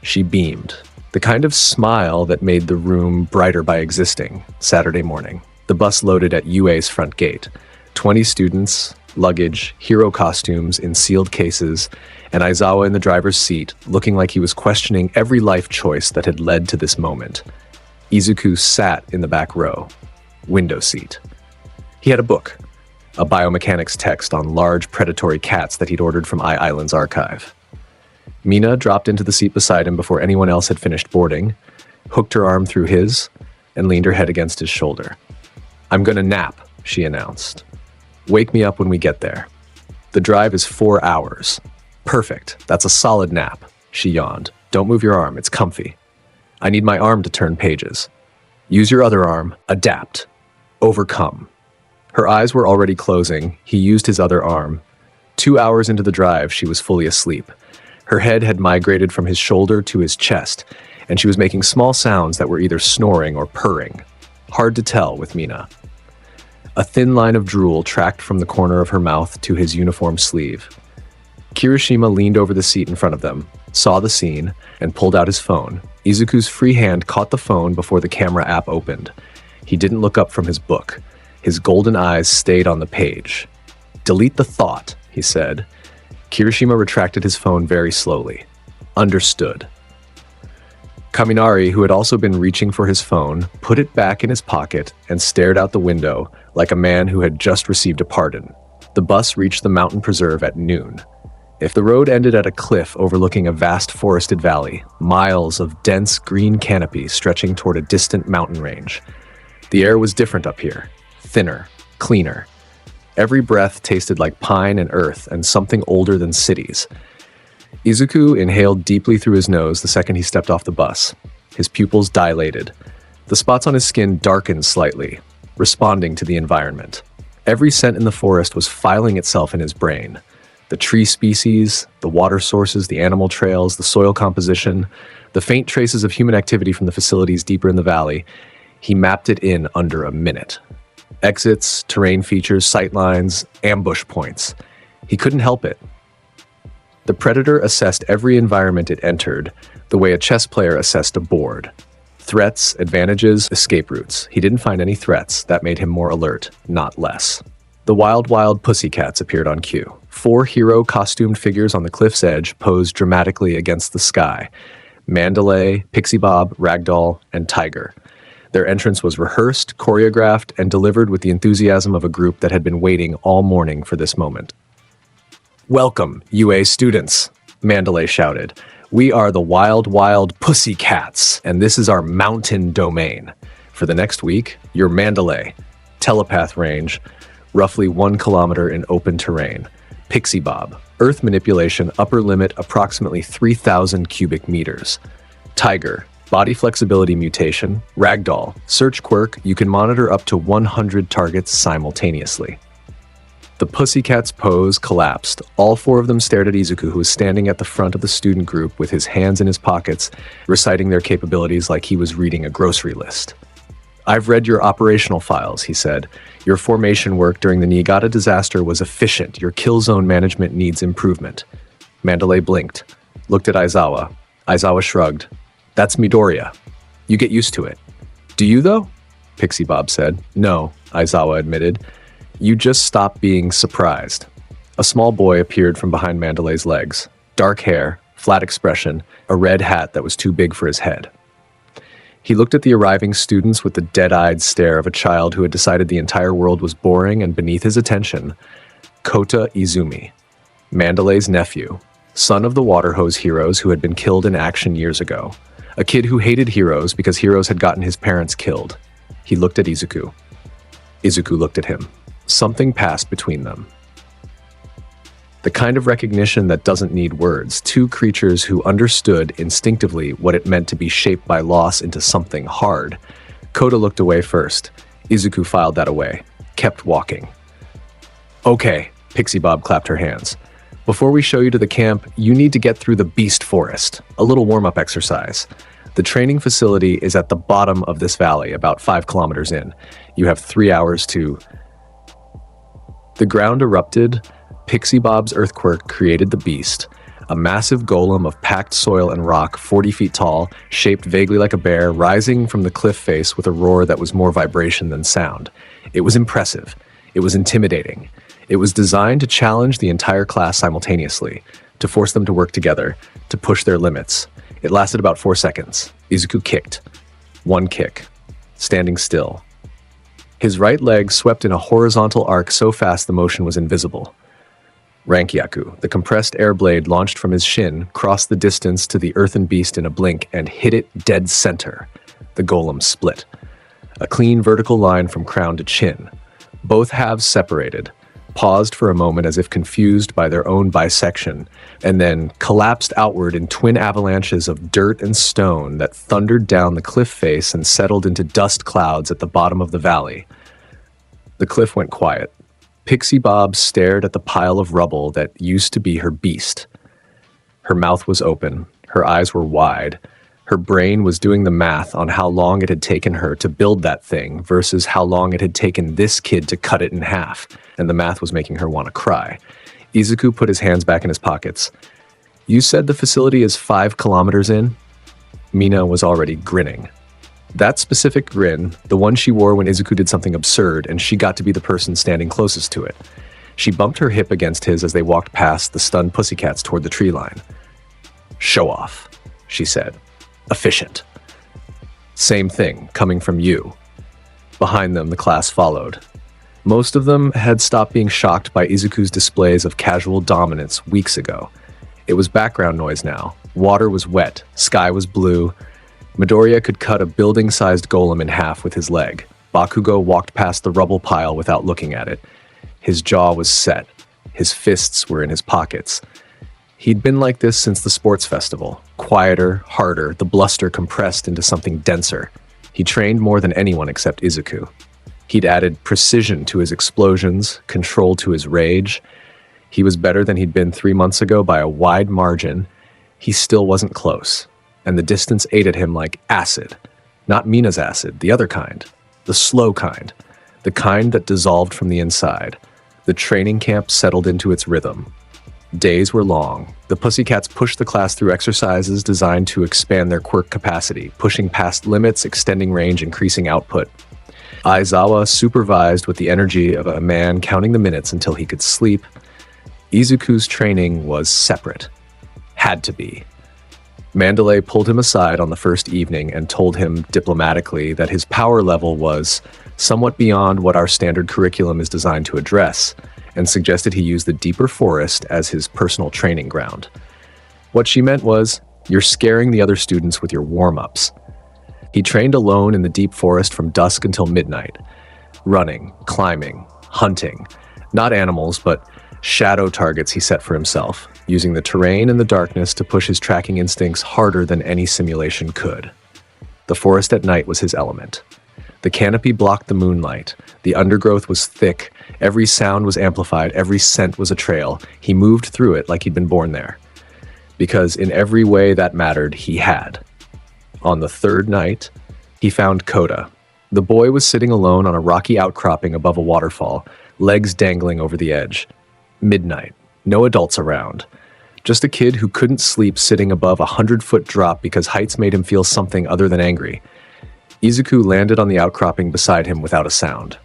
She beamed, the kind of smile that made the room brighter by existing. Saturday morning, the bus loaded at UA's front gate. 20 students, luggage, hero costumes in sealed cases, and Aizawa in the driver's seat, looking like he was questioning every life choice that had led to this moment. Izuku sat in the back row, window seat. He had a book, a biomechanics text on large predatory cats that he'd ordered from Island's archive. Mina dropped into the seat beside him before anyone else had finished boarding, hooked her arm through his, and leaned her head against his shoulder. "I'm gonna nap," she announced. "Wake me up when we get there. The drive is 4 hours. Perfect. That's a solid nap." She yawned. "Don't move your arm. It's comfy." "I need my arm to turn pages." "Use your other arm. Adapt. Overcome." Her eyes were already closing. He used his other arm. 2 hours into the drive, she was fully asleep. Her head had migrated from his shoulder to his chest, and she was making small sounds that were either snoring or purring. Hard to tell with Mina. A thin line of drool tracked from the corner of her mouth to his uniform sleeve. Kirishima leaned over the seat in front of them, saw the scene, and pulled out his phone. Izuku's free hand caught the phone before the camera app opened. He didn't look up from his book. His golden eyes stayed on the page. "Delete the thought," he said. Kirishima retracted his phone very slowly. "Understood." Kaminari, who had also been reaching for his phone, put it back in his pocket and stared out the window like a man who had just received a pardon. The bus reached the mountain preserve at noon. If the road ended at a cliff overlooking a vast forested valley, miles of dense green canopy stretching toward a distant mountain range. The air was different up here, thinner, cleaner. Every breath tasted like pine and earth and something older than cities. Izuku inhaled deeply through his nose the second he stepped off the bus. His pupils dilated. The spots on his skin darkened slightly, responding to the environment. Every scent in the forest was filing itself in his brain. The tree species, the water sources, the animal trails, the soil composition, the faint traces of human activity from the facilities deeper in the valley. He mapped it in under a minute. Exits, terrain features, sightlines, ambush points. He couldn't help it. The Predator assessed every environment it entered the way a chess player assessed a board. Threats, advantages, escape routes. He didn't find any threats. That made him more alert, not less. The wild pussycats appeared on cue. 4 hero-costumed figures on the cliff's edge posed dramatically against the sky. Mandalay, Pixie Bob, Ragdoll, and Tiger. Their entrance was rehearsed, choreographed, and delivered with the enthusiasm of a group that had been waiting all morning for this moment. "Welcome, UA students," Mandalay shouted. "We are the wild pussycats, and this is our mountain domain. For the next week, your Mandalay, telepath range, roughly 1 kilometer in open terrain. Pixie Bob, earth manipulation upper limit approximately 3,000 cubic meters. Tiger, body flexibility mutation. Ragdoll, search quirk, you can monitor up to 100 targets simultaneously." The pussycat's pose collapsed. All 4 of them stared at Izuku, who was standing at the front of the student group with his hands in his pockets, reciting their capabilities like he was reading a grocery list. "I've read your operational files," he said. "Your formation work during the Niigata disaster was efficient. Your kill zone management needs improvement." Mandalay blinked, looked at Aizawa. Aizawa shrugged. "That's Midoriya. You get used to it." "Do you, though?" Pixie Bob said. "No," Aizawa admitted. "You just stop being surprised." A small boy appeared from behind Mandalay's legs. Dark hair, flat expression, a red hat that was too big for his head. He looked at the arriving students with the dead-eyed stare of a child who had decided the entire world was boring and beneath his attention. Kota Izumi, Mandalay's nephew, son of the water hose heroes who had been killed in action years ago. A kid who hated heroes because heroes had gotten his parents killed. He looked at Izuku. Izuku looked at him. Something passed between them. The kind of recognition that doesn't need words. 2 creatures who understood instinctively what it meant to be shaped by loss into something hard. Kota looked away first. Izuku filed that away, kept walking. "Okay," Pixie Bob clapped her hands. "Before we show you to the camp, you need to get through the beast forest. A little warm-up exercise. The training facility is at the bottom of this valley, about 5 kilometers in. You have 3 hours to..." The ground erupted. Pixie Bob's earthquake created the beast, a massive golem of packed soil and rock, 40 feet tall, shaped vaguely like a bear, rising from the cliff face with a roar that was more vibration than sound. It was impressive. It was intimidating. It was designed to challenge the entire class simultaneously, to force them to work together, to push their limits. It lasted about 4 seconds. Izuku kicked. 1 kick. Standing still. His right leg swept in a horizontal arc so fast the motion was invisible. Rankyaku, the compressed air blade launched from his shin, crossed the distance to the earthen beast in a blink and hit it dead center. The golem split. A clean vertical line from crown to chin. Both halves separated, paused for a moment as if confused by their own bisection, and then collapsed outward in twin avalanches of dirt and stone that thundered down the cliff face and settled into dust clouds at the bottom of the valley. The cliff went quiet. Pixie Bob stared at the pile of rubble that used to be her beast. Her mouth was open, her eyes were wide. Her brain was doing the math on how long it had taken her to build that thing versus how long it had taken this kid to cut it in half, and the math was making her want to cry. Izuku put his hands back in his pockets. "You said the facility is 5 kilometers in?" Mina was already grinning. That specific grin, the one she wore when Izuku did something absurd and she got to be the person standing closest to it. She bumped her hip against his as they walked past the stunned pussycats toward the tree line. "Show off," she said. efficient. Same thing, coming from you. Behind them, the class followed. Most of them had stopped being shocked by Izuku's displays of casual dominance weeks ago. It was background noise now. Water was wet, sky was blue. Midoriya could cut a building-sized golem in half with his leg. Bakugo walked past the rubble pile without looking at it. His jaw was set. His fists were in his pockets. He'd been like this since the sports festival. Quieter, harder, the bluster compressed into something denser. He trained more than anyone except Izuku. He'd added precision to his explosions, control to his rage. He was better than he'd been 3 months ago by a wide margin. He still wasn't close, and the distance ate at him like acid. Not Mina's acid, the other kind. The slow kind. The kind that dissolved from the inside. The training camp settled into its rhythm. Days were long. The Pussycats pushed the class through exercises designed to expand their quirk capacity, pushing past limits, extending range, increasing output. Aizawa supervised with the energy of a man counting the minutes until he could sleep. Izuku's training was separate. Had to be. Mandalay pulled him aside on the first evening and told him diplomatically that his power level was somewhat beyond what our standard curriculum is designed to address, and suggested he use the deeper forest as his personal training ground. What she meant was, you're scaring the other students with your warm-ups. He trained alone in the deep forest from dusk until midnight, running, climbing, hunting, not animals, but shadow targets he set for himself, using the terrain and the darkness to push his tracking instincts harder than any simulation could. The forest at night was his element. The canopy blocked the moonlight. The undergrowth was thick. Every sound was amplified. Every scent was a trail. He moved through it like he'd been born there. Because in every way that mattered, he had. On the third night, he found Kota. The boy was sitting alone on a rocky outcropping above a waterfall, legs dangling over the edge. Midnight. No adults around. Just a kid who couldn't sleep sitting above a 100-foot drop because heights made him feel something other than angry. Izuku landed on the outcropping beside him without a sound.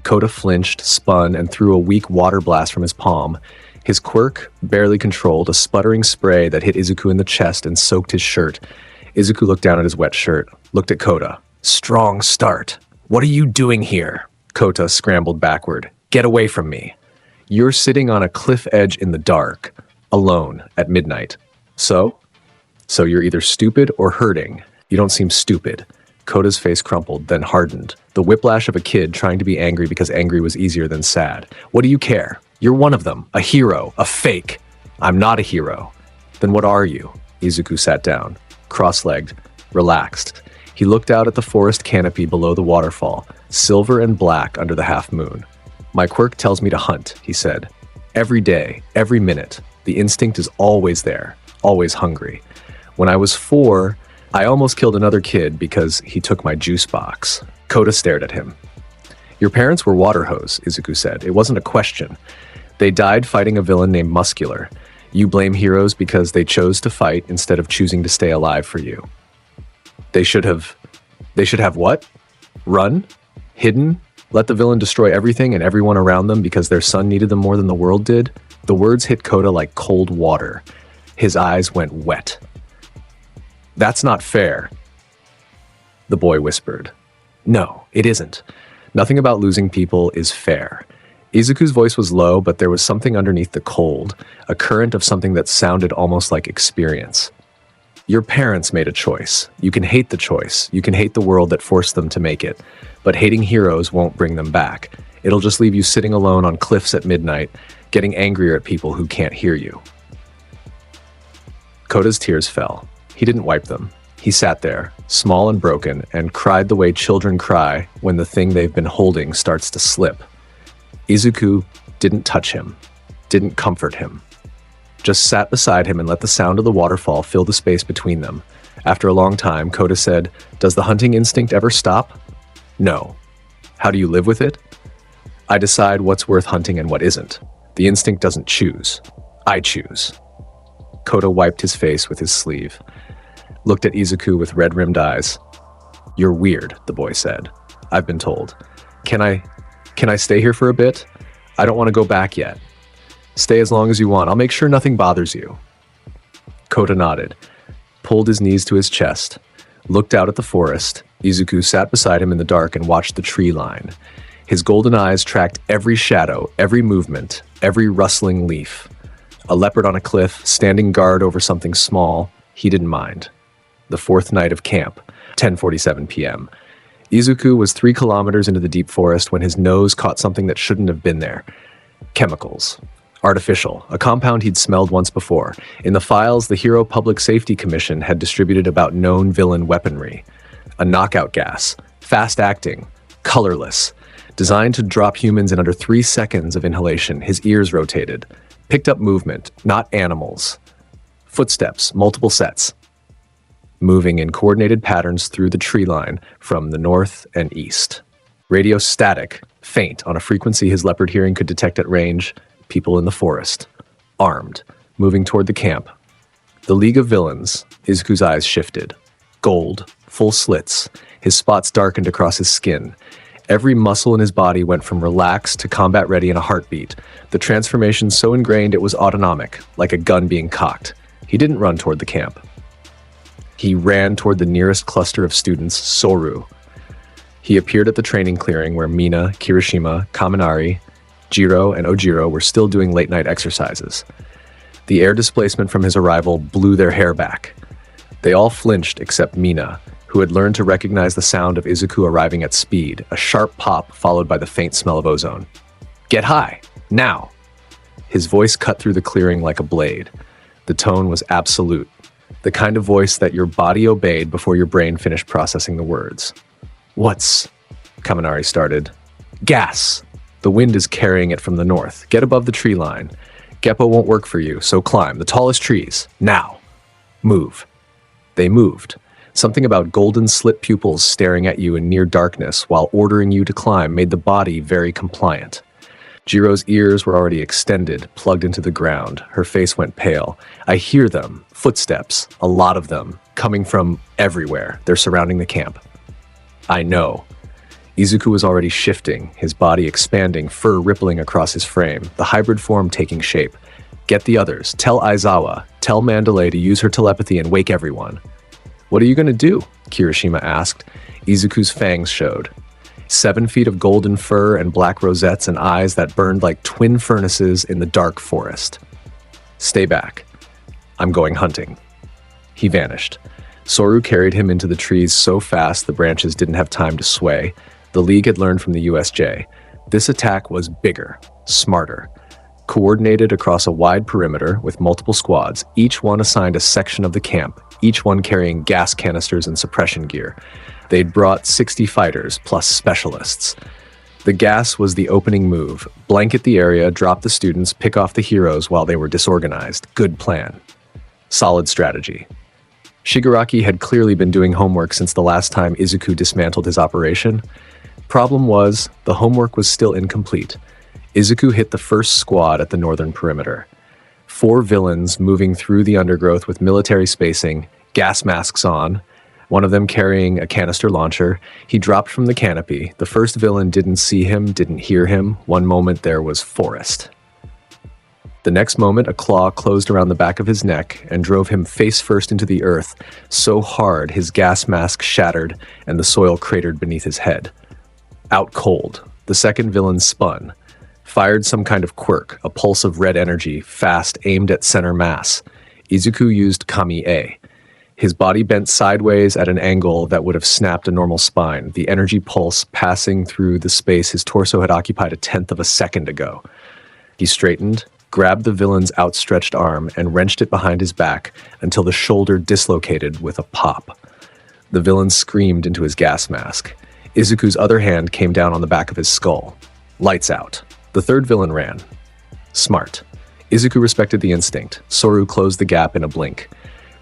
Kota flinched, spun, and threw a weak water blast from his palm. His quirk barely controlled a sputtering spray that hit Izuku in the chest and soaked his shirt. Izuku looked down at his wet shirt, looked at Kota. Strong start. What are you doing here? Kota scrambled backward. Get away from me. You're sitting on a cliff edge in the dark, alone, at midnight. So you're either stupid or hurting. You don't seem stupid. Kota's face crumpled, then hardened. The whiplash of a kid trying to be angry because angry was easier than sad. What do you care? You're one of them. A hero. A fake. I'm not a hero. Then what are you? Izuku sat down, cross-legged, relaxed. He looked out at the forest canopy below the waterfall, silver and black under the half moon. My quirk tells me to hunt, he said. Every day, every minute. The instinct is always there, always hungry. When I was 4, I almost killed another kid because he took my juice box. Kota stared at him. Your parents were water hose, Izuku said. It wasn't a question. They died fighting a villain named Muscular. You blame heroes because they chose to fight instead of choosing to stay alive for you. They should have what? Run? Hidden? Let the villain destroy everything and everyone around them because their son needed them more than the world did? The words hit Kota like cold water. His eyes went wet. That's not fair, the boy whispered. No, it isn't. Nothing about losing people is fair. Izuku's voice was low, but there was something underneath the cold, a current of something that sounded almost like experience. Your parents made a choice. You can hate the choice. You can hate the world that forced them to make it. But hating heroes won't bring them back. It'll just leave you sitting alone on cliffs at midnight, getting angrier at people who can't hear you. Kota's tears fell. He didn't wipe them. He sat there, small and broken, and cried the way children cry when the thing they've been holding starts to slip. Izuku didn't touch him, didn't comfort him. Just sat beside him and let the sound of the waterfall fill the space between them. After a long time, Kota said, "Does the hunting instinct ever stop?" "No." "How do you live with it?" "I decide what's worth hunting and what isn't. The instinct doesn't choose. I choose." Kota wiped his face with his sleeve, looked at Izuku with red-rimmed eyes. "You're weird," the boy said. "I've been told. Can I stay here for a bit? I don't want to go back yet." "Stay as long as you want. I'll make sure nothing bothers you." Kota nodded. pulled his knees to his chest, looked out at the forest. Izuku sat beside him in the dark and watched the tree line. His golden eyes tracked every shadow, every movement, every rustling leaf. A leopard on a cliff, standing guard over something small, he didn't mind. The fourth night of camp, 10:47 p.m. Izuku was 3 kilometers into the deep forest when his nose caught something that shouldn't have been there. Chemicals. Artificial, a compound he'd smelled once before. In the files, the Hero Public Safety Commission had distributed about known villain weaponry. A knockout gas, fast-acting, colorless, designed to drop humans in under 3 seconds of inhalation. His ears rotated. Picked up movement, not animals. Footsteps, multiple sets. Moving in coordinated patterns through the tree line from the north and east. Radio static, faint, on a frequency his leopard hearing could detect at range. People in the forest. Armed, moving toward the camp. The League of Villains. Izuku's eyes shifted. Gold, full slits. His spots darkened across his skin. Every muscle in his body went from relaxed to combat ready in a heartbeat. The transformation so ingrained it was autonomic, like a gun being cocked. He didn't run toward the camp. He ran toward the nearest cluster of students, Soru. He appeared at the training clearing where Mina, Kirishima, Kaminari, Jiro, and Ojiro were still doing late-night exercises. The air displacement from his arrival blew their hair back. They all flinched except Mina, who had learned to recognize the sound of Izuku arriving at speed, a sharp pop followed by the faint smell of ozone. "Get high! Now!" His voice cut through the clearing like a blade. The tone was absolute, the kind of voice that your body obeyed before your brain finished processing the words. "What's..." Kaminari started. "Gas! The wind is carrying it from the north. Get above the tree line. Geppo won't work for you, so climb the tallest trees. Now! Move." They moved. Something about golden slit pupils staring at you in near darkness while ordering you to climb made the body very compliant. Jiro's ears were already extended, plugged into the ground. Her face went pale. "I hear them. Footsteps. A lot of them. Coming from everywhere. They're surrounding the camp." "I know." Izuku was already shifting, his body expanding, fur rippling across his frame, the hybrid form taking shape. "Get the others. Tell Aizawa. Tell Mandalay to use her telepathy and wake everyone." "What are you going to do?" Kirishima asked. Izuku's fangs showed. 7 feet of golden fur and black rosettes and eyes that burned like twin furnaces in the dark forest. "Stay back. I'm going hunting." He vanished. Soru carried him into the trees so fast the branches didn't have time to sway. The League had learned from the USJ. This attack was bigger, smarter, coordinated across a wide perimeter with multiple squads, each one assigned a section of the camp, each one carrying gas canisters and suppression gear. They'd brought 60 fighters, plus specialists. The gas was the opening move. Blanket the area, drop the students, pick off the heroes while they were disorganized. Good plan. Solid strategy. Shigaraki had clearly been doing homework since the last time Izuku dismantled his operation. Problem was, the homework was still incomplete. Izuku hit the first squad at the northern perimeter. 4 villains moving through the undergrowth with military spacing, gas masks on, one of them carrying a canister launcher. He dropped from the canopy. The first villain didn't see him, didn't hear him. One moment there was forest. The next moment, a claw closed around the back of his neck and drove him face first into the earth, so hard his gas mask shattered and the soil cratered beneath his head. Out cold, the second villain spun, fired some kind of quirk, a pulse of red energy, fast, aimed at center mass. Izuku used Kami A. His body bent sideways at an angle that would have snapped a normal spine, the energy pulse passing through the space his torso had occupied a tenth of a second ago. He straightened, grabbed the villain's outstretched arm, and wrenched it behind his back until the shoulder dislocated with a pop. The villain screamed into his gas mask. Izuku's other hand came down on the back of his skull. Lights out. The third villain ran. Smart. Izuku respected the instinct. Soru closed the gap in a blink.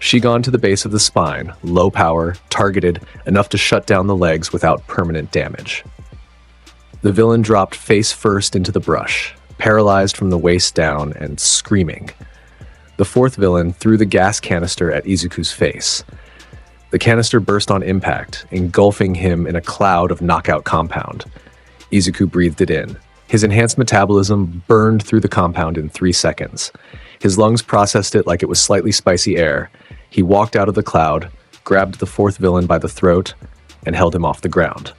Shigon to the base of the spine, low power, targeted, enough to shut down the legs without permanent damage. The villain dropped face first into the brush, paralyzed from the waist down and screaming. The fourth villain threw the gas canister at Izuku's face. The canister burst on impact, engulfing him in a cloud of knockout compound. Izuku breathed it in. His enhanced metabolism burned through the compound in 3 seconds. His lungs processed it like it was slightly spicy air. He walked out of the cloud, grabbed the fourth villain by the throat, and held him off the ground.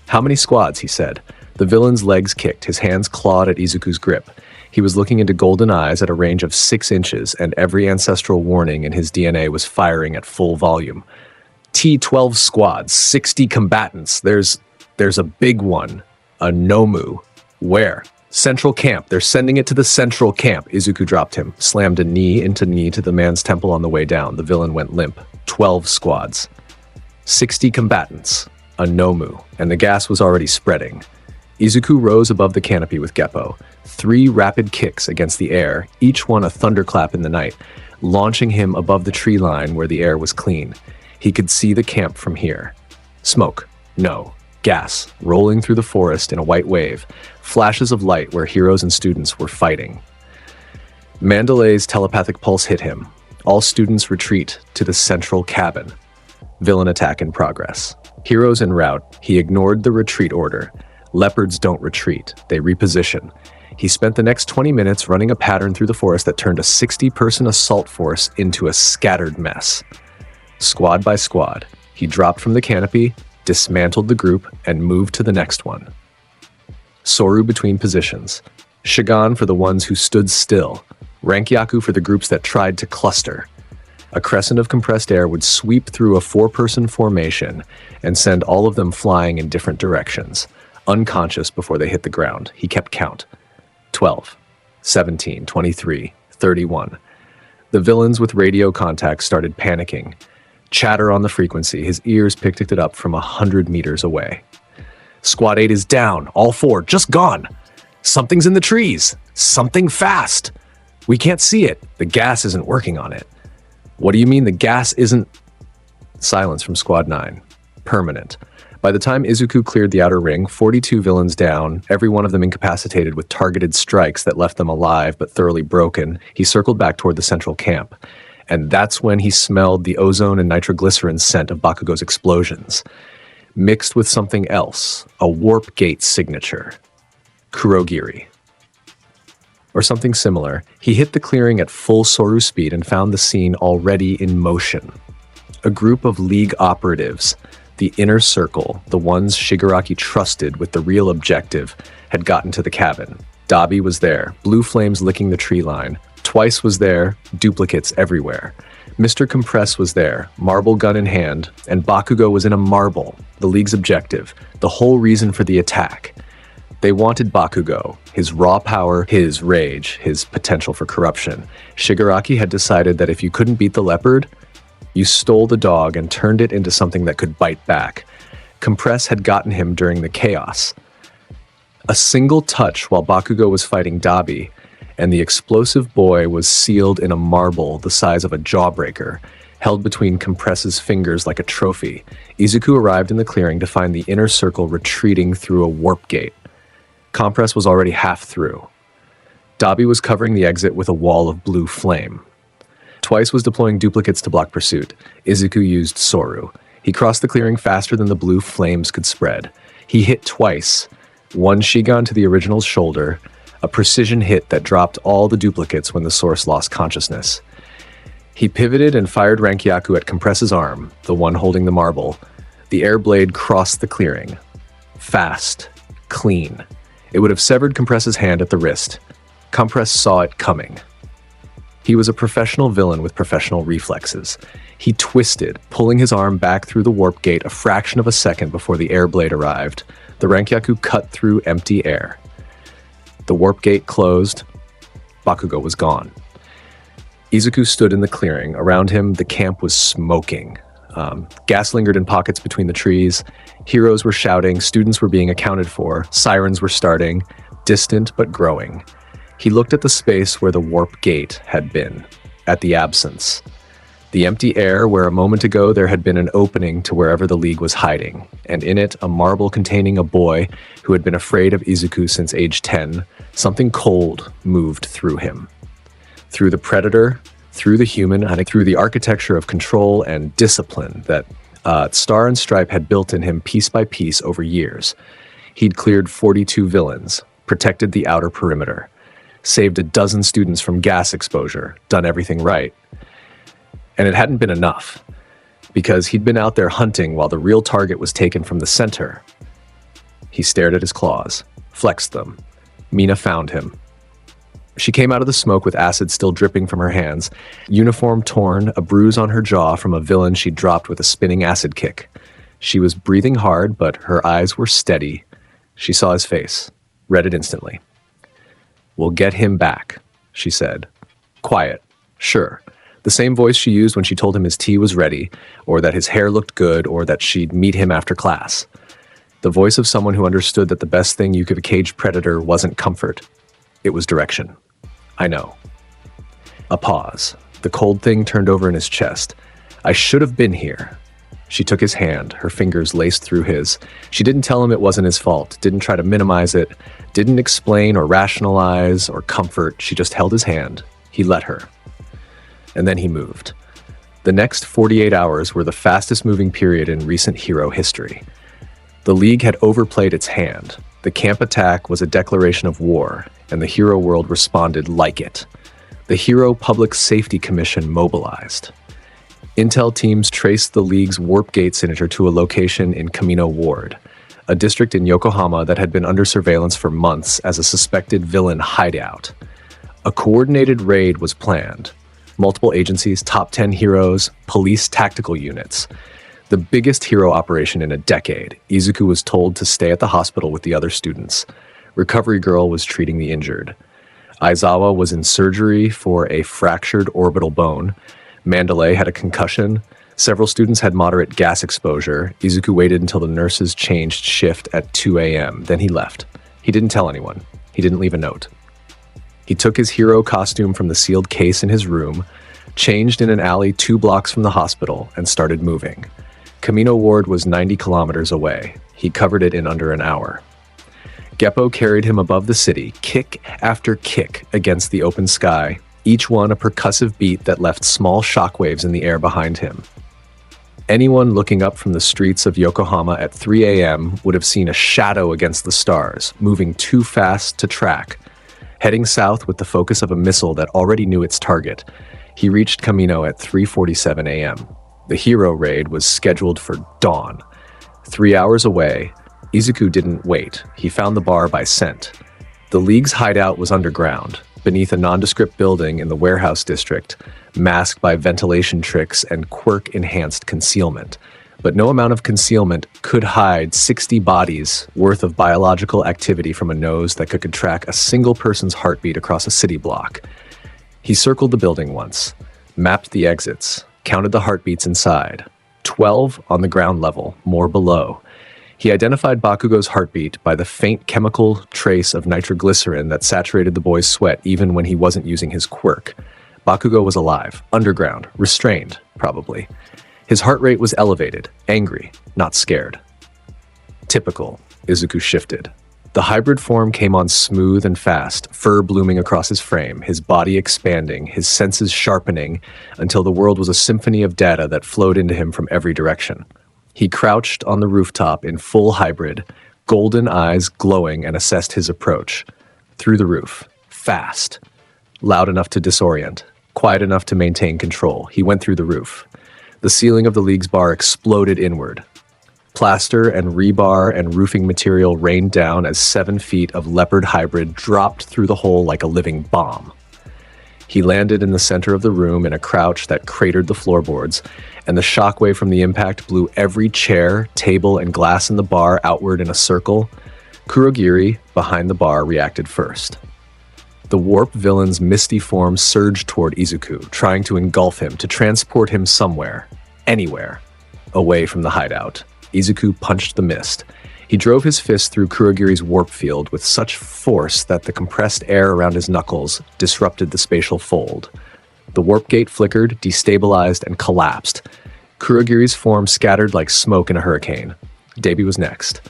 "How many squads?" he said. The villain's legs kicked, his hands clawed at Izuku's grip. He was looking into golden eyes at a range of 6 inches, and every ancestral warning in his DNA was firing at full volume. "T-12 squads, 60 combatants. There's a big one. A Nomu. Where?" "Central camp. They're sending it to the central camp." Izuku dropped him, slammed a knee into knee to the man's temple on the way down. The villain went limp. 12 squads. 60 combatants. A Nomu. And the gas was already spreading. Izuku rose above the canopy with Geppo. 3 rapid kicks against the air, each one a thunderclap in the night, launching him above the tree line where the air was clean. He could see the camp from here. Smoke. No. Gas, rolling through the forest in a white wave, flashes of light where heroes and students were fighting. Mandalay's telepathic pulse hit him. All students retreat to the central cabin. Villain attack in progress. Heroes en route. He ignored the retreat order. Leopards don't retreat, they reposition. He spent the next 20 minutes running a pattern through the forest that turned a 60-person assault force into a scattered mess. Squad by squad, he dropped from the canopy, dismantled the group, and moved to the next one. Soru between positions. Shagan for the ones who stood still. Rankyaku for the groups that tried to cluster. A crescent of compressed air would sweep through a 4-person formation and send all of them flying in different directions. Unconscious before they hit the ground, he kept count. 12, 17, 23, 31. The villains with radio contact started panicking. Chatter on the frequency, his ears picked it up from 100 meters away. "Squad 8 is down, all 4, just gone. Something's in the trees, something fast. We can't see it, the gas isn't working on it." "What do you mean the gas isn't?" Silence from Squad 9, permanent. By the time Izuku cleared the outer ring, 42 villains down, every one of them incapacitated with targeted strikes that left them alive but thoroughly broken, he circled back toward the central camp. And that's when he smelled the ozone and nitroglycerin scent of Bakugo's explosions, mixed with something else, a warp gate signature. Kurogiri. Or something similar. He hit the clearing at full Soru speed and found the scene already in motion. A group of League operatives, the inner circle, the ones Shigaraki trusted with the real objective, had gotten to the cabin. Dabi was there, blue flames licking the tree line. Twice was there, duplicates everywhere. Mr. Compress was there, marble gun in hand, and Bakugo was in a marble, the League's objective, the whole reason for the attack. They wanted Bakugo, his raw power, his rage, his potential for corruption. Shigaraki had decided that if you couldn't beat the leopard, you stole the dog and turned it into something that could bite back. Compress had gotten him during the chaos. A single touch while Bakugo was fighting Dabi, and the explosive boy was sealed in a marble the size of a jawbreaker, held between Compress's fingers like a trophy. Izuku arrived in the clearing to find the inner circle retreating through a warp gate. Compress was already half through. Dabi was covering the exit with a wall of blue flame. Twice was deploying duplicates to block pursuit. Izuku used Soru. He crossed the clearing faster than the blue flames could spread. He hit twice, one Shigan to the original's shoulder, a precision hit that dropped all the duplicates when the source lost consciousness. He pivoted and fired Rankyaku at Compress's arm, the one holding the marble. The air blade crossed the clearing. Fast. Clean. It would have severed Compress's hand at the wrist. Compress saw it coming. He was a professional villain with professional reflexes. He twisted, pulling his arm back through the warp gate a fraction of a second before the air blade arrived. The Rankyaku cut through empty air. The warp gate closed. Bakugo was gone. Izuku stood in the clearing. Around him, the camp was smoking. Gas lingered in pockets between the trees. Heroes were shouting. Students were being accounted for. Sirens were starting, distant but growing. He looked at the space where the warp gate had been, at the absence. The empty air where a moment ago there had been an opening to wherever the League was hiding, and in it a marble containing a boy who had been afraid of Izuku since age 10. Something cold moved through him. Through the predator, through the human, and through the architecture of control and discipline that Star and Stripe had built in him piece by piece over years. He'd cleared 42 villains, protected the outer perimeter, saved a dozen students from gas exposure, done everything right. And it hadn't been enough, because he'd been out there hunting while the real target was taken from the center. He stared at his claws, flexed them. Mina found him. She came out of the smoke with acid still dripping from her hands, uniform torn, a bruise on her jaw from a villain she'd dropped with a spinning acid kick. She was breathing hard, but her eyes were steady. She saw his face, read it instantly. "We'll get him back," she said. Quiet, sure. The same voice she used when she told him his tea was ready, or that his hair looked good, or that she'd meet him after class. The voice of someone who understood that the best thing you could give a caged predator wasn't comfort. It was direction. I know. A pause. The cold thing turned over in his chest. I should have been here. She took his hand, her fingers laced through his. She didn't tell him it wasn't his fault, didn't try to minimize it, didn't explain or rationalize or comfort. She just held his hand. He let her. And then he moved. The next 48 hours were the fastest moving period in recent hero history. The League had overplayed its hand. The camp attack was a declaration of war, and the hero world responded like it. The Hero Public Safety Commission mobilized. Intel teams traced the League's Warp Gate signature to a location in Kamino Ward, a district in Yokohama that had been under surveillance for months as a suspected villain hideout. A coordinated raid was planned. Multiple agencies, top 10 heroes, police tactical units. The biggest hero operation in a decade. Izuku was told to stay at the hospital with the other students. Recovery Girl was treating the injured. Aizawa was in surgery for a fractured orbital bone. Mandalay had a concussion. Several students had moderate gas exposure. Izuku waited until the nurses changed shift at 2 a.m. Then he left. He didn't tell anyone. He didn't leave a note. He took his hero costume from the sealed case in his room, changed in an alley 2 blocks from the hospital, and started moving. Kamino Ward was 90 kilometers away. He covered it in under an hour. Geppo carried him above the city, kick after kick against the open sky, each one a percussive beat that left small shockwaves in the air behind him. Anyone looking up from the streets of Yokohama at 3 a.m. would have seen a shadow against the stars, moving too fast to track. Heading south with the focus of a missile that already knew its target, he reached Kamino at 3:47 a.m. The hero raid was scheduled for dawn. 3 hours away, Izuku didn't wait. He found the bar by scent. The League's hideout was underground, beneath a nondescript building in the warehouse district, masked by ventilation tricks and quirk-enhanced concealment. But no amount of concealment could hide 60 bodies worth of biological activity from a nose that could track a single person's heartbeat across a city block. He circled the building once, mapped the exits, counted the heartbeats inside. 12 on the ground level, more below. He identified Bakugo's heartbeat by the faint chemical trace of nitroglycerin that saturated the boy's sweat even when he wasn't using his quirk. Bakugo was alive, underground, restrained, probably. His heart rate was elevated, angry, not scared. Typical, Izuku shifted. The hybrid form came on smooth and fast, fur blooming across his frame, his body expanding, his senses sharpening, until the world was a symphony of data that flowed into him from every direction. He crouched on the rooftop in full hybrid, golden eyes glowing, and assessed his approach. Through the roof. Fast. Loud enough to disorient. Quiet enough to maintain control. He went through the roof. The ceiling of the League's bar exploded inward. Plaster and rebar and roofing material rained down as 7 feet of leopard hybrid dropped through the hole like a living bomb. He landed in the center of the room in a crouch that cratered the floorboards, and the shockwave from the impact blew every chair, table, and glass in the bar outward in a circle. Kurogiri, behind the bar, reacted first. The warp villain's misty form surged toward Izuku, trying to engulf him, to transport him somewhere, anywhere, away from the hideout. Izuku punched the mist. He drove his fist through Kurogiri's warp field with such force that the compressed air around his knuckles disrupted the spatial fold. The warp gate flickered, destabilized, and collapsed. Kurogiri's form scattered like smoke in a hurricane. Debi was next.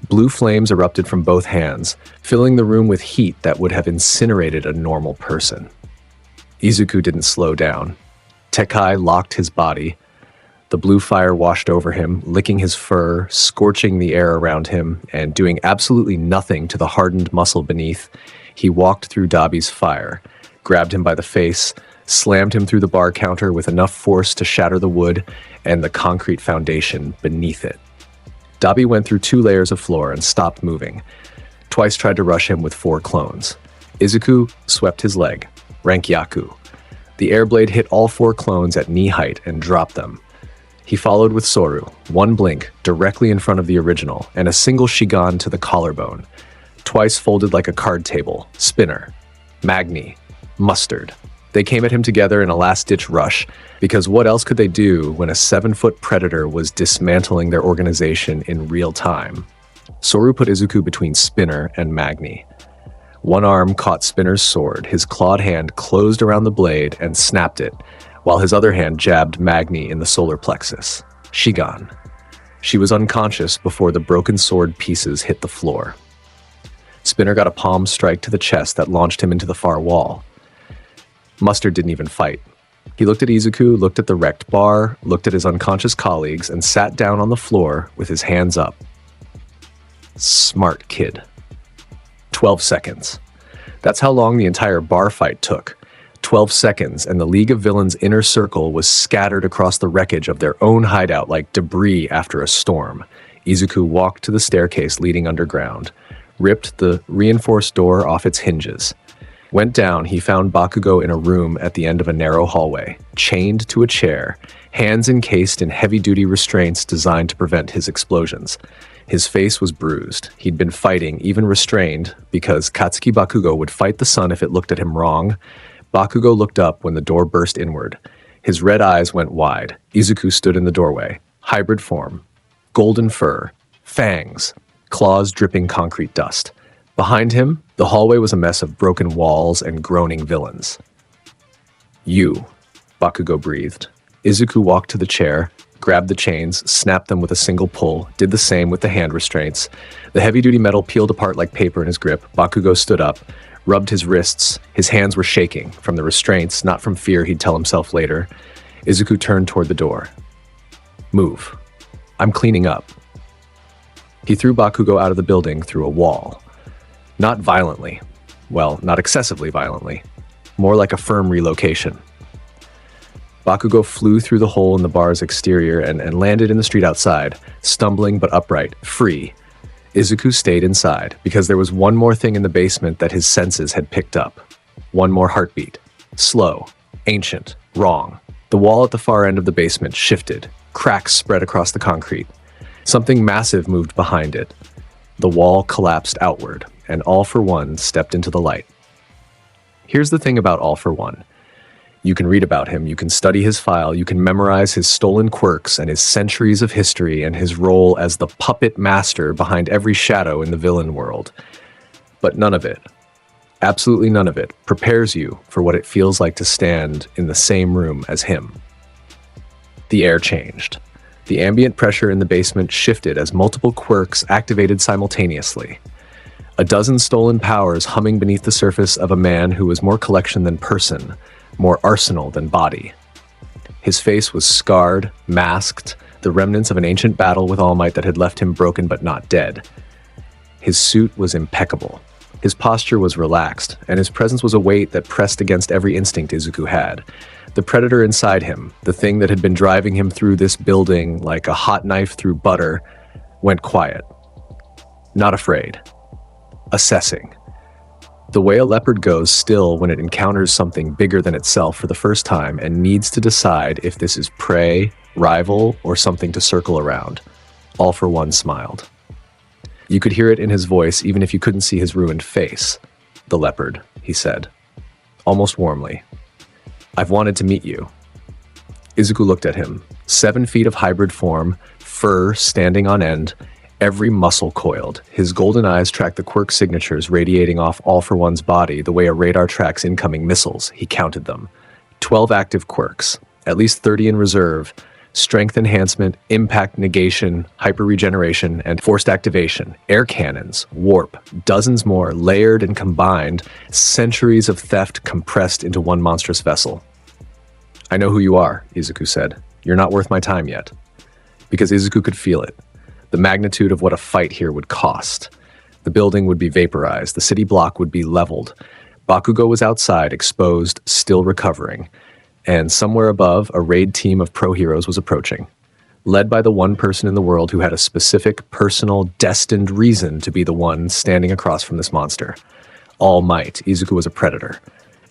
Blue flames erupted from both hands, filling the room with heat that would have incinerated a normal person. Izuku didn't slow down. Tekai locked his body. The blue fire washed over him, licking his fur, scorching the air around him, and doing absolutely nothing to the hardened muscle beneath. He walked through Dabi's fire, grabbed him by the face, slammed him through the bar counter with enough force to shatter the wood and the concrete foundation beneath it. Dabi went through 2 layers of floor and stopped moving. Twice tried to rush him with 4 clones. Izuku swept his leg, Rankyaku. The air blade hit all 4 clones at knee height and dropped them. He followed with Soru, 1 blink directly in front of the original, and a single Shigan to the collarbone. Twice folded like a card table, spinner, Magni, mustard. They came at him together in a last-ditch rush, because what else could they do when a 7-foot predator was dismantling their organization in real time? Soru put Izuku between Spinner and Magni. One arm caught Spinner's sword, his clawed hand closed around the blade and snapped it, while his other hand jabbed Magni in the solar plexus. Shigan. She was unconscious before the broken sword pieces hit the floor. Spinner got a palm strike to the chest that launched him into the far wall. Mustard didn't even fight. He looked at Izuku, looked at the wrecked bar, looked at his unconscious colleagues, and sat down on the floor with his hands up. Smart kid. 12 seconds. That's how long the entire bar fight took. 12 seconds, and the League of Villains' inner circle was scattered across the wreckage of their own hideout like debris after a storm. Izuku walked to the staircase leading underground, ripped the reinforced door off its hinges. Went down, he found Bakugo in a room at the end of a narrow hallway, chained to a chair, hands encased in heavy-duty restraints designed to prevent his explosions. His face was bruised. He'd been fighting, even restrained, because Katsuki Bakugo would fight the sun if it looked at him wrong. Bakugo looked up when the door burst inward. His red eyes went wide. Izuku stood in the doorway. Hybrid form. Golden fur. Fangs. Claws dripping concrete dust. Behind him, the hallway was a mess of broken walls and groaning villains. You, Bakugo breathed. Izuku walked to the chair, grabbed the chains, snapped them with a single pull, did the same with the hand restraints. The heavy-duty metal peeled apart like paper in his grip. Bakugo stood up, rubbed his wrists. His hands were shaking, from the restraints, not from fear, he'd tell himself later. Izuku turned toward the door. Move. I'm cleaning up. He threw Bakugo out of the building through a wall. Not violently. Well, not excessively violently. More like a firm relocation. Bakugo flew through the hole in the bar's exterior and landed in the street outside, stumbling but upright, free. Izuku stayed inside, because there was one more thing in the basement that his senses had picked up. One more heartbeat. Slow, ancient, wrong. The wall at the far end of the basement shifted. Cracks spread across the concrete. Something massive moved behind it. The wall collapsed outward, and All for One stepped into the light. Here's the thing about All for One. You can read about him, you can study his file, you can memorize his stolen quirks and his centuries of history and his role as the puppet master behind every shadow in the villain world. But none of it, absolutely none of it, prepares you for what it feels like to stand in the same room as him. The air changed. The ambient pressure in the basement shifted as multiple quirks activated simultaneously. A dozen stolen powers humming beneath the surface of a man who was more collection than person, more arsenal than body. His face was scarred, masked, the remnants of an ancient battle with All Might that had left him broken but not dead. His suit was impeccable. His posture was relaxed, and his presence was a weight that pressed against every instinct Izuku had. The predator inside him, the thing that had been driving him through this building like a hot knife through butter, went quiet. Not afraid. Assessing. The way a leopard goes still when it encounters something bigger than itself for the first time and needs to decide if this is prey, rival, or something to circle around. All for One smiled. You could hear it in his voice even if you couldn't see his ruined face. The leopard, he said, almost warmly. I've wanted to meet you. Izuku looked at him. 7 feet of hybrid form, fur standing on end, every muscle coiled. His golden eyes tracked the quirk signatures radiating off All for One's body the way a radar tracks incoming missiles. He counted them. 12 active quirks, at least 30 in reserve, strength enhancement, impact negation, hyper-regeneration, and forced activation, air cannons, warp, dozens more layered and combined, centuries of theft compressed into one monstrous vessel. I know who you are, Izuku said. You're not worth my time yet. Because Izuku could feel it. The magnitude of what a fight here would cost. The building would be vaporized, the city block would be leveled, Bakugo was outside, exposed, still recovering, and somewhere above, a raid team of pro heroes was approaching, led by the one person in the world who had a specific, personal, destined reason to be the one standing across from this monster. All Might. Izuku was a predator,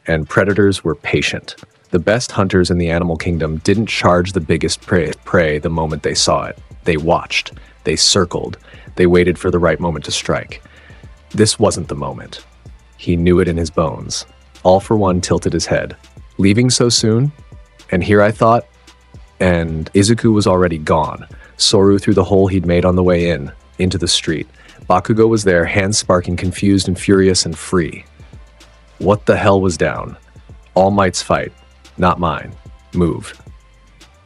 and predators were patient. The best hunters in the animal kingdom didn't charge the biggest prey the moment they saw it. They watched, they circled, they waited for the right moment to strike. This wasn't the moment. He knew it in his bones. All for One tilted his head. Leaving so soon? And here I thought, and Izuku was already gone. Soru through the hole he'd made on the way in, into the street. Bakugo was there, hands sparking, confused and furious and free. What the hell was down? All Might's fight, not mine. Moved.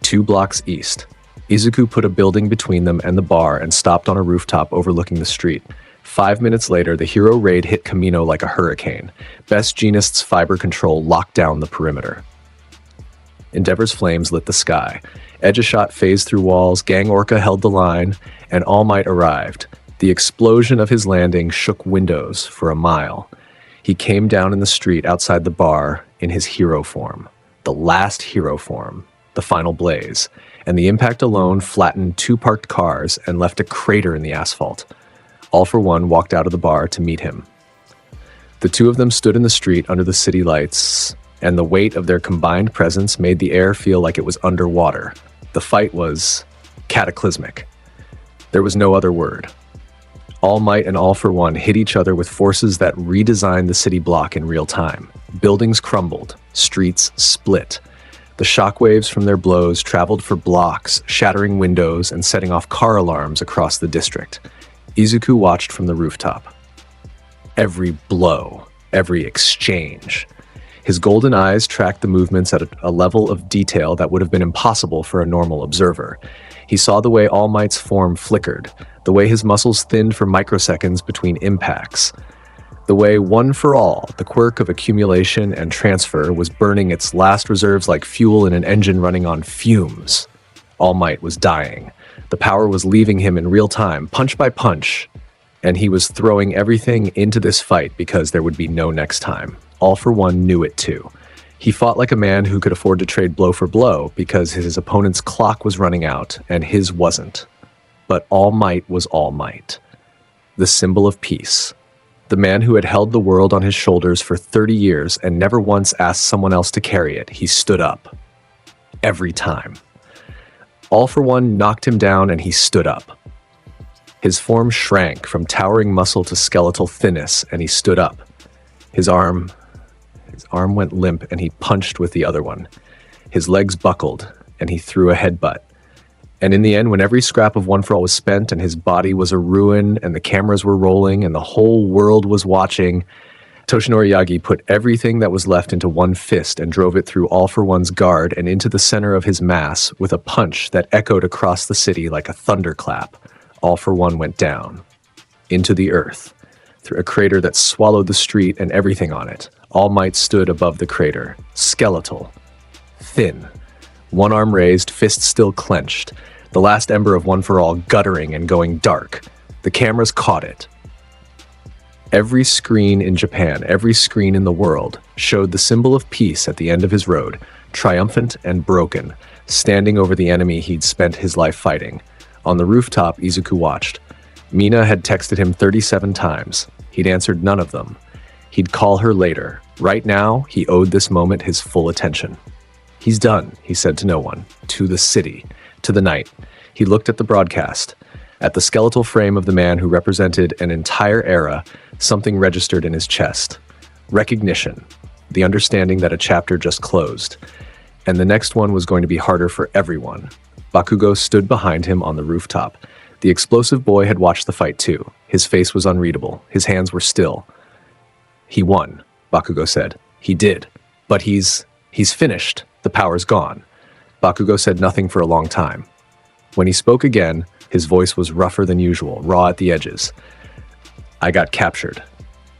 2 blocks east. Izuku put a building between them and the bar and stopped on a rooftop overlooking the street. 5 minutes later, the hero raid hit Kamino like a hurricane. Best Genist's fiber control locked down the perimeter. Endeavor's flames lit the sky. Edge-a-shot phased through walls, Gang Orca held the line, and All Might arrived. The explosion of his landing shook windows for a mile. He came down in the street outside the bar in his hero form. The last hero form, the final blaze, and the impact alone flattened 2 parked cars and left a crater in the asphalt. All for One walked out of the bar to meet him. The 2 of them stood in the street under the city lights, and the weight of their combined presence made the air feel like it was underwater. The fight was cataclysmic. There was no other word. All Might and All for One hit each other with forces that redesigned the city block in real time. Buildings crumbled, streets split. The shockwaves from their blows traveled for blocks, shattering windows and setting off car alarms across the district. Izuku watched from the rooftop. Every blow, every exchange. His golden eyes tracked the movements at a level of detail that would have been impossible for a normal observer. He saw the way All Might's form flickered, the way his muscles thinned for microseconds between impacts, the way One for All, the quirk of accumulation and transfer, was burning its last reserves like fuel in an engine running on fumes. All Might was dying. The power was leaving him in real time, punch by punch, and he was throwing everything into this fight because there would be no next time. All for One knew it too. He fought like a man who could afford to trade blow for blow because his opponent's clock was running out and his wasn't. But All Might was All Might, the symbol of peace. The man who had held the world on his shoulders for 30 years and never once asked someone else to carry it. He stood up. Every time. All for One knocked him down and he stood up. His form shrank from towering muscle to skeletal thinness and he stood up. His arm went limp and he punched with the other one. His legs buckled and he threw a headbutt. And in the end, when every scrap of One for All was spent and his body was a ruin and the cameras were rolling and the whole world was watching, Toshinori Yagi put everything that was left into one fist and drove it through All for One's guard and into the center of his mass with a punch that echoed across the city like a thunderclap. All for One went down, into the earth, through a crater that swallowed the street and everything on it. All Might stood above the crater, skeletal, thin, one arm raised, fist still clenched, the last ember of One for All guttering and going dark. The cameras caught it. Every screen in Japan, every screen in the world, showed the symbol of peace at the end of his road, triumphant and broken, standing over the enemy he'd spent his life fighting. On the rooftop, Izuku watched. Mina had texted him 37 times. He'd answered none of them. He'd call her later. Right now, he owed this moment his full attention. He's done, he said to no one, to the city, to the night. He looked at the broadcast. At the skeletal frame of the man who represented an entire era, something registered in his chest. Recognition, the understanding that a chapter just closed. And the next one was going to be harder for everyone. Bakugo stood behind him on the rooftop. The explosive boy had watched the fight too. His face was unreadable. His hands were still. He won, Bakugo said. He did. But he's finished. The power's gone. Bakugo said nothing for a long time. When he spoke again, his voice was rougher than usual, raw at the edges. I got captured.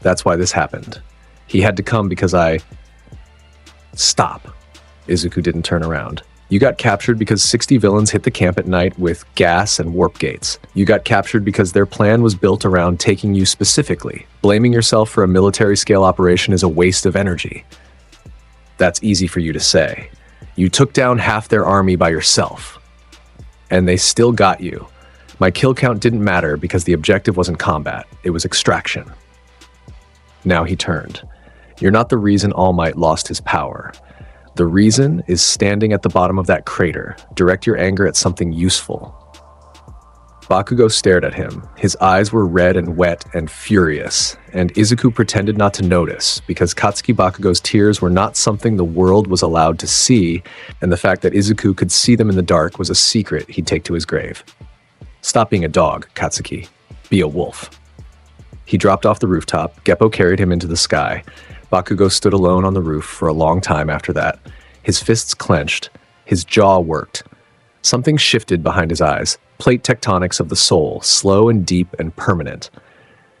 That's why this happened. He had to come because I... Stop. Izuku didn't turn around. You got captured because 60 villains hit the camp at night with gas and warp gates. You got captured because their plan was built around taking you specifically. Blaming yourself for a military-scale operation is a waste of energy. That's easy for you to say. You took down half their army by yourself. And they still got you. My kill count didn't matter because the objective wasn't combat, it was extraction. Now he turned. You're not the reason All Might lost his power. The reason is standing at the bottom of that crater. Direct your anger at something useful. Bakugo stared at him. His eyes were red and wet and furious, and Izuku pretended not to notice because Katsuki Bakugo's tears were not something the world was allowed to see, and the fact that Izuku could see them in the dark was a secret he'd take to his grave. Stop being a dog, Katsuki. Be a wolf. He dropped off the rooftop. Geppo carried him into the sky. Bakugo stood alone on the roof for a long time after that. His fists clenched. His jaw worked. Something shifted behind his eyes. Plate tectonics of the soul, slow and deep and permanent.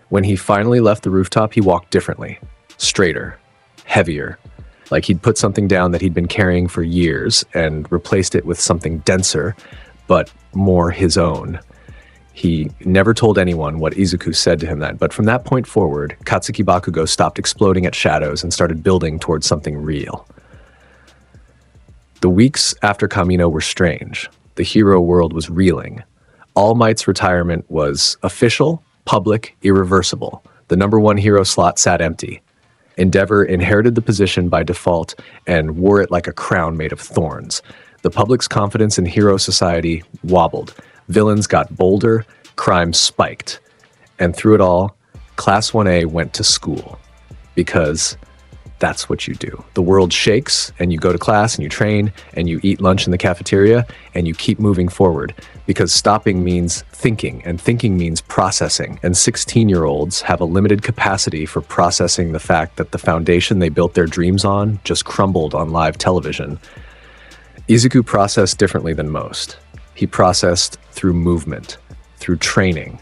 When he finally left the rooftop, he walked differently. Straighter. Heavier. Like he'd put something down that he'd been carrying for years and replaced it with something denser, but more his own. He never told anyone what Izuku said to him then, but from that point forward, Katsuki Bakugo stopped exploding at shadows and started building towards something real. The weeks after Kamino were strange. The hero world was reeling. All Might's retirement was official, public, irreversible. The #1 hero slot sat empty. Endeavor inherited the position by default and wore it like a crown made of thorns. The public's confidence in hero society wobbled. Villains got bolder, crime spiked. And through it all, Class 1A went to school. Because that's what you do. The world shakes, and you go to class, and you train, and you eat lunch in the cafeteria, and you keep moving forward. Because stopping means thinking, and thinking means processing. And 16-year-olds have a limited capacity for processing the fact that the foundation they built their dreams on just crumbled on live television. Izuku processed differently than most. He processed through movement, through training,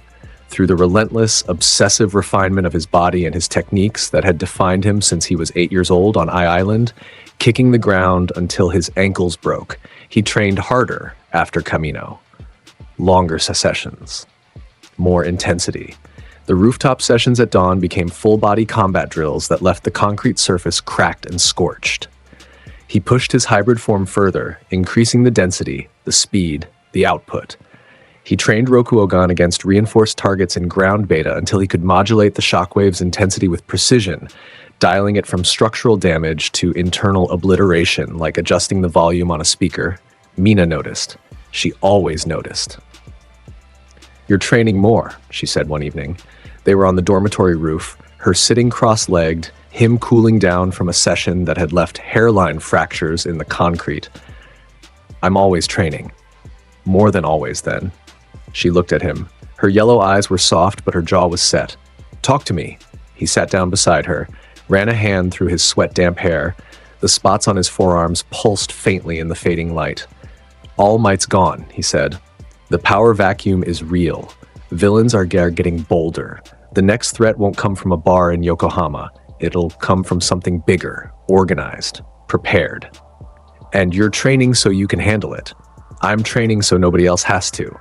through the relentless, obsessive refinement of his body and his techniques that had defined him since he was 8 years old on Ai Island, kicking the ground until his ankles broke. He trained harder after Kamino. Longer sessions. More intensity. The rooftop sessions at dawn became full-body combat drills that left the concrete surface cracked and scorched. He pushed his hybrid form further, increasing the density, the speed, the output. He trained Rokuogan against reinforced targets in ground beta until he could modulate the shockwave's intensity with precision, dialing it from structural damage to internal obliteration, like adjusting the volume on a speaker. Mina noticed. She always noticed. "You're training more," she said one evening. They were on the dormitory roof, her sitting cross-legged, him cooling down from a session that had left hairline fractures in the concrete. "I'm always training. More than always, then." She looked at him. Her yellow eyes were soft, but her jaw was set. "Talk to me." He sat down beside her, ran a hand through his sweat-damp hair. The spots on his forearms pulsed faintly in the fading light. "All Might's gone," he said. "The power vacuum is real. Villains are getting bolder. The next threat won't come from a bar in Yokohama. It'll come from something bigger, organized, prepared. And you're training so you can handle it. I'm training so nobody else has to."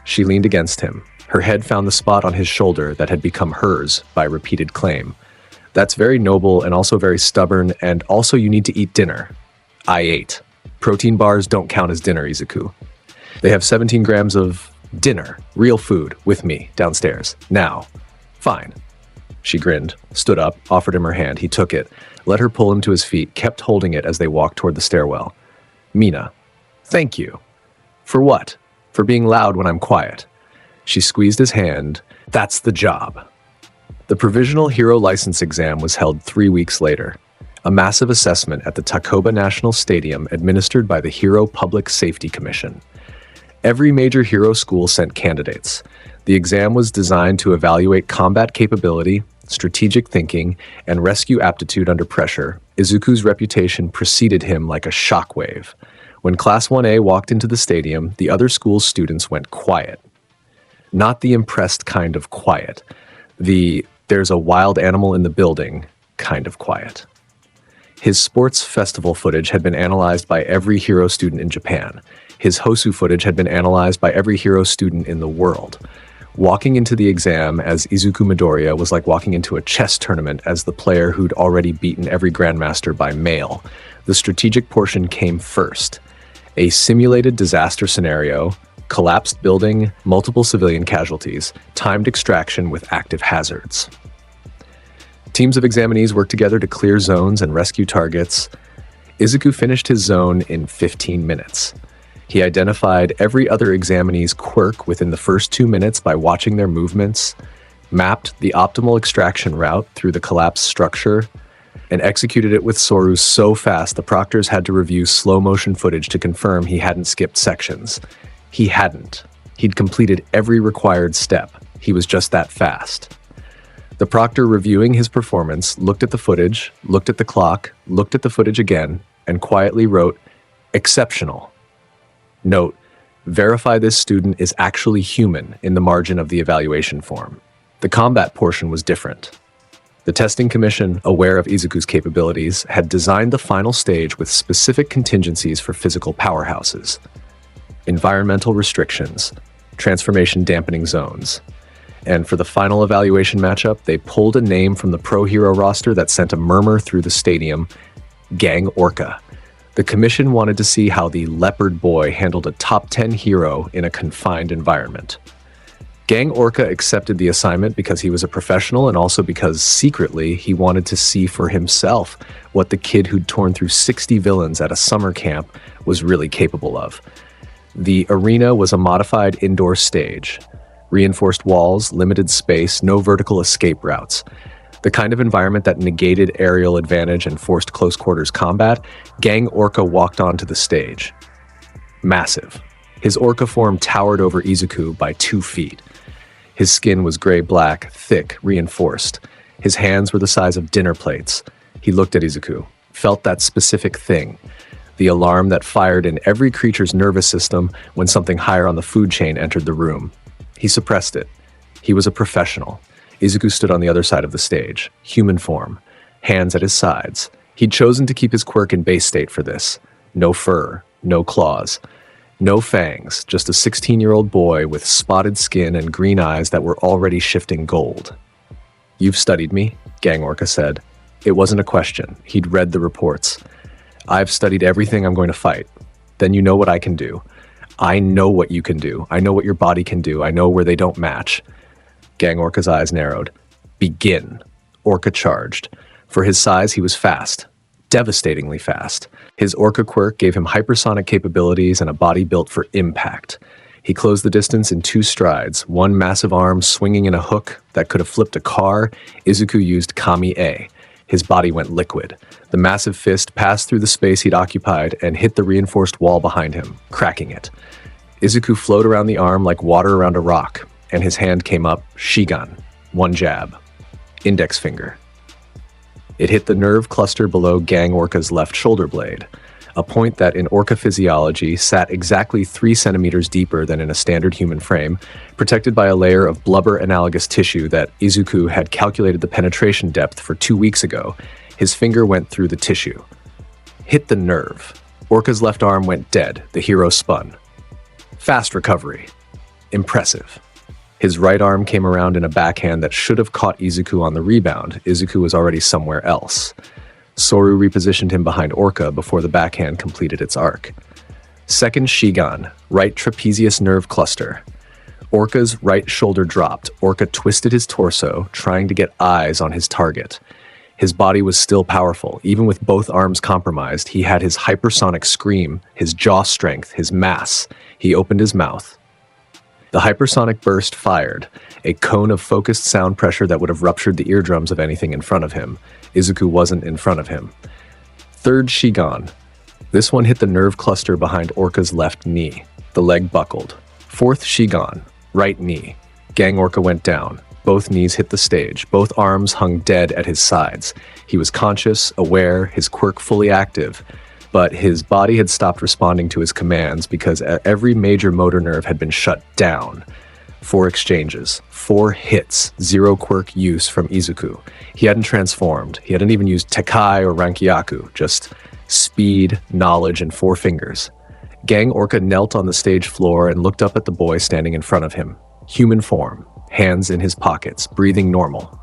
She leaned against him. Her head found the spot on his shoulder that had become hers by repeated claim. "That's very noble and also very stubborn, and also you need to eat dinner." "I ate. Protein bars don't count as dinner, Izuku. They have 17 grams of dinner, real food, with me, downstairs. Now." "Fine." She grinned, stood up, offered him her hand. He took it, let her pull him to his feet, kept holding it as they walked toward the stairwell. "Mina, thank you." "For what?" "For being loud when I'm quiet." She squeezed his hand. "That's the job." The provisional hero license exam was held 3 weeks later. A massive assessment at the Takoba National Stadium administered by the Hero Public Safety Commission. Every major hero school sent candidates. The exam was designed to evaluate combat capability, strategic thinking, and rescue aptitude under pressure. Izuku's reputation preceded him like a shockwave. When Class 1A walked into the stadium, the other school's students went quiet. Not the impressed kind of quiet. The "there's a wild animal in the building" kind of quiet. His sports festival footage had been analyzed by every hero student in Japan. His Hosu footage had been analyzed by every hero student in the world. Walking into the exam as Izuku Midoriya was like walking into a chess tournament as the player who'd already beaten every grandmaster by mail. The strategic portion came first. A simulated disaster scenario, collapsed building, multiple civilian casualties, timed extraction with active hazards. Teams of examinees worked together to clear zones and rescue targets. Izuku finished his zone in 15 minutes. He identified every other examinee's quirk within the first 2 minutes by watching their movements, mapped the optimal extraction route through the collapsed structure, and executed it with Soru so fast the proctors had to review slow-motion footage to confirm he hadn't skipped sections. He hadn't. He'd completed every required step. He was just that fast. The proctor reviewing his performance looked at the footage, looked at the clock, looked at the footage again, and quietly wrote, "Exceptional." Note, verify this student is actually human in the margin of the evaluation form. The combat portion was different. The testing commission, aware of Izuku's capabilities, had designed the final stage with specific contingencies for physical powerhouses. Environmental restrictions, transformation dampening zones. And for the final evaluation matchup, they pulled a name from the pro hero roster that sent a murmur through the stadium, Gang Orca. The commission wanted to see how the Leopard Boy handled a top 10 hero in a confined environment. Gang Orca accepted the assignment because he was a professional and also because secretly he wanted to see for himself what the kid who'd torn through 60 villains at a summer camp was really capable of. The arena was a modified indoor stage. Reinforced walls, limited space, no vertical escape routes. The kind of environment that negated aerial advantage and forced close quarters combat, Gang Orca walked onto the stage. Massive. His orca form towered over Izuku by 2 feet. His skin was gray-black, thick, reinforced. His hands were the size of dinner plates. He looked at Izuku, felt that specific thing, the alarm that fired in every creature's nervous system when something higher on the food chain entered the room. He suppressed it. He was a professional. Izuku stood on the other side of the stage, human form, hands at his sides. He'd chosen to keep his quirk in base state for this. No fur, no claws, no fangs, just a 16-year-old boy with spotted skin and green eyes that were already shifting gold. "You've studied me," Gang Orca said. It wasn't a question. He'd read the reports. "I've studied everything I'm going to fight. Then you know what I can do. I know what you can do. I know what your body can do. I know where they don't match." Gang Orca's eyes narrowed. "Begin." Orca charged. For his size, he was fast. Devastatingly fast. His Orca quirk gave him hypersonic capabilities and a body built for impact. He closed the distance in 2 strides, one massive arm swinging in a hook that could have flipped a car. Izuku used Kami A. His body went liquid. The massive fist passed through the space he'd occupied and hit the reinforced wall behind him, cracking it. Izuku flowed around the arm like water around a rock, and his hand came up, Shigan, 1 jab, index finger. It hit the nerve cluster below Gang Orca's left shoulder blade, a point that in Orca physiology sat exactly 3 centimeters deeper than in a standard human frame, protected by a layer of blubber-analogous tissue that Izuku had calculated the penetration depth for 2 weeks ago. His finger went through the tissue. Hit the nerve. Orca's left arm went dead. The hero spun. Fast recovery. Impressive. His right arm came around in a backhand that should have caught Izuku on the rebound. Izuku was already somewhere else. Soru repositioned him behind Orca before the backhand completed its arc. Second Shigan, right trapezius nerve cluster. Orca's right shoulder dropped. Orca twisted his torso, trying to get eyes on his target. His body was still powerful. Even with both arms compromised, he had his hypersonic scream, his jaw strength, his mass. He opened his mouth. The hypersonic burst fired, a cone of focused sound pressure that would have ruptured the eardrums of anything in front of him. Izuku wasn't in front of him. Third Shigan. This one hit the nerve cluster behind Orca's left knee. The leg buckled. Fourth Shigan. Right knee. Gang Orca went down. Both knees hit the stage. Both arms hung dead at his sides. He was conscious, aware, his quirk fully active. But his body had stopped responding to his commands because every major motor nerve had been shut down. 4 exchanges, 4 hits, 0 quirk use from Izuku. He hadn't transformed. He hadn't even used Tekai or Rankyaku, just speed, knowledge, and 4 fingers. Gang Orca knelt on the stage floor and looked up at the boy standing in front of him. Human form, hands in his pockets, breathing normal.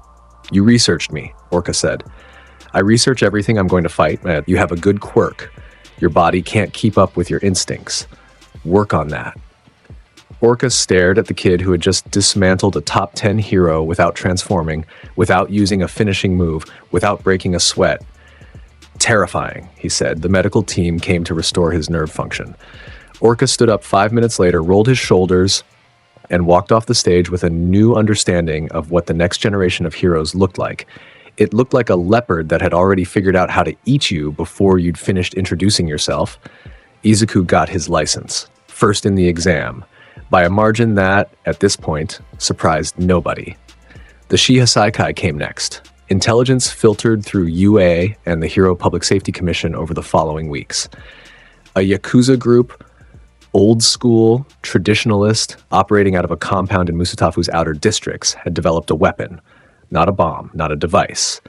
"You researched me," Orca said. "I research everything I'm going to fight. You have a good quirk. Your body can't keep up with your instincts. Work on that." Orca stared at the kid who had just dismantled a top 10 hero without transforming, without using a finishing move, without breaking a sweat. "Terrifying," he said. The medical team came to restore his nerve function. Orca stood up 5 minutes later, rolled his shoulders, and walked off the stage with a new understanding of what the next generation of heroes looked like. It looked like a leopard that had already figured out how to eat you before you'd finished introducing yourself. Izuku got his license, first in the exam, by a margin that, at this point, surprised nobody. The Shiha Saikai came next. Intelligence filtered through UA and the Hero Public Safety Commission over the following weeks. A Yakuza group, old school, traditionalist, operating out of a compound in Musutafu's outer districts, had developed a weapon. Not a bomb, not a device.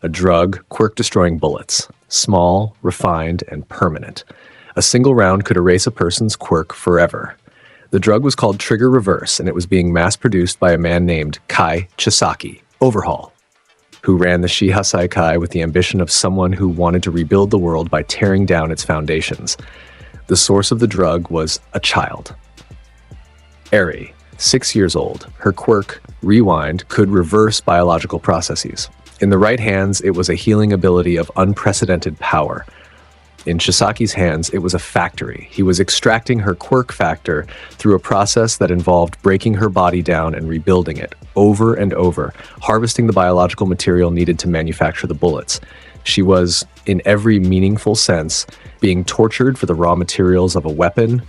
A drug, quirk-destroying bullets. Small, refined, and permanent. A single round could erase a person's quirk forever. The drug was called Trigger Reverse, and it was being mass-produced by a man named Kai Chisaki, Overhaul, who ran the Shiha Saikai with the ambition of someone who wanted to rebuild the world by tearing down its foundations. The source of the drug was a child. Eri, 6 years old. Her quirk, Rewind, could reverse biological processes. In the right hands, it was a healing ability of unprecedented power. In Chisaki's hands, it was a factory. He was extracting her quirk factor through a process that involved breaking her body down and rebuilding it, over and over, harvesting the biological material needed to manufacture the bullets. She was, in every meaningful sense, being tortured for the raw materials of a weapon.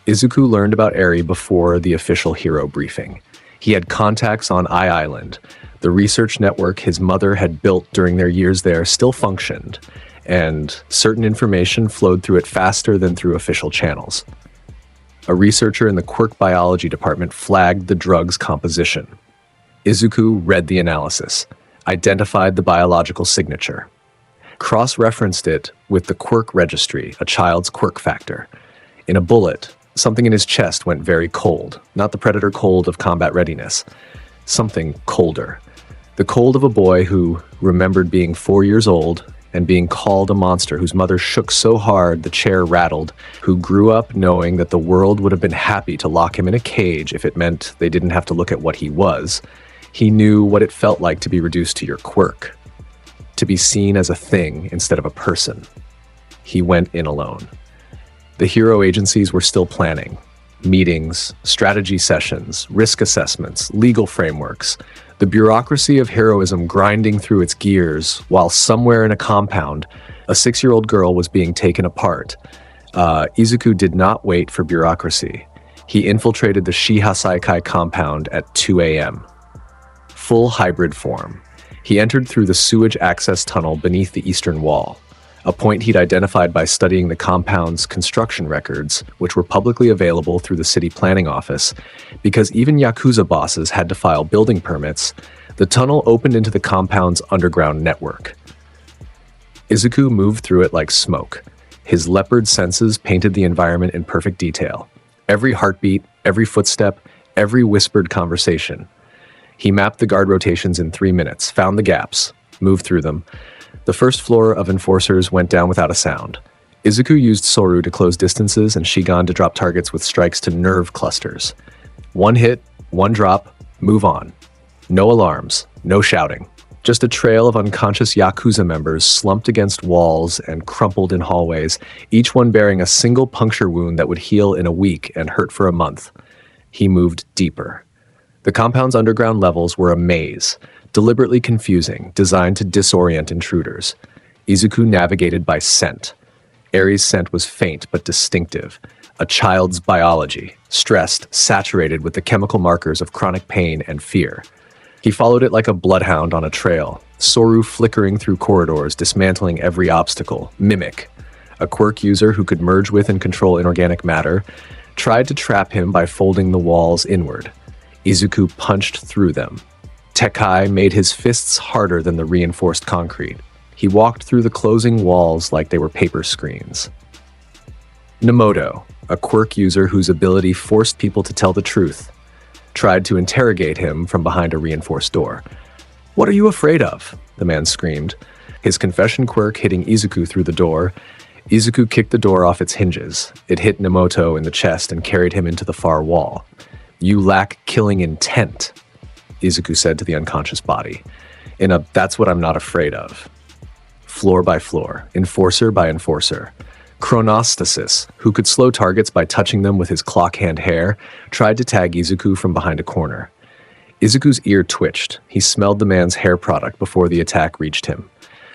Izuku learned about Eri before the official hero briefing. He had contacts on Island. The research network his mother had built during their years there still functioned, and certain information flowed through it faster than through official channels. A researcher in the quirk biology department flagged the drug's composition. Izuku read the analysis, identified the biological signature, cross-referenced it with the quirk registry, a child's quirk factor. In a bullet, something in his chest went very cold, not the predator cold of combat readiness, something colder. The cold of a boy who remembered being 4 years old and being called a monster, whose mother shook so hard the chair rattled, who grew up knowing that the world would have been happy to lock him in a cage if it meant they didn't have to look at what he was. He knew what it felt like to be reduced to your quirk, to be seen as a thing instead of a person. He went in alone. The hero agencies were still planning. Meetings, strategy sessions, risk assessments, legal frameworks, the bureaucracy of heroism grinding through its gears, while somewhere in a compound, a 6-year-old girl was being taken apart. Izuku did not wait for bureaucracy. He infiltrated the Shiha Saikai compound at 2 a.m. Full hybrid form. He entered through the sewage access tunnel beneath the eastern wall, a point he'd identified by studying the compound's construction records, which were publicly available through the city planning office. Because even Yakuza bosses had to file building permits, the tunnel opened into the compound's underground network. Izuku moved through it like smoke. His leopard senses painted the environment in perfect detail. Every heartbeat, every footstep, every whispered conversation. He mapped the guard rotations in 3 minutes, found the gaps, moved through them. The first floor of enforcers went down without a sound. Izuku used Soru to close distances and Shigan to drop targets with strikes to nerve clusters. 1 hit, 1 drop, move on. No alarms, no shouting. Just a trail of unconscious Yakuza members slumped against walls and crumpled in hallways, each one bearing a single puncture wound that would heal in a week and hurt for a month. He moved deeper. The compound's underground levels were a maze, deliberately confusing, designed to disorient intruders. Izuku navigated by scent. Eri's scent was faint but distinctive. A child's biology, stressed, saturated with the chemical markers of chronic pain and fear. He followed it like a bloodhound on a trail, Soru flickering through corridors, dismantling every obstacle. Mimic, a quirk user who could merge with and control inorganic matter, tried to trap him by folding the walls inward. Izuku punched through them. Tekai made his fists harder than the reinforced concrete. He walked through the closing walls like they were paper screens. Nemoto, a quirk user whose ability forced people to tell the truth, tried to interrogate him from behind a reinforced door. "What are you afraid of?" the man screamed. His confession quirk hitting Izuku through the door. Izuku kicked the door off its hinges. It hit Nemoto in the chest and carried him into the far wall. "You lack killing intent," Izuku said to the unconscious body. In a "that's what I'm not afraid of." Floor by floor, enforcer by enforcer. Chronostasis, who could slow targets by touching them with his clock hand hair, tried to tag Izuku from behind a corner. Izuku's ear twitched. He smelled the man's hair product before the attack reached him.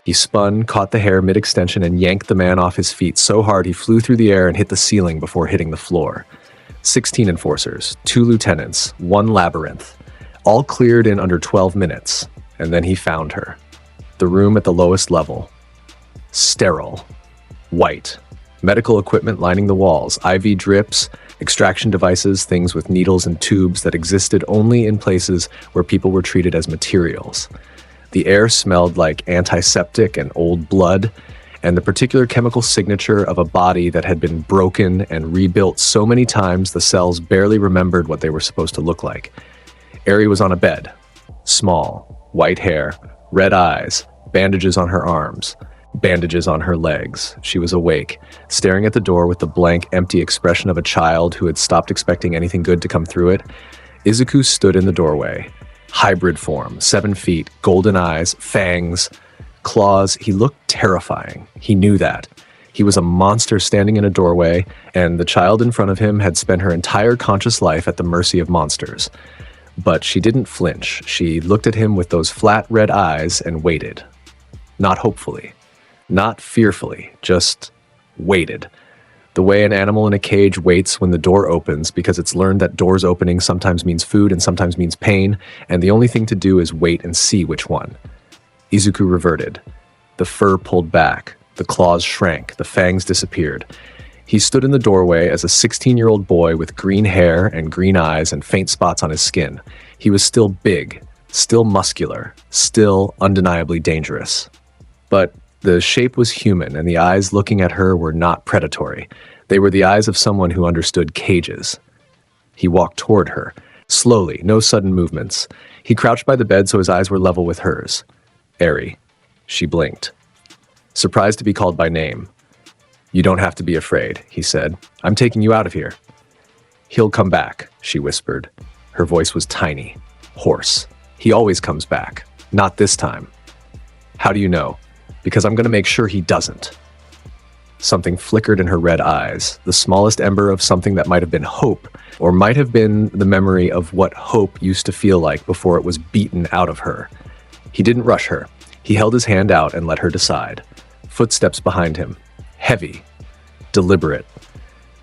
He spun, caught the hair mid-extension, and yanked the man off his feet so hard he flew through the air and hit the ceiling before hitting the floor. 16 enforcers, 2 lieutenants, 1 labyrinth, all cleared in under 12 minutes, and then he found her. The room at the lowest level. Sterile. White. Medical equipment lining the walls, IV drips, extraction devices, things with needles and tubes that existed only in places where people were treated as materials. The air smelled like antiseptic and old blood, and the particular chemical signature of a body that had been broken and rebuilt so many times the cells barely remembered what they were supposed to look like. Eri was on a bed. Small, white hair, red eyes, bandages on her arms, bandages on her legs. She was awake, staring at the door with the blank, empty expression of a child who had stopped expecting anything good to come through it. Izuku stood in the doorway. Hybrid form, 7 feet, golden eyes, fangs, claws. He looked terrifying. He knew that. He was a monster standing in a doorway, and the child in front of him had spent her entire conscious life at the mercy of monsters. But she didn't flinch. She looked at him with those flat red eyes and waited. Not hopefully. Not fearfully. Just waited. The way an animal in a cage waits when the door opens because it's learned that doors opening sometimes means food and sometimes means pain, and the only thing to do is wait and see which one. Izuku reverted. The fur pulled back. The claws shrank. The fangs disappeared. He stood in the doorway as a 16-year-old boy with green hair and green eyes and faint spots on his skin. He was still big, still muscular, still undeniably dangerous. But the shape was human, and the eyes looking at her were not predatory. They were the eyes of someone who understood cages. He walked toward her, slowly, no sudden movements. He crouched by the bed so his eyes were level with hers. "Eri." She blinked. Surprised to be called by name. "You don't have to be afraid," he said. "I'm taking you out of here." "He'll come back," she whispered. Her voice was tiny, hoarse. "He always comes back. Not this time." "How do you know?" "Because I'm going to make sure he doesn't." Something flickered in her red eyes, the smallest ember of something that might have been hope, or might have been the memory of what hope used to feel like before it was beaten out of her. He didn't rush her. He held his hand out and let her decide. Footsteps behind him. Heavy. Deliberate.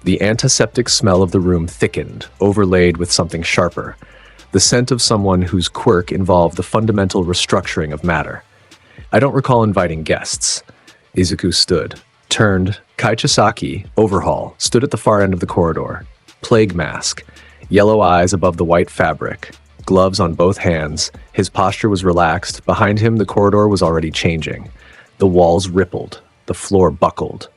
The antiseptic smell of the room thickened, overlaid with something sharper. The scent of someone whose quirk involved the fundamental restructuring of matter. "I don't recall inviting guests." Izuku stood, turned. Kaichisaki, overhaul, stood at the far end of the corridor. Plague mask. Yellow eyes above the white fabric. Gloves on both hands. His posture was relaxed. Behind him, the corridor was already changing. The walls rippled. The floor buckled.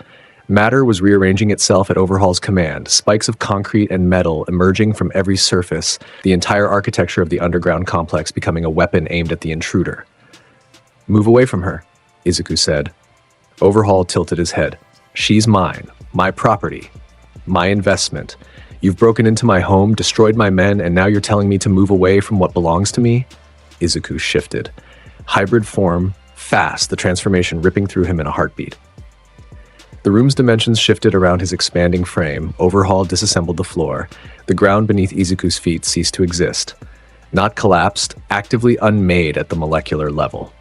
Matter was rearranging itself at Overhaul's command, spikes of concrete and metal emerging from every surface, the entire architecture of the underground complex becoming a weapon aimed at the intruder. "Move away from her," Izuku said. Overhaul tilted his head. "She's mine, my property, my investment. You've broken into my home, destroyed my men, and now you're telling me to move away from what belongs to me?" Izuku shifted. Hybrid form, fast, the transformation ripping through him in a heartbeat. The room's dimensions shifted around his expanding frame. Overhaul disassembled the floor. The ground beneath Izuku's feet ceased to exist. Not collapsed, actively unmade at the molecular level.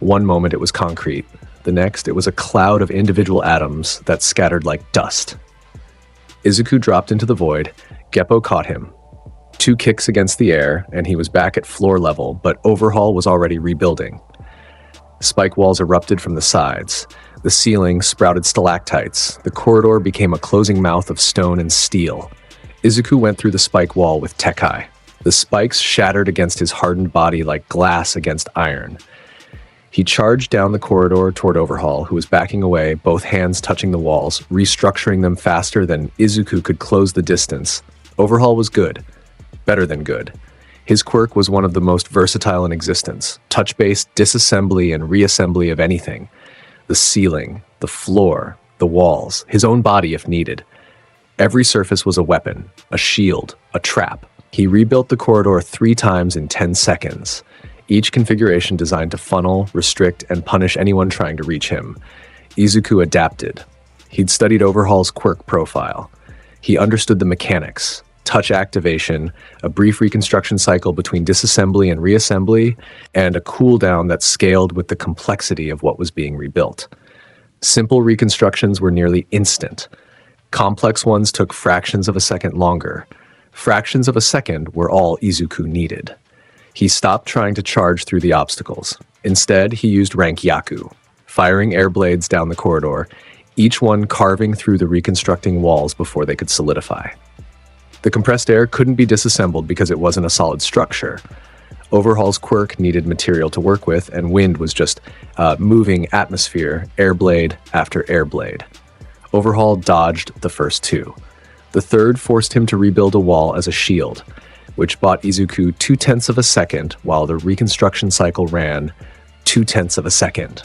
One moment it was concrete. The next, it was a cloud of individual atoms that scattered like dust. Izuku dropped into the void. Geppo caught him. 2 kicks against the air, and he was back at floor level, but Overhaul was already rebuilding. Spike walls erupted from the sides. The ceiling sprouted stalactites. The corridor became a closing mouth of stone and steel. Izuku went through the spike wall with Tekai. The spikes shattered against his hardened body like glass against iron. He charged down the corridor toward Overhaul, who was backing away, both hands touching the walls, restructuring them faster than Izuku could close the distance. Overhaul was good. Better than good. His quirk was one of the most versatile in existence, touch-based disassembly and reassembly of anything. The ceiling, the floor, the walls, his own body if needed. Every surface was a weapon, a shield, a trap. He rebuilt the corridor 3 times in 10 seconds, each configuration designed to funnel, restrict, and punish anyone trying to reach him. Izuku adapted. He'd studied Overhaul's quirk profile. He understood the mechanics, touch activation, a brief reconstruction cycle between disassembly and reassembly, and a cooldown that scaled with the complexity of what was being rebuilt. Simple reconstructions were nearly instant. Complex ones took fractions of a second longer. Fractions of a second were all Izuku needed. He stopped trying to charge through the obstacles. Instead, he used rank Yaku, firing air blades down the corridor, each one carving through the reconstructing walls before they could solidify. The compressed air couldn't be disassembled because it wasn't a solid structure. Overhaul's quirk needed material to work with, and wind was just moving atmosphere, airblade after airblade. Overhaul dodged the first 2. The third forced him to rebuild a wall as a shield, which bought Izuku 0.2 of a second while the reconstruction cycle ran 0.2 of a second.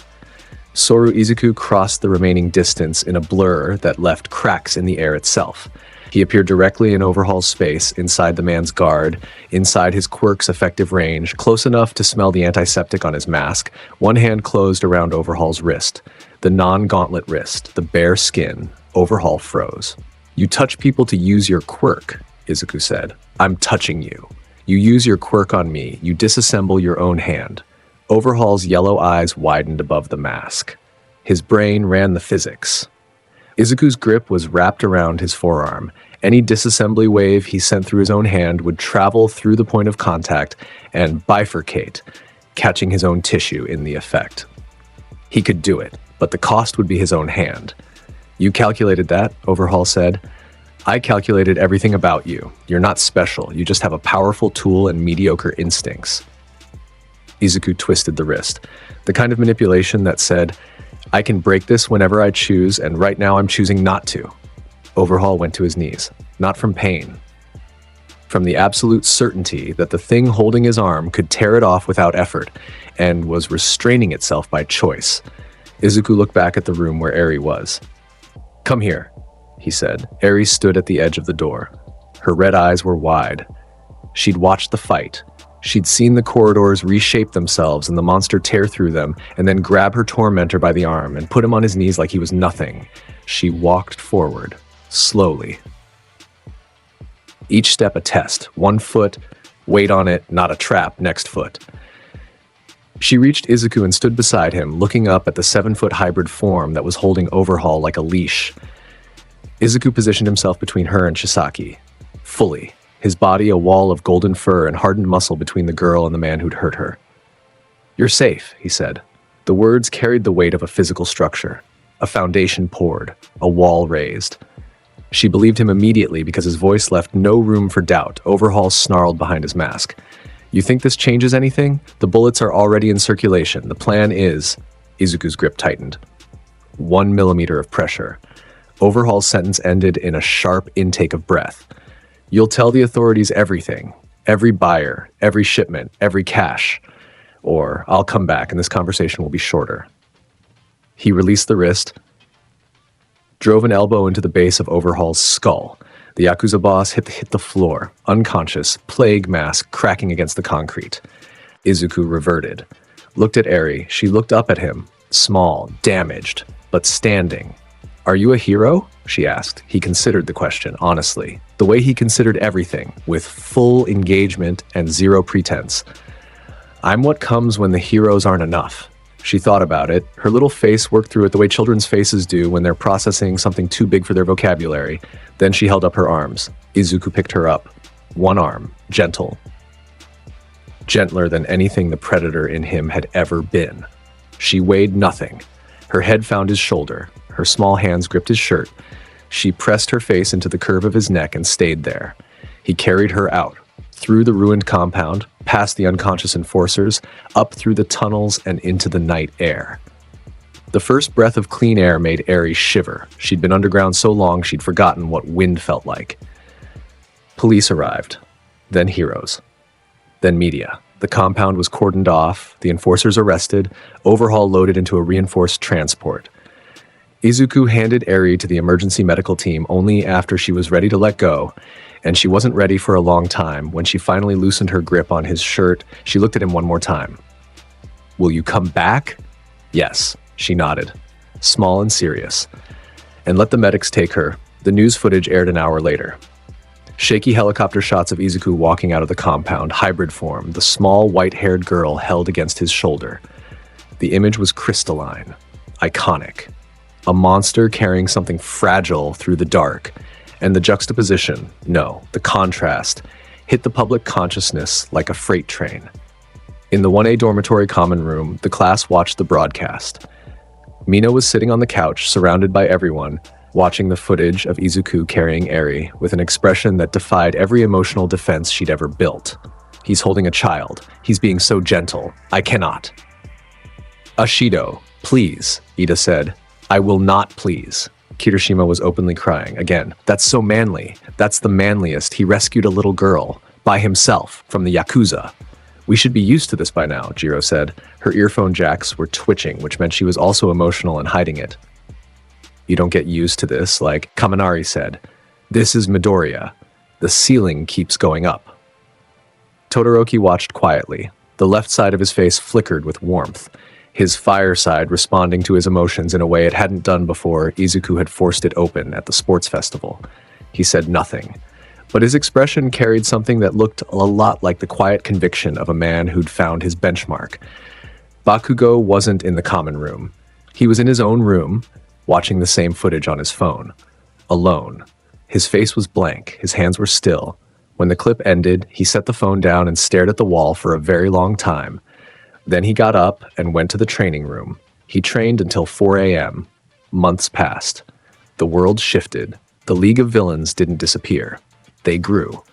Soru Izuku crossed the remaining distance in a blur that left cracks in the air itself. He appeared directly in Overhaul's space, inside the man's guard, inside his quirk's effective range, close enough to smell the antiseptic on his mask, one hand closed around Overhaul's wrist. The non-gauntlet wrist, the bare skin. Overhaul froze. "You touch people to use your quirk," Izuku said. "I'm touching you. You use your quirk on me. You disassemble your own hand." Overhaul's yellow eyes widened above the mask. His brain ran the physics. Izuku's grip was wrapped around his forearm. Any disassembly wave he sent through his own hand would travel through the point of contact and bifurcate, catching his own tissue in the effect. He could do it, but the cost would be his own hand. "You calculated that," Overhaul said. "I calculated everything about you. You're not special. You just have a powerful tool and mediocre instincts." Izuku twisted the wrist, the kind of manipulation that said, "I can break this whenever I choose, and right now I'm choosing not to." Overhaul went to his knees, not from pain, from the absolute certainty that the thing holding his arm could tear it off without effort, and was restraining itself by choice. Izuku looked back at the room where Eri was. "Come here," he said. Eri stood at the edge of the door. Her red eyes were wide. She'd watched the fight. She'd seen the corridors reshape themselves and the monster tear through them, and then grab her tormentor by the arm and put him on his knees like he was nothing. She walked forward, slowly. Each step a test. 1 foot, weight on it, not a trap, next foot. She reached Izuku and stood beside him, looking up at the 7-foot hybrid form that was holding Overhaul like a leash. Izuku positioned himself between her and Shisaki, fully, his body a wall of golden fur and hardened muscle between the girl and the man who'd hurt her. "You're safe," he said. The words carried the weight of a physical structure. A foundation poured, a wall raised. She believed him immediately because his voice left no room for doubt. Overhaul snarled behind his mask. "You think this changes anything? The bullets are already in circulation. The plan is..." Izuku's grip tightened. 1 millimeter of pressure. Overhaul's sentence ended in a sharp intake of breath. "You'll tell the authorities everything. Every buyer, every shipment, every cash. Or I'll come back and this conversation will be shorter." He released the wrist, drove an elbow into the base of Overhaul's skull. The Yakuza boss hit the floor, unconscious, plague mask cracking against the concrete. Izuku reverted, looked at Eri. She looked up at him, small, damaged, but standing. "Are you a hero?" she asked. He considered the question, honestly, the way he considered everything, with full engagement and zero pretense. "I'm what comes when the heroes aren't enough." She thought about it. Her little face worked through it the way children's faces do when they're processing something too big for their vocabulary. Then she held up her arms. Izuku picked her up. One arm, gentle. Gentler than anything the predator in him had ever been. She weighed nothing. Her head found his shoulder. Her small hands gripped his shirt. She pressed her face into the curve of his neck and stayed there. He carried her out. through the ruined compound, past the unconscious enforcers, up through the tunnels and into the night air. The first breath of clean air made Eri shiver. She'd been underground so long she'd forgotten what wind felt like. Police arrived, then heroes, then media. The compound was cordoned off, the enforcers arrested, Overhaul loaded into a reinforced transport. Izuku handed Eri to the emergency medical team only after she was ready to let go, and she wasn't ready for a long time. When she finally loosened her grip on his shirt, she looked at him one more time. "Will you come back?" "Yes," she nodded, small and serious. "And let the medics take her." The news footage aired an hour later. Shaky helicopter shots of Izuku walking out of the compound, hybrid form, the small white-haired girl held against his shoulder. The image was crystalline, iconic. A monster carrying something fragile through the dark, and the juxtaposition, no, the contrast, hit the public consciousness like a freight train. In the 1A dormitory common room, the class watched the broadcast. Mina was sitting on the couch, surrounded by everyone, watching the footage of Izuku carrying Eri with an expression that defied every emotional defense she'd ever built. "He's holding a child. He's being so gentle. I cannot." "Ashido, please," Ida said. "I will not please." Kirishima was openly crying. Again, "That's so manly. That's the manliest. He rescued a little girl. By himself. From the Yakuza." "We should be used to this by now," Jiro said. Her earphone jacks were twitching, which meant she was also emotional and hiding it. "You don't get used to this, like Kaminari said. This is Midoriya. The ceiling keeps going up." Todoroki watched quietly. The left side of his face flickered with warmth, his fire side responding to his emotions in a way it hadn't done before Izuku had forced it open at the sports festival. He said nothing, but his expression carried something that looked a lot like the quiet conviction of a man who'd found his benchmark. Bakugo wasn't in the common room. He was in his own room, watching the same footage on his phone. Alone. His face was blank, his hands were still. When the clip ended, he set the phone down and stared at the wall for a very long time. Then he got up and went to the training room. He trained until 4 a.m. Months passed. The world shifted. The League of Villains didn't disappear. They grew.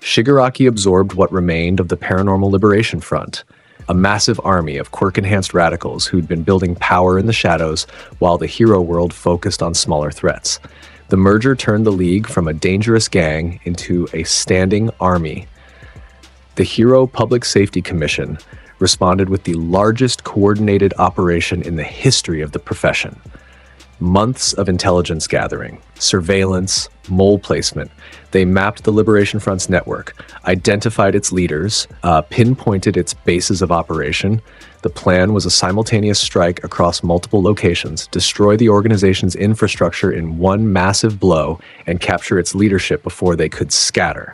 Shigaraki absorbed what remained of the Paranormal Liberation Front, a massive army of quirk-enhanced radicals who'd been building power in the shadows while the hero world focused on smaller threats. The merger turned the League from a dangerous gang into a standing army. The Hero Public Safety Commission responded with the largest coordinated operation in the history of the profession. Months of intelligence gathering, surveillance, mole placement. They mapped the Liberation Front's network, identified its leaders, pinpointed its bases of operation. The plan was a simultaneous strike across multiple locations, destroy the organization's infrastructure in one massive blow, and capture its leadership before they could scatter.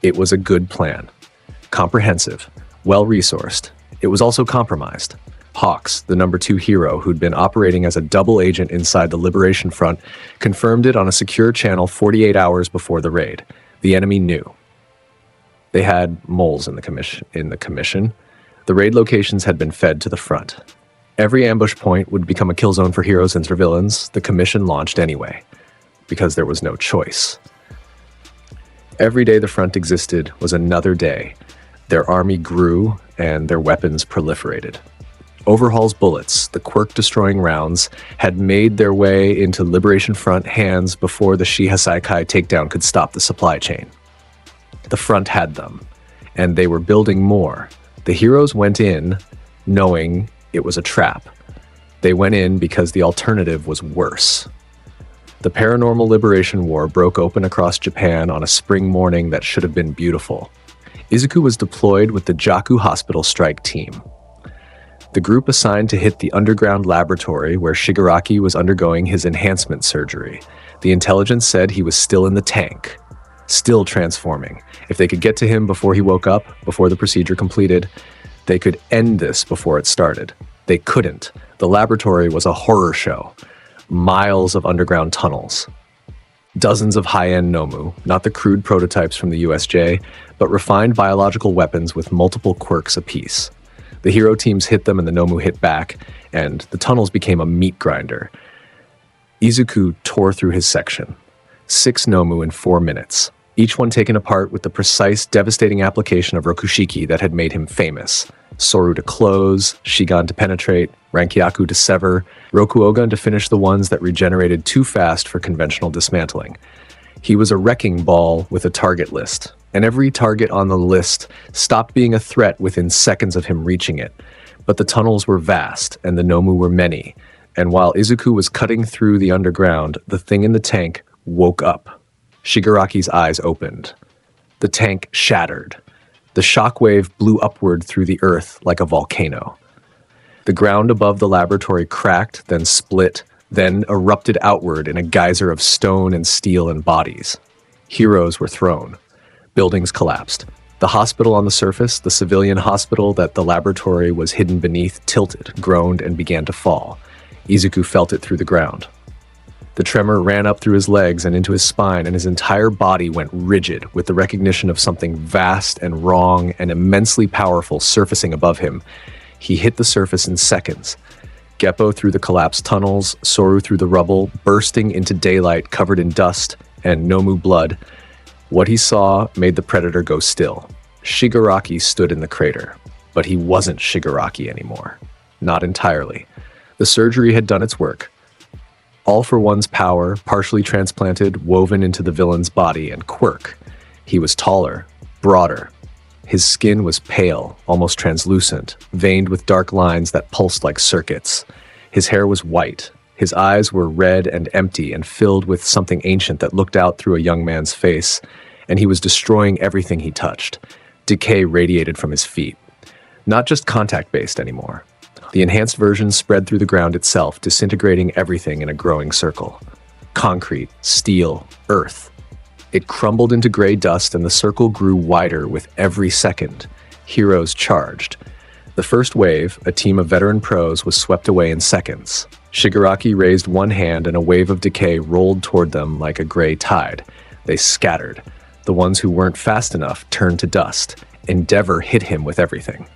It was a good plan. Comprehensive. Well-resourced. It was also compromised. Hawks, the number 2 hero who'd been operating as a double agent inside the Liberation Front, confirmed it on a secure channel 48 hours before the raid. The enemy knew. They had moles in the commission. The raid locations had been fed to the front. Every ambush point would become a kill zone for heroes and for villains. The commission launched anyway, because there was no choice. Every day the front existed was another day. Their army grew, and their weapons proliferated. Overhaul's bullets, the quirk-destroying rounds, had made their way into Liberation Front hands before the Shihasaikai takedown could stop the supply chain. The front had them, and they were building more. The heroes went in, knowing it was a trap. They went in because the alternative was worse. The Paranormal Liberation War broke open across Japan on a spring morning that should have been beautiful. Izuku was deployed with the Jaku Hospital strike team. The group assigned to hit the underground laboratory where Shigaraki was undergoing his enhancement surgery. The intelligence said he was still in the tank, still transforming. If they could get to him before he woke up, before the procedure completed, they could end this before it started. They couldn't. The laboratory was a horror show. Miles of underground tunnels. Dozens of high-end Nomu, not the crude prototypes from the USJ, but refined biological weapons with multiple quirks apiece. The hero teams hit them and the Nomu hit back, and the tunnels became a meat grinder. Izuku tore through his section. 6 Nomu in 4 minutes. each one taken apart with the precise, devastating application of Rokushiki that had made him famous. Soru to close, Shigan to penetrate, Rankyaku to sever, Rokuogan to finish the ones that regenerated too fast for conventional dismantling. He was a wrecking ball with a target list, and every target on the list stopped being a threat within seconds of him reaching it. But the tunnels were vast, and the Nomu were many, and while Izuku was cutting through the underground, the thing in the tank woke up. Shigaraki's eyes opened. The tank shattered. The shockwave blew upward through the earth like a volcano. The ground above the laboratory cracked, then split, then erupted outward in a geyser of stone and steel and bodies. Heroes were thrown. Buildings collapsed. The hospital on the surface, the civilian hospital that the laboratory was hidden beneath, tilted, groaned, and began to fall. Izuku felt it through the ground. The tremor ran up through his legs and into his spine, and his entire body went rigid with the recognition of something vast and wrong and immensely powerful surfacing above him. He hit the surface in seconds. Geppo through the collapsed tunnels, Soru through the rubble, bursting into daylight covered in dust and Nomu blood. What he saw made the predator go still. Shigaraki stood in the crater, but he wasn't Shigaraki anymore. Not entirely. The surgery had done its work. All for One's power, partially transplanted, woven into the villain's body, and quirk. He was taller, broader. His skin was pale, almost translucent, veined with dark lines that pulsed like circuits. His hair was white. His eyes were red and empty and filled with something ancient that looked out through a young man's face, and he was destroying everything he touched. Decay radiated from his feet. Not just contact-based anymore. The enhanced version spread through the ground itself, disintegrating everything in a growing circle. Concrete, steel, earth. It crumbled into gray dust, and the circle grew wider with every second. Heroes charged. The first wave, a team of veteran pros, was swept away in seconds. Shigaraki raised one hand, and a wave of decay rolled toward them like a gray tide. They scattered. The ones who weren't fast enough turned to dust. Endeavor hit him with everything.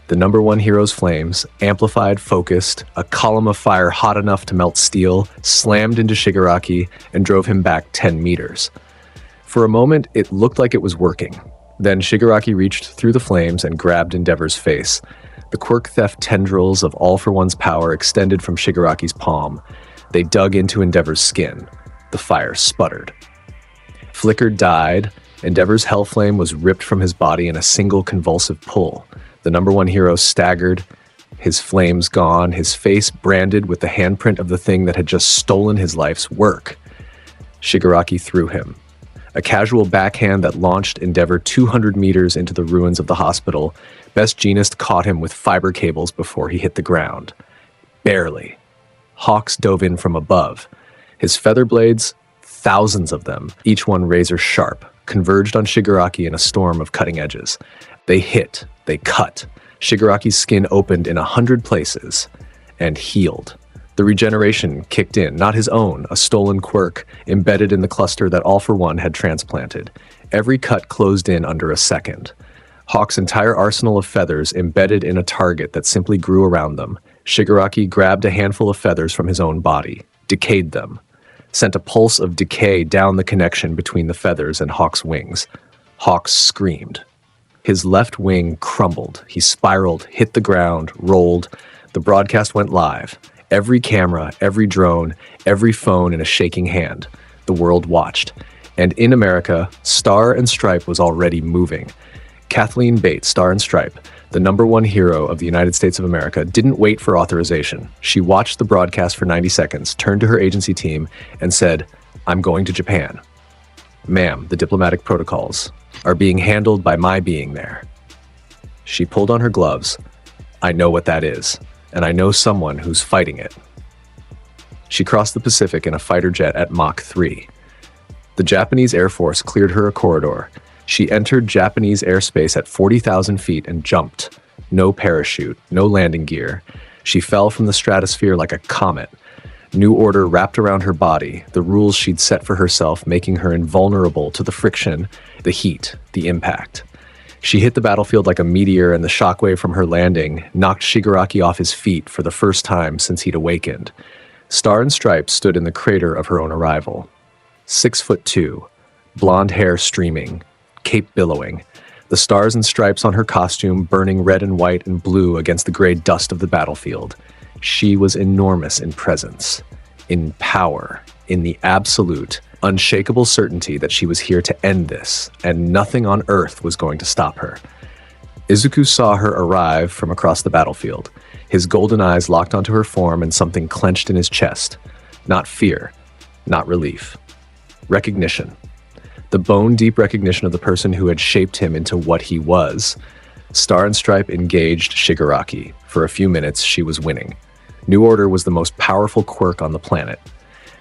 The number one hero's flames, amplified, focused, a column of fire hot enough to melt steel, slammed into Shigaraki and drove him back 10 meters. For a moment, it looked like it was working. Then Shigaraki reached through the flames and grabbed Endeavor's face. The quirk theft tendrils of All for One's power extended from Shigaraki's palm. They dug into Endeavor's skin. The fire sputtered. Flicker died. Endeavor's hellflame was ripped from his body in a single convulsive pull. The number one hero staggered, his flames gone, his face branded with the handprint of the thing that had just stolen his life's work. Shigaraki threw him. A casual backhand that launched Endeavor 200 meters into the ruins of the hospital. Best Genist caught him with fiber cables before he hit the ground. Barely. Hawks dove in from above. His feather blades, thousands of them, each one razor sharp, converged on Shigaraki in a storm of cutting edges. They hit. They cut. Shigaraki's skin opened in 100 places and healed. The regeneration kicked in, not his own, a stolen quirk embedded in the cluster that All for One had transplanted. Every cut closed in under a second. Hawk's entire arsenal of feathers embedded in a target that simply grew around them. Shigaraki grabbed a handful of feathers from his own body, decayed them, sent a pulse of decay down the connection between the feathers and Hawk's wings. Hawk screamed. His left wing crumbled. He spiraled, hit the ground, rolled. The broadcast went live. Every camera, every drone, every phone in a shaking hand. The world watched. And in America, Star and Stripe was already moving. Kathleen Bates, Star and Stripe, the number one hero of the United States of America, didn't wait for authorization. She watched the broadcast for 90 seconds, turned to her agency team, and said, "I'm going to Japan. Ma'am, the diplomatic protocols are being handled by my being there." She pulled on her gloves. "I know what that is, and I know someone who's fighting it." She crossed the Pacific in a fighter jet at Mach 3. The Japanese Air Force cleared her a corridor. She entered Japanese airspace at 40,000 feet and jumped. No parachute, no landing gear. She fell from the stratosphere like a comet. New order wrapped around her body, the rules she'd set for herself, making her invulnerable to the friction, the heat, the impact. She hit the battlefield like a meteor, and the shockwave from her landing knocked Shigaraki off his feet for the first time since he'd awakened. Star and Stripe stood in the crater of her own arrival. 6'2", blonde hair streaming, cape billowing, the stars and stripes on her costume burning red and white and blue against the gray dust of the battlefield. She was enormous in presence, in power, in the absolute, unshakable certainty that she was here to end this, and nothing on earth was going to stop her. Izuku saw her arrive from across the battlefield. His golden eyes locked onto her form and something clenched in his chest. Not fear, not relief. Recognition. The bone-deep recognition of the person who had shaped him into what he was. Star and Stripe engaged Shigaraki. For a few minutes, she was winning. New Order was the most powerful quirk on the planet.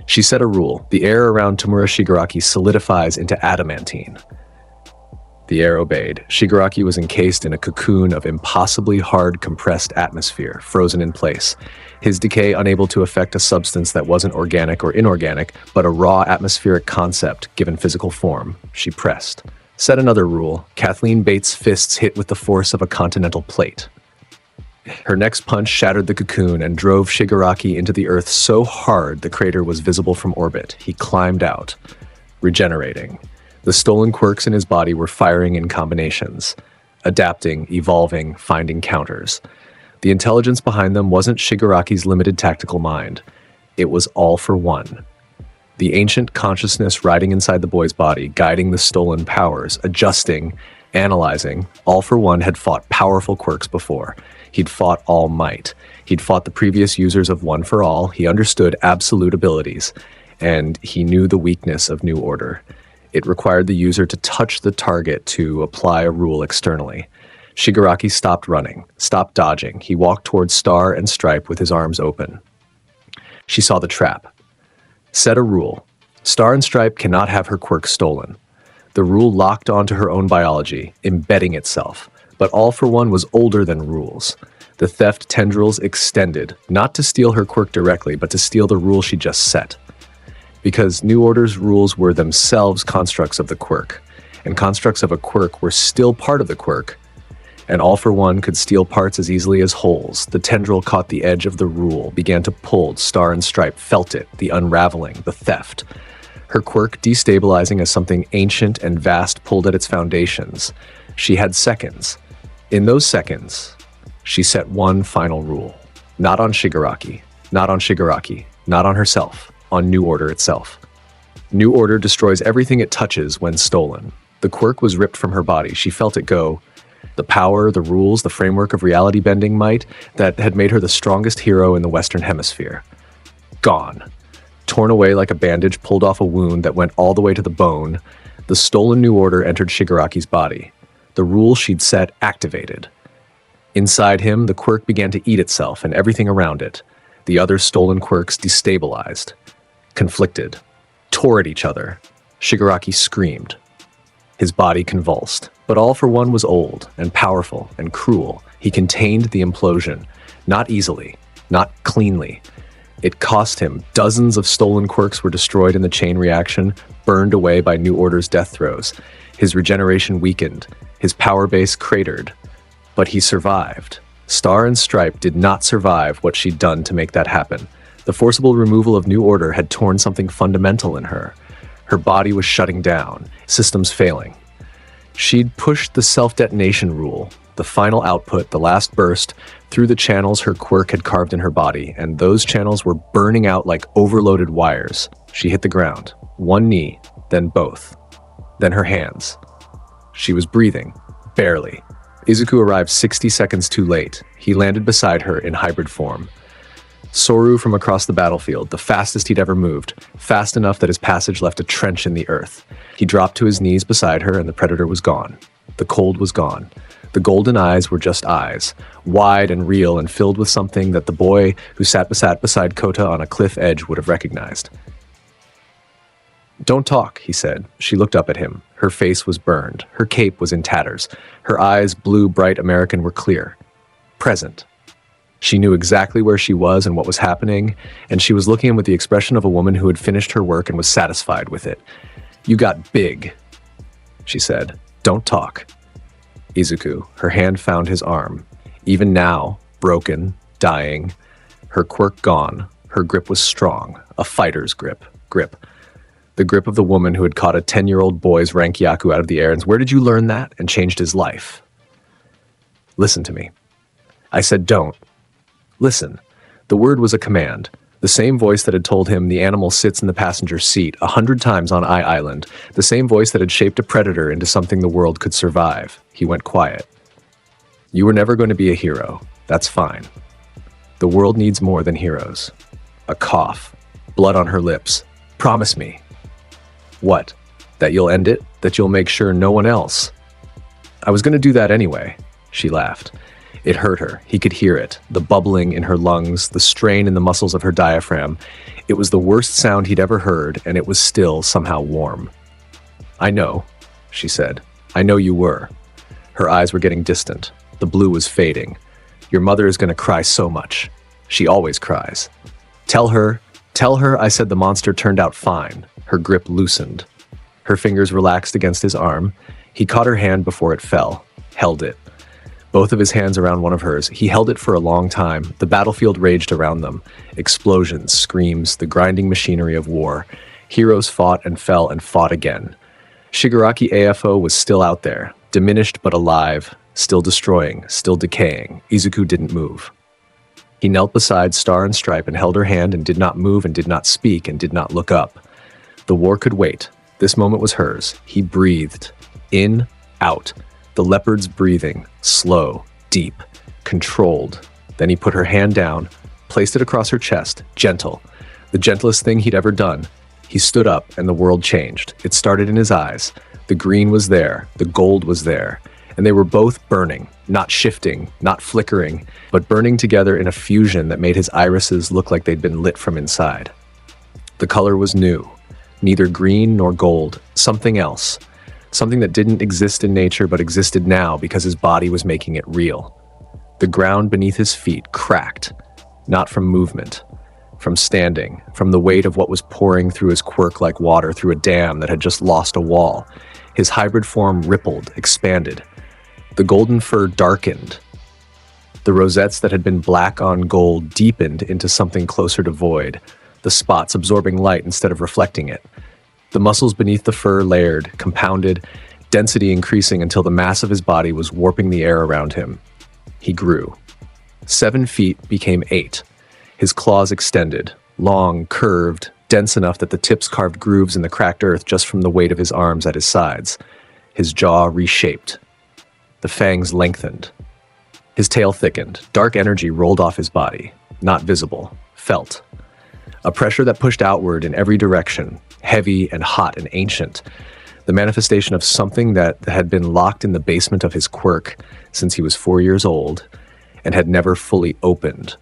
She set a rule. The air around Tamura Shigaraki solidifies into adamantine. The air obeyed. Shigaraki was encased in a cocoon of impossibly hard, compressed atmosphere, frozen in place. His decay unable to affect a substance that wasn't organic or inorganic, but a raw atmospheric concept given physical form. She pressed. Set another rule. Kathleen Bates' fists hit with the force of a continental plate. Her next punch shattered the cocoon and drove Shigaraki into the earth so hard the crater was visible from orbit. He climbed out, regenerating. The stolen quirks in his body were firing in combinations, adapting, evolving, finding counters. The intelligence behind them wasn't Shigaraki's limited tactical mind. It was all for one. The ancient consciousness riding inside the boy's body, guiding the stolen powers, adjusting, analyzing. All for One had fought powerful quirks before. He'd fought All Might. He'd fought the previous users of One for All. He understood absolute abilities, and he knew the weakness of New Order. It required the user to touch the target to apply a rule externally. Shigaraki stopped running, stopped dodging. He walked towards Star and Stripe with his arms open. She saw the trap. Set a rule. Star and Stripe cannot have her quirk stolen. The rule locked onto her own biology, embedding itself. But All for One was older than rules. The theft tendrils extended, not to steal her quirk directly, but to steal the rule she just set. Because New Order's rules were themselves constructs of the quirk, and constructs of a quirk were still part of the quirk, and All for One could steal parts as easily as wholes. The tendril caught the edge of the rule, began to pull. Star and Stripe felt it, the unraveling, the theft. Her quirk destabilizing as something ancient and vast pulled at its foundations. She had seconds. In those seconds, she set one final rule. Not on Shigaraki, not on Shigaraki, not on herself, on New Order itself. New Order destroys everything it touches when stolen. The quirk was ripped from her body. She felt it go. The power, the rules, the framework of reality-bending might that had made her the strongest hero in the Western Hemisphere. Gone. Torn away like a bandage pulled off a wound that went all the way to the bone, the stolen New Order entered Shigaraki's body. The rule she'd set activated. Inside him, the quirk began to eat itself and everything around it. The other stolen quirks destabilized, conflicted, tore at each other. Shigaraki screamed. His body convulsed. But All for One was old and powerful and cruel. He contained the implosion, not easily, not cleanly. It cost him. Dozens of stolen quirks were destroyed in the chain reaction, burned away by New Order's death throes. His regeneration weakened, his power base cratered. But he survived. Star and Stripe did not survive what she'd done to make that happen. The forcible removal of New Order had torn something fundamental in her. Her body was shutting down, systems failing. She'd pushed the self-detonation rule, the final output, the last burst, through the channels her quirk had carved in her body, and those channels were burning out like overloaded wires. She hit the ground, one knee, then both, then her hands. She was breathing, barely. Izuku arrived 60 seconds too late. He landed beside her in hybrid form. Soru from across the battlefield, the fastest he'd ever moved, fast enough that his passage left a trench in the earth. He dropped to his knees beside her and the predator was gone. The cold was gone. The golden eyes were just eyes, wide and real and filled with something that the boy who sat beside Kota on a cliff edge would have recognized. "Don't talk," he said. She looked up at him. Her face was burned. Her cape was in tatters. Her eyes, blue, bright American, were clear. Present. She knew exactly where she was and what was happening, and she was looking at him with the expression of a woman who had finished her work and was satisfied with it. "You got big," she said. "Don't talk." Izuku, her hand found his arm. Even now, broken, dying, her quirk gone, her grip was strong, a fighter's grip. The grip of the woman who had caught a 10-year-old boy's Rankyaku out of the air and where did you learn that and changed his life? Listen to me. I said don't. Listen. The word was a command. The same voice that had told him the animal sits in the passenger seat 100 times on Island. The same voice that had shaped a predator into something the world could survive. He went quiet. You were never going to be a hero. That's fine. The world needs more than heroes. A cough. Blood on her lips. Promise me. What? That you'll end it? That you'll make sure no one else? I was going to do that anyway. She laughed. It hurt her. He could hear it. The bubbling in her lungs, the strain in the muscles of her diaphragm. It was the worst sound he'd ever heard, and it was still somehow warm. I know, she said. I know you were. Her eyes were getting distant. The blue was fading. Your mother is going to cry so much. She always cries. Tell her, I said the monster turned out fine. Her grip loosened. Her fingers relaxed against his arm. He caught her hand before it fell, held it. Both of his hands around one of hers. He held it for a long time. The battlefield raged around them. Explosions, screams, the grinding machinery of war. Heroes fought and fell and fought again. Shigaraki AFO was still out there, diminished but alive, still destroying, still decaying. Izuku didn't move. He knelt beside Star and Stripe and held her hand and did not move and did not speak and did not look up. The war could wait. This moment was hers. He breathed. In, out. The leopard's breathing, slow, deep, controlled. Then he put her hand down, placed it across her chest, gentle. The gentlest thing he'd ever done. He stood up and the world changed. It started in his eyes. The green was there, the gold was there. And they were both burning, not shifting, not flickering, but burning together in a fusion that made his irises look like they'd been lit from inside. The color was new. Neither green nor gold, something else. Something that didn't exist in nature but existed now because his body was making it real. The ground beneath his feet cracked, not from movement, from standing, from the weight of what was pouring through his quirk like water through a dam that had just lost a wall. His hybrid form rippled, expanded. The golden fur darkened. The rosettes that had been black on gold deepened into something closer to void, the spots absorbing light instead of reflecting it. The muscles beneath the fur layered, compounded, density increasing until the mass of his body was warping the air around him. He grew. 7 feet became 8. His claws extended, long, curved, dense enough that the tips carved grooves in the cracked earth just from the weight of his arms at his sides. His jaw reshaped. The fangs lengthened. His tail thickened. Dark energy rolled off his body. Not visible. Felt. A pressure that pushed outward in every direction, heavy and hot and ancient. The manifestation of something that had been locked in the basement of his quirk since he was 4 years old and had never fully opened.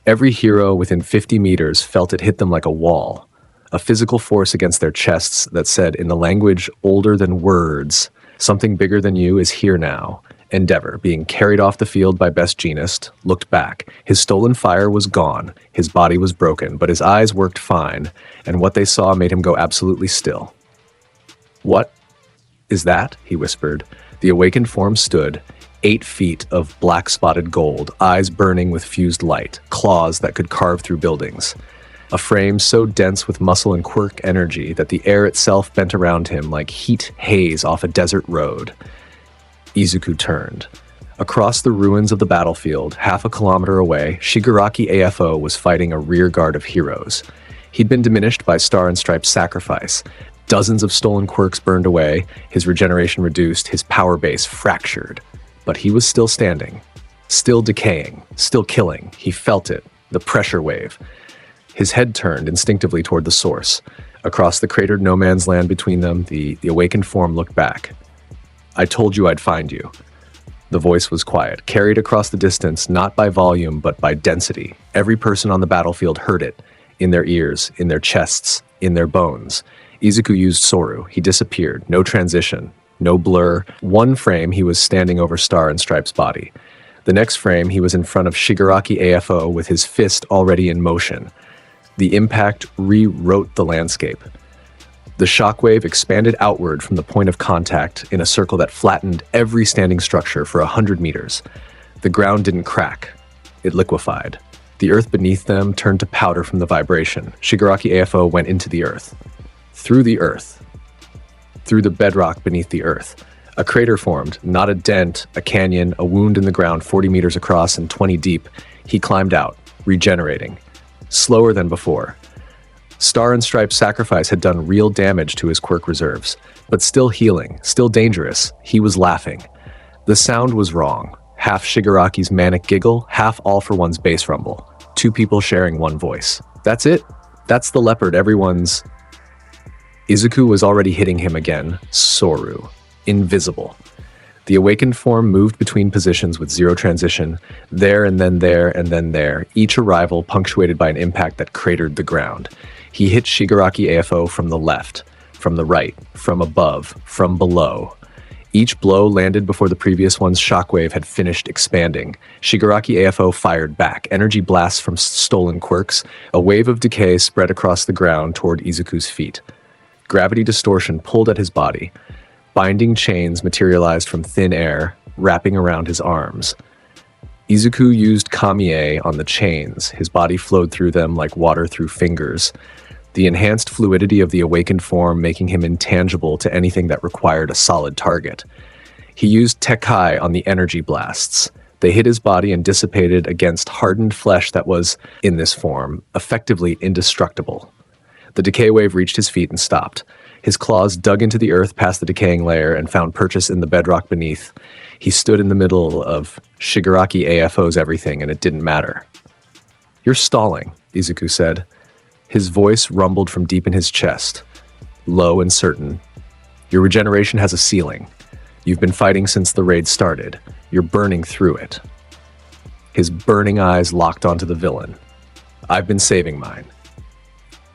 Every hero within 50 meters felt it hit them like a wall, a physical force against their chests that said in the language older than words, something bigger than you is here now. Endeavor, being carried off the field by Best Jeanist, looked back. His stolen fire was gone, his body was broken, but his eyes worked fine, and what they saw made him go absolutely still. What is that? He whispered. The awakened form stood, 8 feet of black-spotted gold, eyes burning with fused light, claws that could carve through buildings. A frame so dense with muscle and quirk energy that the air itself bent around him like heat haze off a desert road. Izuku turned. Across the ruins of the battlefield, half a kilometer away, Shigaraki AFO was fighting a rear guard of heroes. He'd been diminished by Star and Stripe's sacrifice. Dozens of stolen quirks burned away, his regeneration reduced, his power base fractured. But he was still standing, still decaying, still killing. He felt it, the pressure wave. His head turned instinctively toward the source. Across the cratered no man's land between them, the awakened form looked back. I told you I'd find you. The voice was quiet, carried across the distance, not by volume, but by density. Every person on the battlefield heard it, in their ears, in their chests, in their bones. Izuku used Soru. He disappeared. No transition, no blur. One frame, he was standing over Star and Stripe's body. The next frame, he was in front of Shigaraki AFO with his fist already in motion. The impact rewrote the landscape. The shockwave expanded outward from the point of contact in a circle that flattened every standing structure for 100 meters. The ground didn't crack. It liquefied. The earth beneath them turned to powder from the vibration. Shigaraki AFO went into the earth. through the earth, through the bedrock beneath the earth. A crater formed, not a dent, a canyon, a wound in the ground 40 meters across and 20 deep. He climbed out, regenerating, slower than before. Star and Stripe's sacrifice had done real damage to his quirk reserves, but still healing, still dangerous. He was laughing. The sound was wrong. Half Shigaraki's manic giggle, half All for One's bass rumble. Two people sharing one voice. That's it. That's the leopard everyone's... Izuku was already hitting him again. Soru. Invisible. The awakened form moved between positions with zero transition, there and then there and then there, each arrival punctuated by an impact that cratered the ground. He hit Shigaraki AFO from the left, from the right, from above, from below. Each blow landed before the previous one's shockwave had finished expanding. Shigaraki AFO fired back, energy blasts from stolen quirks. A wave of decay spread across the ground toward Izuku's feet. Gravity distortion pulled at his body. Binding chains materialized from thin air, wrapping around his arms. Izuku used Kamiye on the chains. His body flowed through them like water through fingers. The enhanced fluidity of the awakened form making him intangible to anything that required a solid target. He used Tekai on the energy blasts. They hit his body and dissipated against hardened flesh that was, in this form, effectively indestructible. The decay wave reached his feet and stopped. His claws dug into the earth past the decaying layer and found purchase in the bedrock beneath. He stood in the middle of Shigaraki AFO's everything, and it didn't matter. "You're stalling," Izuku said. His voice rumbled from deep in his chest, low and certain. "Your regeneration has a ceiling. You've been fighting since the raid started. You're burning through it." His burning eyes locked onto the villain. "I've been saving mine."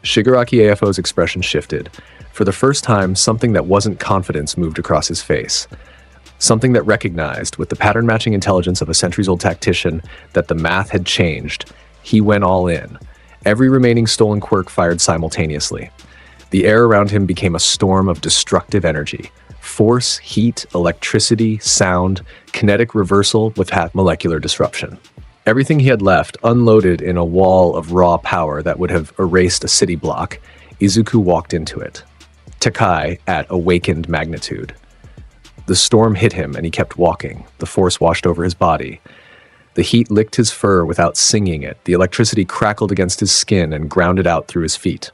Shigaraki AFO's expression shifted. For the first time, something that wasn't confidence moved across his face. Something that recognized, with the pattern-matching intelligence of a centuries-old tactician, that the math had changed. He went all in. Every remaining stolen quirk fired simultaneously. The air around him became a storm of destructive energy. Force, heat, electricity, sound, kinetic reversal with half molecular disruption. Everything he had left unloaded in a wall of raw power that would have erased a city block. Izuku walked into it. Tekai at awakened magnitude. The storm hit him and he kept walking. The force washed over his body. The heat licked his fur without singing it. The electricity crackled against his skin and ground it out through his feet.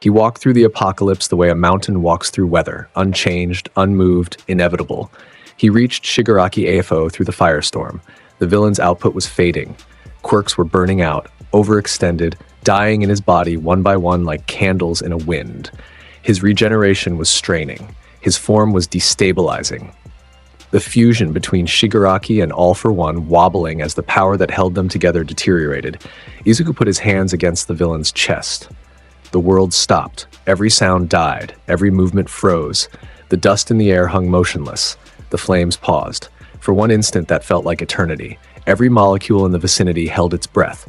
He walked through the apocalypse the way a mountain walks through weather, unchanged, unmoved, inevitable. He reached Shigaraki AFO through the firestorm. The villain's output was fading. Quirks were burning out, overextended, dying in his body one by one like candles in a wind. His regeneration was straining. His form was destabilizing. The fusion between Shigaraki and All for One wobbling as the power that held them together deteriorated. Izuku put his hands against the villain's chest. The world stopped. Every sound died. Every movement froze. The dust in the air hung motionless. The flames paused. For one instant that felt like eternity. Every molecule in the vicinity held its breath.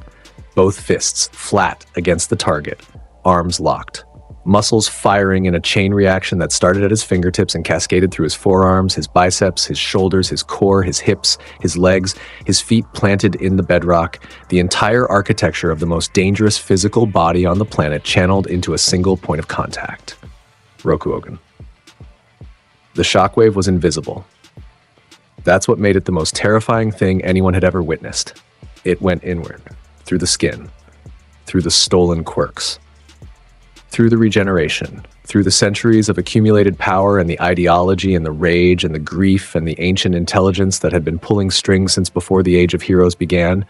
Both fists flat against the target, arms locked. Muscles firing in a chain reaction that started at his fingertips and cascaded through his forearms, his biceps, his shoulders, his core, his hips, his legs, his feet planted in the bedrock, the entire architecture of the most dangerous physical body on the planet channeled into a single point of contact. Rokuogan. The shockwave was invisible. That's what made it the most terrifying thing anyone had ever witnessed. It went inward, through the skin, through the stolen quirks. Through the regeneration, through the centuries of accumulated power and the ideology and the rage and the grief and the ancient intelligence that had been pulling strings since before the Age of Heroes began,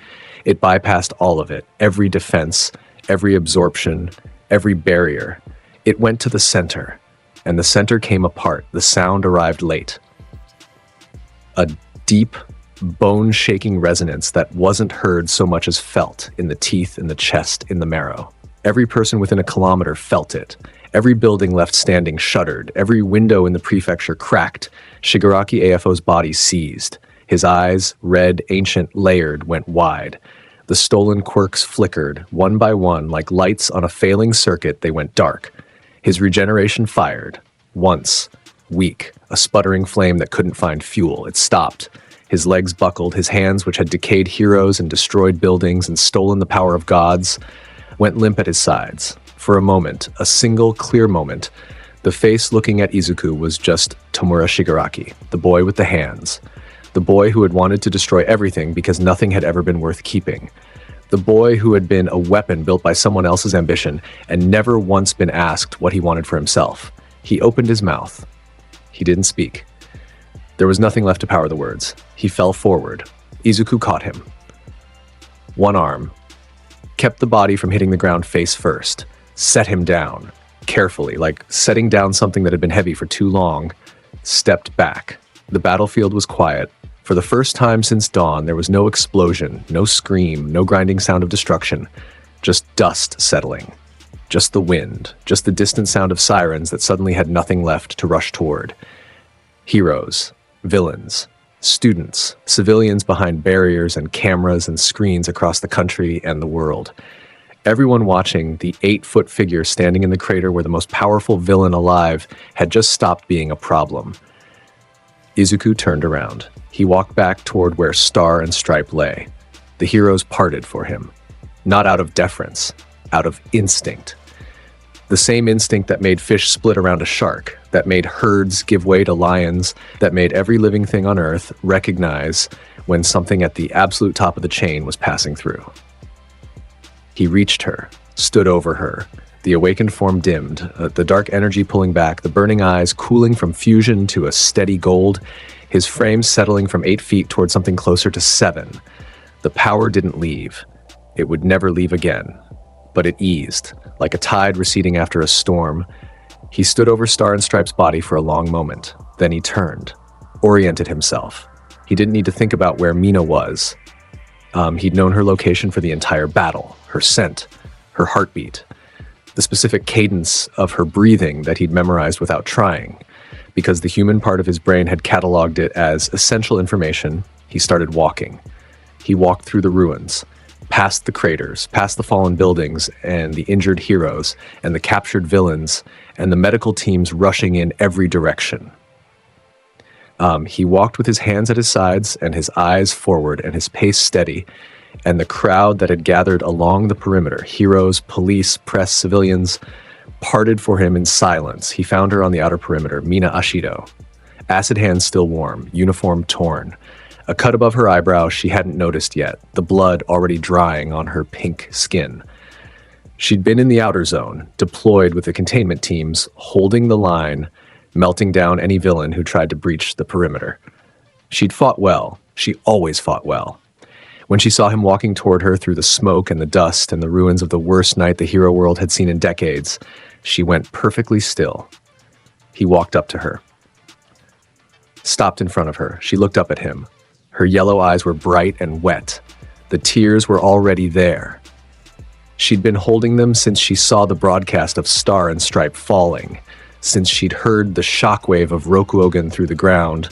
it bypassed all of it, every defense, every absorption, every barrier. It went to the center, and the center came apart. The sound arrived late. A deep, bone-shaking resonance that wasn't heard so much as felt in the teeth, in the chest, in the marrow. Every person within a kilometer felt it. Every building left standing shuddered. Every window in the prefecture cracked. Shigaraki AFO's body seized. His eyes, red, ancient, layered, went wide. The stolen quirks flickered. One by one, like lights on a failing circuit, they went dark. His regeneration fired. Once. Weak. A sputtering flame that couldn't find fuel. It stopped. His legs buckled. His hands, which had decayed heroes and destroyed buildings and stolen the power of gods, went limp at his sides. For a moment, a single clear moment, the face looking at Izuku was just Tomura Shigaraki, the boy with the hands. The boy who had wanted to destroy everything because nothing had ever been worth keeping. The boy who had been a weapon built by someone else's ambition and never once been asked what he wanted for himself. He opened his mouth. He didn't speak. There was nothing left to power the words. He fell forward. Izuku caught him. One arm. Kept the body from hitting the ground face first. Set him down. Carefully, like setting down something that had been heavy for too long. Stepped back. The battlefield was quiet. For the first time since dawn, there was no explosion, no scream, no grinding sound of destruction. Just dust settling. Just the wind. Just the distant sound of sirens that suddenly had nothing left to rush toward. Heroes. Villains. Students. Civilians behind barriers and cameras and screens across the country and the world. Everyone watching the 8-foot figure standing in the crater where the most powerful villain alive had just stopped being a problem. Izuku turned around. He walked back toward where Star and Stripe lay. The heroes parted for him. Not out of deference, out of instinct. The same instinct that made fish split around a shark, that made herds give way to lions, that made every living thing on Earth recognize when something at the absolute top of the chain was passing through. He reached her, stood over her. The awakened form dimmed, the dark energy pulling back, the burning eyes cooling from fusion to a steady gold, his frame settling from 8 feet toward something closer to 7. The power didn't leave. It would never leave again. But it eased, like a tide receding after a storm. He stood over Star and Stripe's body for a long moment. Then he turned, oriented himself. He didn't need to think about where Mina was. He'd known her location for the entire battle, her scent, her heartbeat, the specific cadence of her breathing that he'd memorized without trying. Because the human part of his brain had cataloged it as essential information, he started walking. He walked through the ruins, past the craters, past the fallen buildings and the injured heroes and the captured villains and the medical teams rushing in every direction. He walked with his hands at his sides and his eyes forward and his pace steady, and the crowd that had gathered along the perimeter, heroes, police, press, civilians, parted for him in silence. He found her on the outer perimeter, Mina Ashido. Acid hands still warm, uniform torn. A cut above her eyebrow she hadn't noticed yet, the blood already drying on her pink skin. She'd been in the outer zone, deployed with the containment teams, holding the line, melting down any villain who tried to breach the perimeter. She'd fought well. She always fought well. When she saw him walking toward her through the smoke and the dust and the ruins of the worst night the hero world had seen in decades, she went perfectly still. He walked up to her. Stopped in front of her. She looked up at him. Her yellow eyes were bright and wet. The tears were already there. She'd been holding them since she saw the broadcast of Star and Stripe falling, since she'd heard the shockwave of Rokuogan through the ground,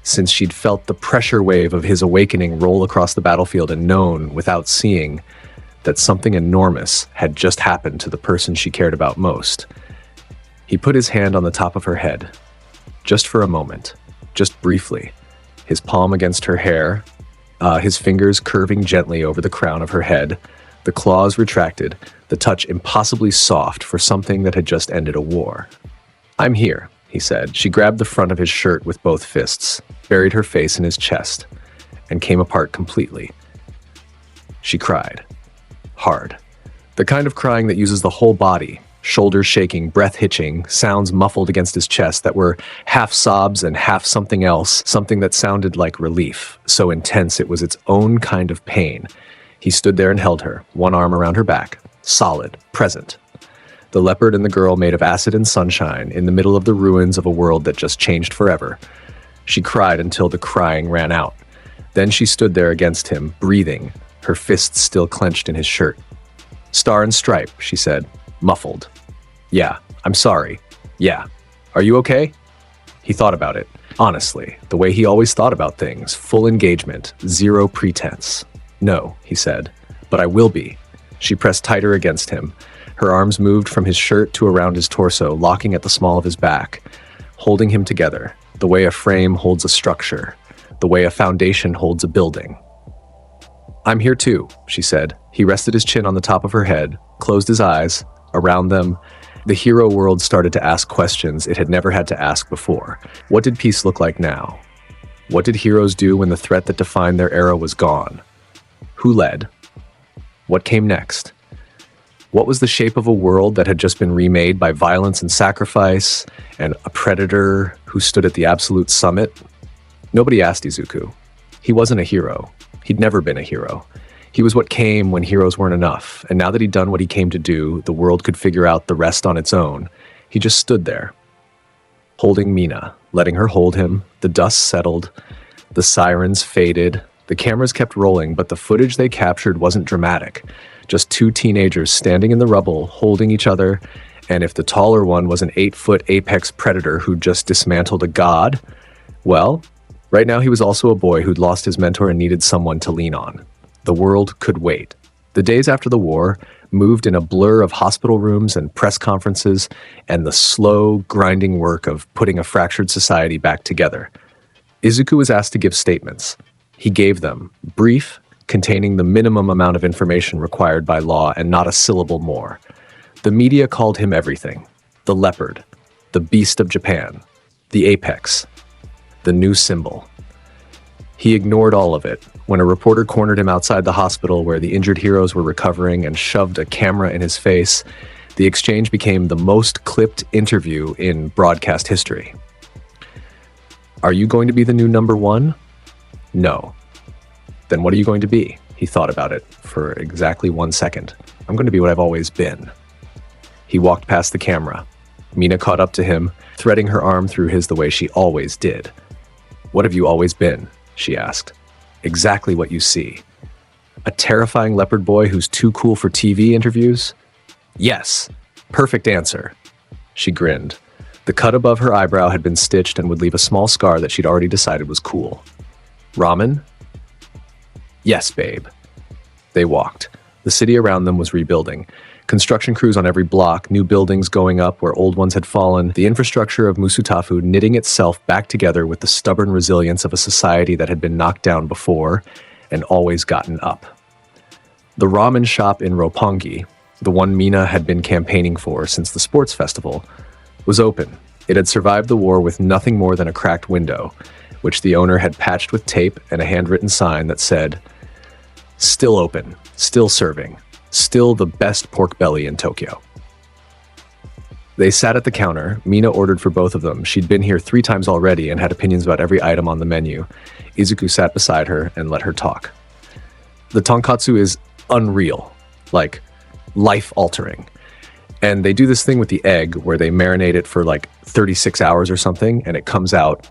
since she'd felt the pressure wave of his awakening roll across the battlefield and known, without seeing, that something enormous had just happened to the person she cared about most. He put his hand on the top of her head, just for a moment, just briefly, his palm against her hair, his fingers curving gently over the crown of her head, the claws retracted, the touch impossibly soft for something that had just ended a war. "I'm here," he said. She grabbed the front of his shirt with both fists, buried her face in his chest, and came apart completely. She cried. Hard. The kind of crying that uses the whole body, shoulders shaking, breath hitching, sounds muffled against his chest that were half sobs and half something else, something that sounded like relief, so intense it was its own kind of pain. He stood there and held her, one arm around her back, solid, present. The leopard and the girl made of acid and sunshine in the middle of the ruins of a world that just changed forever. She cried until the crying ran out. Then she stood there against him, breathing, her fists still clenched in his shirt. "Star and Stripe," she said, muffled. "Yeah, I'm sorry. Yeah. Are you okay?" He thought about it, honestly, the way he always thought about things, full engagement, zero pretense. "No," he said, "but I will be." She pressed tighter against him. Her arms moved from his shirt to around his torso, locking at the small of his back, holding him together, the way a frame holds a structure, the way a foundation holds a building. "I'm here too," she said. He rested his chin on the top of her head, closed his eyes, Around them, the hero world started to ask questions it had never had to ask before. What did peace look like now? What did heroes do when the threat that defined their era was gone? Who led? What came next? What was the shape of a world that had just been remade by violence and sacrifice, and a predator who stood at the absolute summit? Nobody asked Izuku. He wasn't a hero. He'd never been a hero. He was what came when heroes weren't enough, and now that he'd done what he came to do, the world could figure out the rest on its own. He just stood there, holding Mina, letting her hold him. The dust settled, the sirens faded, the cameras kept rolling, but the footage they captured wasn't dramatic. Just two teenagers standing in the rubble, holding each other, and if the taller one was an 8-foot apex predator who'd just dismantled a god, well, right now he was also a boy who'd lost his mentor and needed someone to lean on. The world could wait. The days after the war moved in a blur of hospital rooms and press conferences and the slow, grinding work of putting a fractured society back together. Izuku was asked to give statements. He gave them, brief, containing the minimum amount of information required by law and not a syllable more. The media called him everything. The leopard, the beast of Japan, the apex, the new symbol. He ignored all of it. When a reporter cornered him outside the hospital where the injured heroes were recovering and shoved a camera in his face, the exchange became the most clipped interview in broadcast history. Are you going to be the new number one? No. Then what are you going to be? He thought about it for exactly 1 second. I'm going to be what I've always been. He walked past the camera. Mina caught up to him, threading her arm through his the way she always did. What have you always been? She asked. Exactly what you see. A terrifying leopard boy who's too cool for TV interviews? Yes. Perfect answer. She grinned. The cut above her eyebrow had been stitched and would leave a small scar that she'd already decided was cool. Ramen? Yes, babe. They walked. The city around them was rebuilding. Construction crews on every block, new buildings going up where old ones had fallen, the infrastructure of Musutafu knitting itself back together with the stubborn resilience of a society that had been knocked down before and always gotten up. The ramen shop in Roppongi, the one Mina had been campaigning for since the sports festival, was open. It had survived the war with nothing more than a cracked window, which the owner had patched with tape and a handwritten sign that said, "Still open, still serving. Still the best pork belly in Tokyo." They sat at the counter. Mina ordered for both of them. She'd been here 3 times already and had opinions about every item on the menu. Izuku sat beside her and let her talk. The tonkatsu is unreal, like life-altering. And they do this thing with the egg where they marinate it for like 36 hours or something, and it comes out.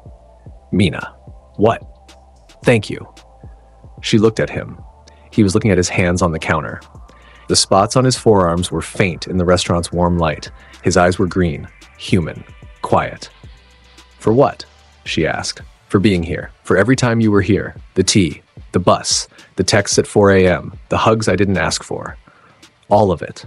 Mina. What? Thank you. She looked at him. He was looking at his hands on the counter. The spots on his forearms were faint in the restaurant's warm light. His eyes were green, human, quiet. For what? She asked. For being here. For every time you were here. The tea. The bus. The texts at 4 a.m. The hugs I didn't ask for. All of it.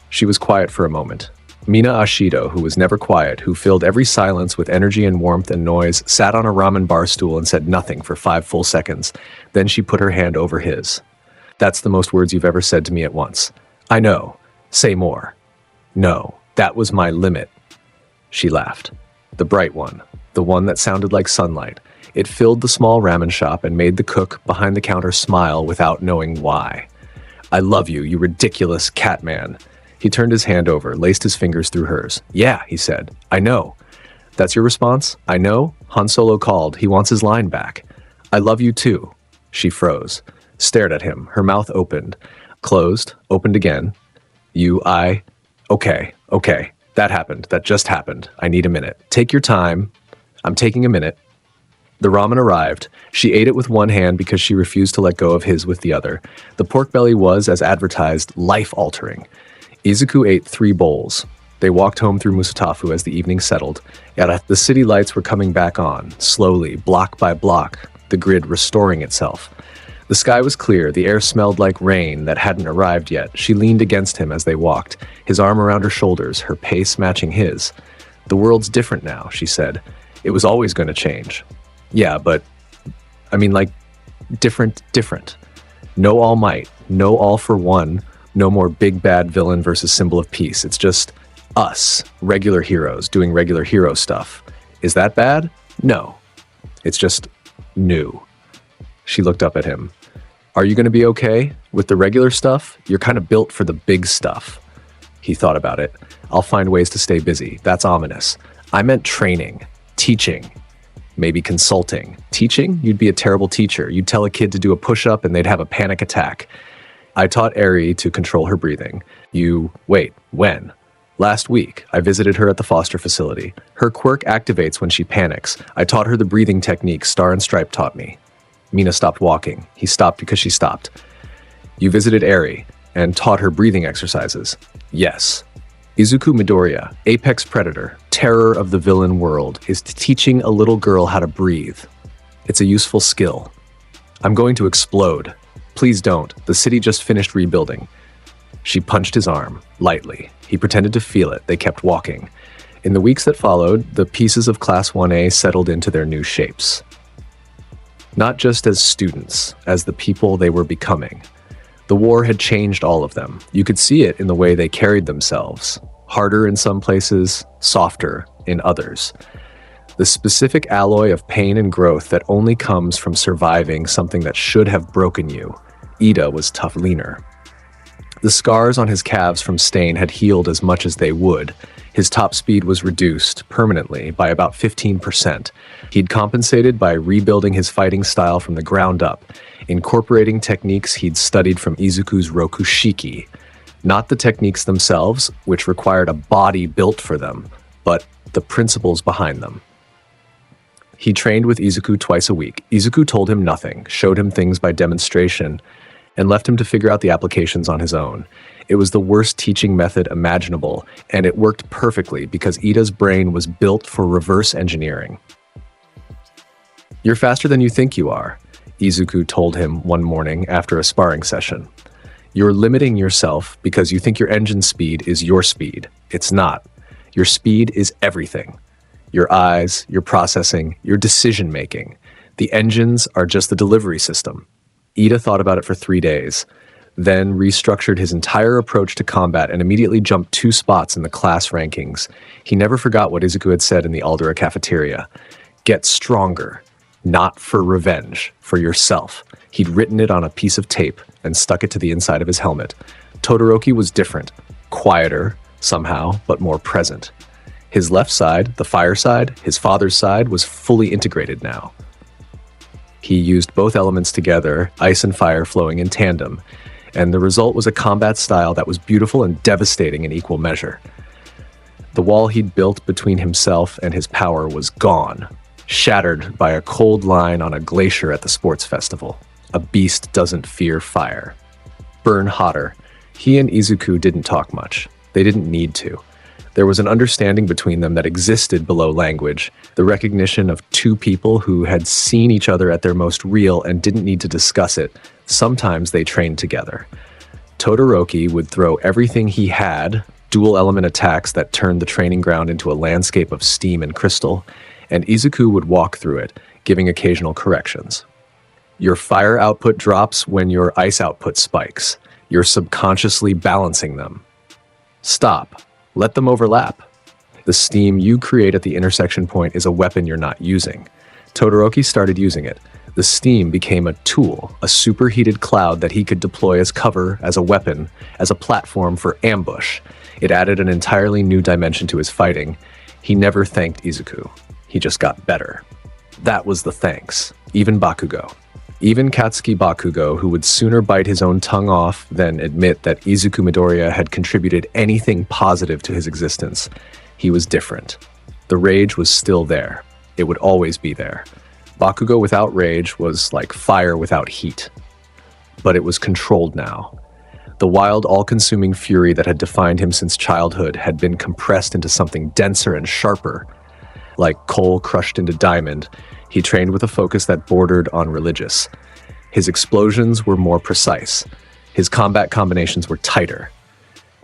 She was quiet for a moment. Mina Ashido, who was never quiet, who filled every silence with energy and warmth and noise, sat on a ramen bar stool and said nothing for 5 full seconds. Then she put her hand over his. That's the most words you've ever said to me at once. I know. Say more. No, that was my limit. She laughed. The bright one. The one that sounded like sunlight. It filled the small ramen shop and made the cook behind the counter smile without knowing why. I love you, you ridiculous cat man. He turned his hand over, laced his fingers through hers. Yeah, he said. I know. That's your response? I know? Han Solo called. He wants his line back. I love you too. She froze. Stared at him, her mouth opened, closed, opened again. Okay. That happened. That just happened. I need a minute. Take your time. I'm taking a minute. The ramen arrived. She ate it with one hand because she refused to let go of his with the other. The pork belly was, as advertised, life-altering. Izuku ate 3 bowls. They walked home through Musutafu as the evening settled. Yet the city lights were coming back on, slowly, block by block, the grid restoring itself. The sky was clear, the air smelled like rain that hadn't arrived yet. She leaned against him as they walked, his arm around her shoulders, her pace matching his. The world's different now, she said. It was always going to change. Yeah, but, different. No all might, no all for one, No more big bad villain versus symbol of peace. It's just us, regular heroes, doing regular hero stuff. Is that bad? No. It's just new. She looked up at him. Are you going to be okay with the regular stuff? You're kind of built for the big stuff. He thought about it. I'll find ways to stay busy. That's ominous. I meant training, teaching, maybe consulting. Teaching? You'd be a terrible teacher. You'd tell a kid to do a push-up and they'd have a panic attack. I taught Eri to control her breathing. Wait, when? Last week, I visited her at the foster facility. Her quirk activates when she panics. I taught her the breathing technique Star and Stripe taught me. Mina stopped walking. He stopped because she stopped. You visited Eri and taught her breathing exercises. Yes. Izuku Midoriya, apex predator, terror of the villain world, is teaching a little girl how to breathe. It's a useful skill. I'm going to explode. Please don't. The city just finished rebuilding. She punched his arm, lightly. He pretended to feel it. They kept walking. In the weeks that followed, the pieces of Class 1A settled into their new shapes. Not just as students, as the people they were becoming. The war had changed all of them. You could see it in the way they carried themselves. Harder in some places, softer in others. The specific alloy of pain and growth that only comes from surviving something that should have broken you. Ida was tough leaner. The scars on his calves from Stain had healed as much as they would. His top speed was reduced permanently by about 15%. He'd compensated by rebuilding his fighting style from the ground up, incorporating techniques he'd studied from Izuku's Rokushiki. Not the techniques themselves, which required a body built for them, but the principles behind them. He trained with Izuku twice a week. Izuku told him nothing, showed him things by demonstration, and left him to figure out the applications on his own. It was the worst teaching method imaginable, and it worked perfectly because Ida's brain was built for reverse engineering. You're faster than you think you are, Izuku told him one morning after a sparring session. You're limiting yourself because you think your engine speed is your speed. It's not. Your speed is everything. Your eyes, your processing, your decision-making. The engines are just the delivery system. Ida thought about it for 3 days, then restructured his entire approach to combat and immediately jumped 2 spots in the class rankings. He never forgot what Izuku had said in the Aldera cafeteria. Get stronger. Not for revenge, for yourself. He'd written it on a piece of tape and stuck it to the inside of his helmet. Todoroki was different, quieter, somehow, but more present. His left side, the fire side, his father's side, was fully integrated now. He used both elements together, ice and fire flowing in tandem, and the result was a combat style that was beautiful and devastating in equal measure. The wall he'd built between himself and his power was gone, shattered by a cold line on a glacier at the sports festival. A beast doesn't fear fire. Burn hotter. He and Izuku didn't talk much. They didn't need to. There was an understanding between them that existed below language, the recognition of 2 people who had seen each other at their most real and didn't need to discuss it. Sometimes they trained together. Todoroki would throw everything he had, dual-element attacks that turned the training ground into a landscape of steam and crystal, and Izuku would walk through it, giving occasional corrections. Your fire output drops when your ice output spikes. You're subconsciously balancing them. Stop. Let them overlap. The steam you create at the intersection point is a weapon you're not using. Todoroki started using it. The steam became a tool, a superheated cloud that he could deploy as cover, as a weapon, as a platform for ambush. It added an entirely new dimension to his fighting. He never thanked Izuku. He just got better. That was the thanks. Even Bakugo. Even Katsuki Bakugo, who would sooner bite his own tongue off than admit that Izuku Midoriya had contributed anything positive to his existence. He was different. The rage was still there. It would always be there. Bakugo without rage was like fire without heat. But it was controlled now. The wild, all-consuming fury that had defined him since childhood had been compressed into something denser and sharper. Like coal crushed into diamond, he trained with a focus that bordered on religious. His explosions were more precise. His combat combinations were tighter.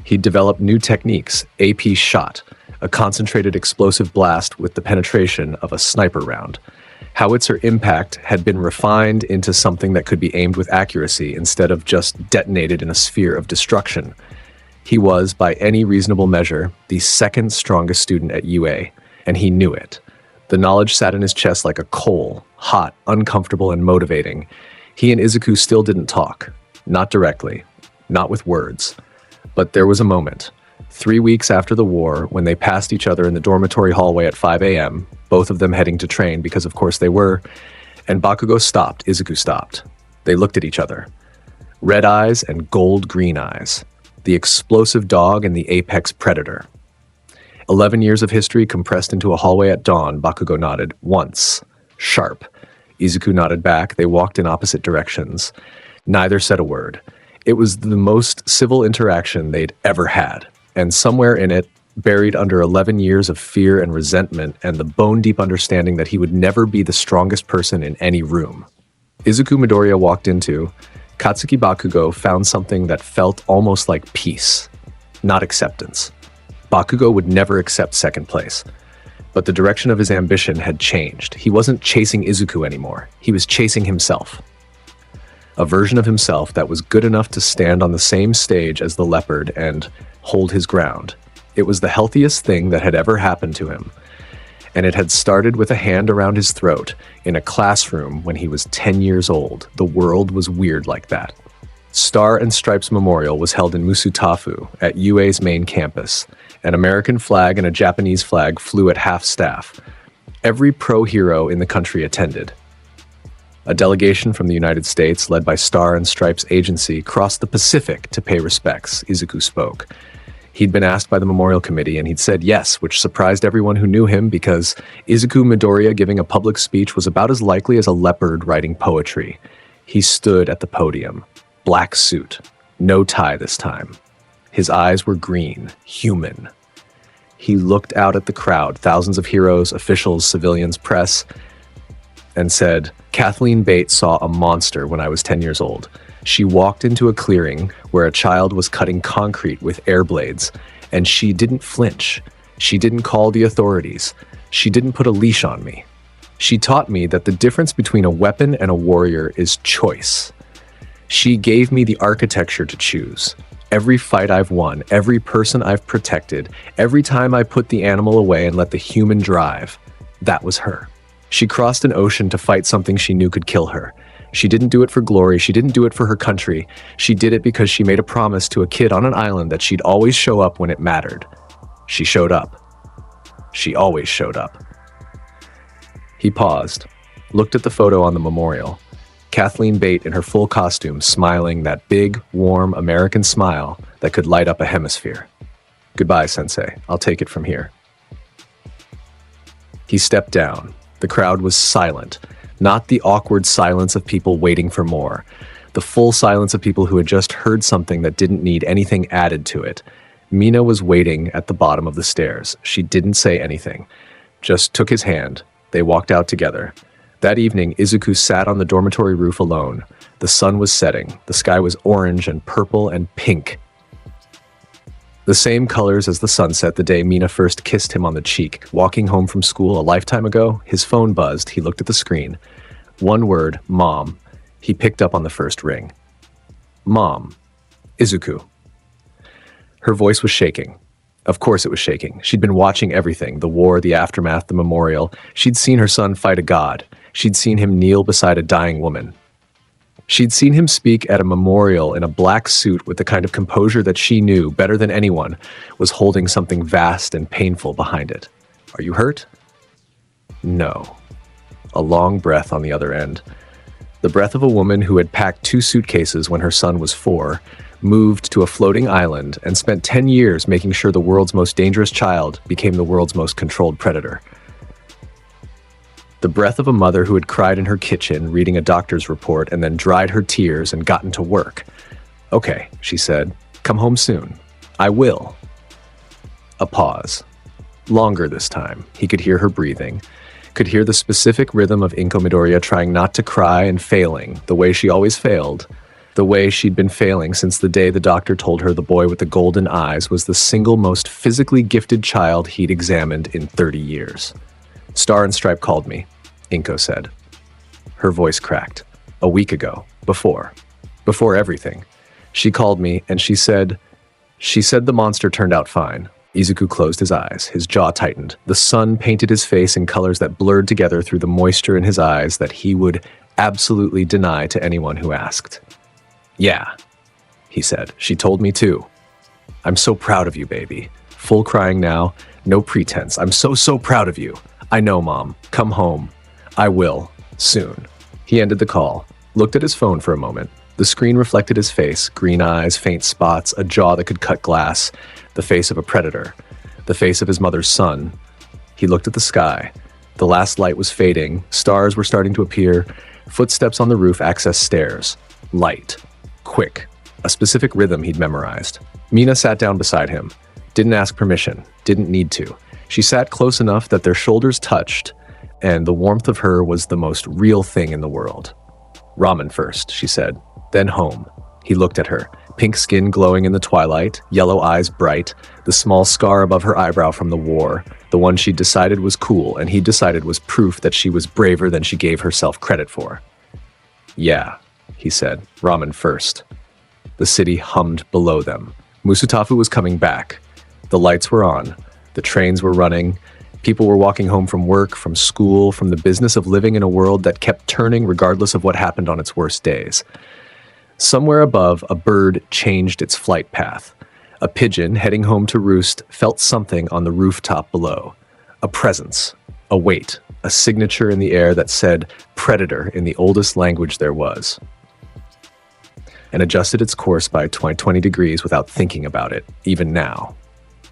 He'd developed new techniques, AP shot, a concentrated explosive blast with the penetration of a sniper round. Howitzer impact had been refined into something that could be aimed with accuracy instead of just detonated in a sphere of destruction. He was, by any reasonable measure, the second strongest student at UA, and he knew it. The knowledge sat in his chest like a coal, hot, uncomfortable, and motivating. He and Izuku still didn't talk. Not directly. Not with words. But there was a moment. 3 weeks after the war, when they passed each other in the dormitory hallway at 5 a.m., both of them heading to train because of course they were, and Bakugo stopped, Izuku stopped. They looked at each other. Red eyes and gold-green eyes. The explosive dog and the apex predator. 11 years of history compressed into a hallway at dawn, Bakugo nodded. Once. Sharp. Izuku nodded back. They walked in opposite directions. Neither said a word. It was the most civil interaction they'd ever had. And somewhere in it, buried under 11 years of fear and resentment and the bone-deep understanding that he would never be the strongest person in any room. Izuku Midoriya walked into, Katsuki Bakugo found something that felt almost like peace, not acceptance. Bakugo would never accept second place. But the direction of his ambition had changed. He wasn't chasing Izuku anymore. He was chasing himself. A version of himself that was good enough to stand on the same stage as the leopard and hold his ground. It was the healthiest thing that had ever happened to him. And it had started with a hand around his throat in a classroom when he was 10 years old. The world was weird like that. Star and Stripes Memorial was held in Musutafu at UA's main campus. An American flag and a Japanese flag flew at half-staff. Every pro hero in the country attended. A delegation from the United States, led by Star and Stripes Agency, crossed the Pacific to pay respects, Izuku spoke. He'd been asked by the memorial committee, and he'd said yes, which surprised everyone who knew him because Izuku Midoriya giving a public speech was about as likely as a leopard writing poetry. He stood at the podium. Black suit. No tie this time. His eyes were green, human. He looked out at the crowd, thousands of heroes, officials, civilians, press, and said, Kathleen Bates saw a monster when I was 10 years old. She walked into a clearing where a child was cutting concrete with air blades, and she didn't flinch. She didn't call the authorities. She didn't put a leash on me. She taught me that the difference between a weapon and a warrior is choice. She gave me the architecture to choose. Every fight I've won, every person I've protected, every time I put the animal away and let the human drive, that was her. She crossed an ocean to fight something she knew could kill her. She didn't do it for glory. She didn't do it for her country. She did it because she made a promise to a kid on an island that she'd always show up when it mattered. She showed up. She always showed up. He paused, looked at the photo on the memorial. Kathleen Bate in her full costume, smiling that big, warm American smile that could light up a hemisphere. Goodbye, Sensei. I'll take it from here. He stepped down. The crowd was silent. Not the awkward silence of people waiting for more. The full silence of people who had just heard something that didn't need anything added to it. Mina was waiting at the bottom of the stairs. She didn't say anything. Just took his hand. They walked out together. That evening, Izuku sat on the dormitory roof alone. The sun was setting. The sky was orange and purple and pink. The same colors as the sunset the day Mina first kissed him on the cheek. Walking home from school a lifetime ago, his phone buzzed. He looked at the screen. One word, Mom. He picked up on the first ring. Mom. Izuku. Her voice was shaking. Of course it was shaking. She'd been watching everything, the war, the aftermath, the memorial. She'd seen her son fight a god. She'd seen him kneel beside a dying woman. She'd seen him speak at a memorial in a black suit with the kind of composure that she knew, better than anyone, was holding something vast and painful behind it. Are you hurt? No. A long breath on the other end. The breath of a woman who had packed 2 suitcases when her son was 4, moved to a floating island, and spent 10 years making sure the world's most dangerous child became the world's most controlled predator. The breath of a mother who had cried in her kitchen reading a doctor's report and then dried her tears and gotten to work. Okay, she said, come home soon. I will. A pause. Longer this time. He could hear her breathing. Could hear the specific rhythm of Inko Midoriya trying not to cry and failing, the way she always failed. The way she'd been failing since the day the doctor told her the boy with the golden eyes was the single most physically gifted child he'd examined in 30 years. Star and Stripe called me. Inko said. Her voice cracked. A week ago. Before everything. She called me and she said the monster turned out fine. Izuku closed his eyes. His jaw tightened. The sun painted his face in colors that blurred together through the moisture in his eyes that he would absolutely deny to anyone who asked. Yeah, he said. She told me too. I'm so proud of you, baby. Full crying now. No pretense. I'm so proud of you. I know, Mom. Come home. I will. Soon. He ended the call, looked at his phone for a moment. The screen reflected his face, green eyes, faint spots, a jaw that could cut glass, the face of a predator, the face of his mother's son. He looked at the sky. The last light was fading, stars were starting to appear, footsteps on the roof accessed stairs. Light. Quick. A specific rhythm he'd memorized. Mina sat down beside him. Didn't ask permission. Didn't need to. She sat close enough that their shoulders touched, and the warmth of her was the most real thing in the world. Ramen first, she said. Then home. He looked at her, pink skin glowing in the twilight, yellow eyes bright, the small scar above her eyebrow from the war, the one she decided was cool and he decided was proof that she was braver than she gave herself credit for. Yeah, he said, ramen first. The city hummed below them. Musutafu was coming back. The lights were on. The trains were running. People were walking home from work, from school, from the business of living in a world that kept turning regardless of what happened on its worst days. Somewhere above, a bird changed its flight path. A pigeon, heading home to roost, felt something on the rooftop below. A presence, a weight, a signature in the air that said predator in the oldest language there was. And adjusted its course by 20 degrees without thinking about it, even now.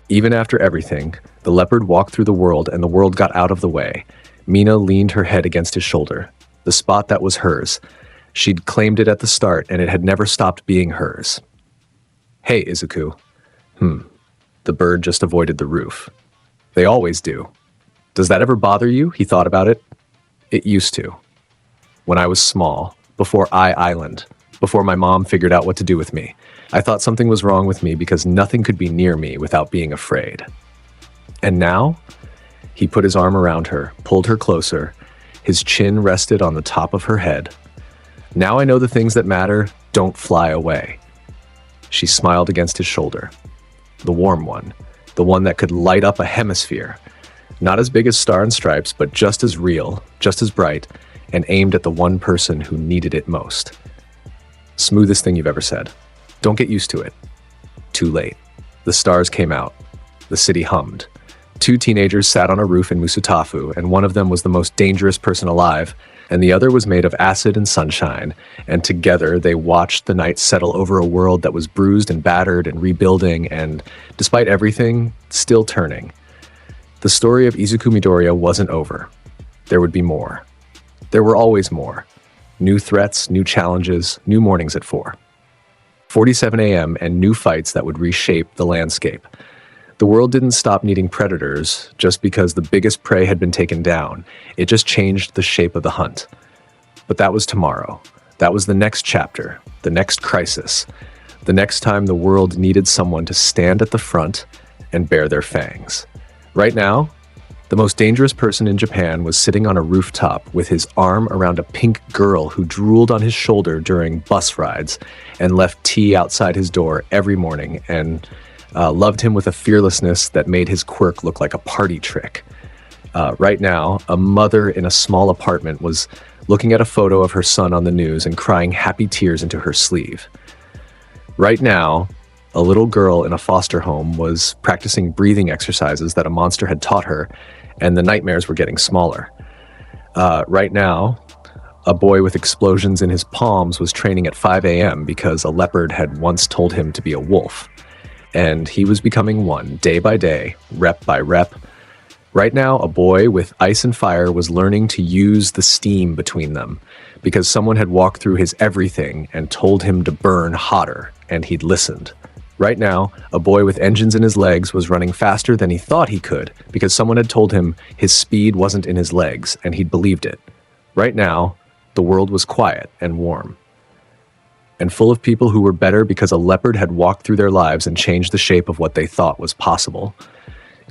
Even after everything, the leopard walked through the world and the world got out of the way. Mina leaned her head against his shoulder, the spot that was hers. She'd claimed it at the start and it had never stopped being hers. Hey, Izuku. The bird just avoided the roof. They always do. Does that ever bother you? He thought about it. It used to. When I was small, before Island, before my mom figured out what to do with me. I thought something was wrong with me because nothing could be near me without being afraid. And now, he put his arm around her, pulled her closer. His chin rested on the top of her head. Now I know the things that matter don't fly away. She smiled against his shoulder. The warm one, the one that could light up a hemisphere. Not as big as Star and Stripes, but just as real, just as bright, and aimed at the one person who needed it most. Smoothest thing you've ever said. Don't get used to it. Too late. The stars came out. The city hummed. 2 teenagers sat on a roof in Musutafu, and one of them was the most dangerous person alive, and the other was made of acid and sunshine, and together they watched the night settle over a world that was bruised and battered and rebuilding and, despite everything, still turning. The story of Izuku Midoriya wasn't over. There would be more. There were always more. New threats, new challenges, new mornings at 4. 47 a.m. and new fights that would reshape the landscape. The world didn't stop needing predators just because the biggest prey had been taken down. It just changed the shape of the hunt. But that was tomorrow. That was the next chapter, the next crisis, the next time the world needed someone to stand at the front and bare their fangs. Right now, the most dangerous person in Japan was sitting on a rooftop with his arm around a pink girl who drooled on his shoulder during bus rides and left tea outside his door every morning and loved him with a fearlessness that made his quirk look like a party trick. Right now, a mother in a small apartment was looking at a photo of her son on the news and crying happy tears into her sleeve. Right now, a little girl in a foster home was practicing breathing exercises that a monster had taught her, and the nightmares were getting smaller. Right now, a boy with explosions in his palms was training at 5 a.m. because a leopard had once told him to be a wolf. And he was becoming one, day by day, rep by rep. Right now, a boy with ice and fire was learning to use the steam between them because someone had walked through his everything and told him to burn hotter, and he'd listened. Right now, a boy with engines in his legs was running faster than he thought he could because someone had told him his speed wasn't in his legs, and he'd believed it. Right now, the world was quiet and warm, and full of people who were better because a leopard had walked through their lives and changed the shape of what they thought was possible.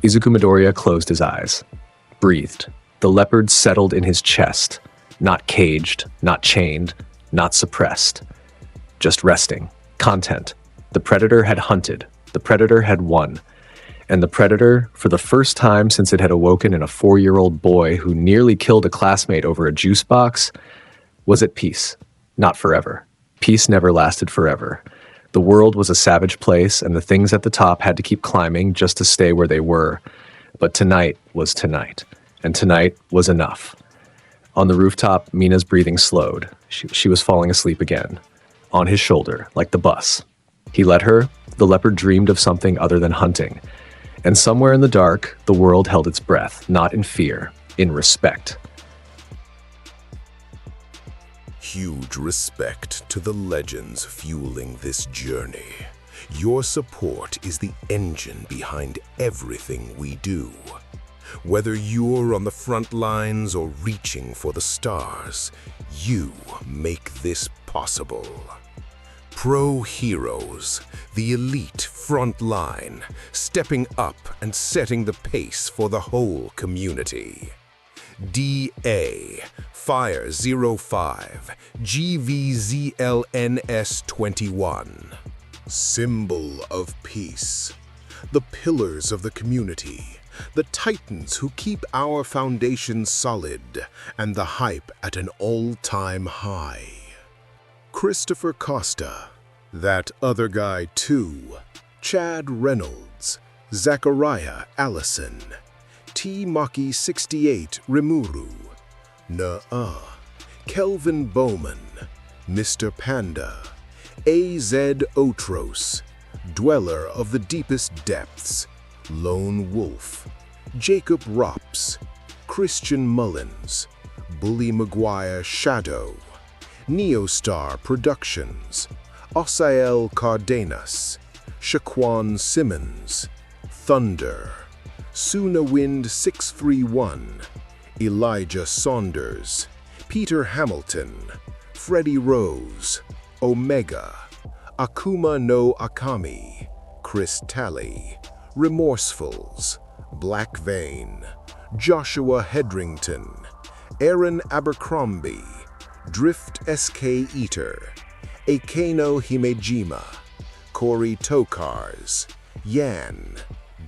Izuku Midoriya closed his eyes, breathed. The leopard settled in his chest, not caged, not chained, not suppressed. Just resting. Content. The predator had hunted. The predator had won. And the predator, for the first time since it had awoken in a 4-year-old boy who nearly killed a classmate over a juice box, was at peace. Not forever. Peace never lasted forever. The world was a savage place, and the things at the top had to keep climbing just to stay where they were. But tonight was tonight, and tonight was enough. On the rooftop, Mina's breathing slowed. She was falling asleep again. On his shoulder, like the bus. He let her. The leopard dreamed of something other than hunting. And somewhere in the dark, the world held its breath, not in fear, in respect. Huge respect to the legends fueling this journey. Your support is the engine behind everything we do. Whether you're on the front lines or reaching for the stars, you make this possible. Pro heroes, the elite front line, stepping up and setting the pace for the whole community. DA, Fire 05, GVZLNS21. Symbol of peace. The pillars of the community. The titans who keep our foundation solid and the hype at an all-time high. Christopher Costa, That Other Guy Too, Chad Reynolds, Zachariah Allison, T. Maki 68 Rimuru, Nuh-uh, Kelvin Bowman, Mr. Panda, A.Z. Otros, Dweller of the Deepest Depths, Lone Wolf, Jacob Rops, Christian Mullins, Bully Maguire Shadow, Neostar Productions, Osael Cardenas, Shaquan Simmons, Thunder, Suna Wind 631, Elijah Saunders, Peter Hamilton, Freddie Rose, Omega, Akuma no Akami, Chris Talley, Remorsefuls, Black Vein, Joshua Hedrington, Aaron Abercrombie, Drift SK Eater, Akeno Himejima, Corey Tokars, Yan,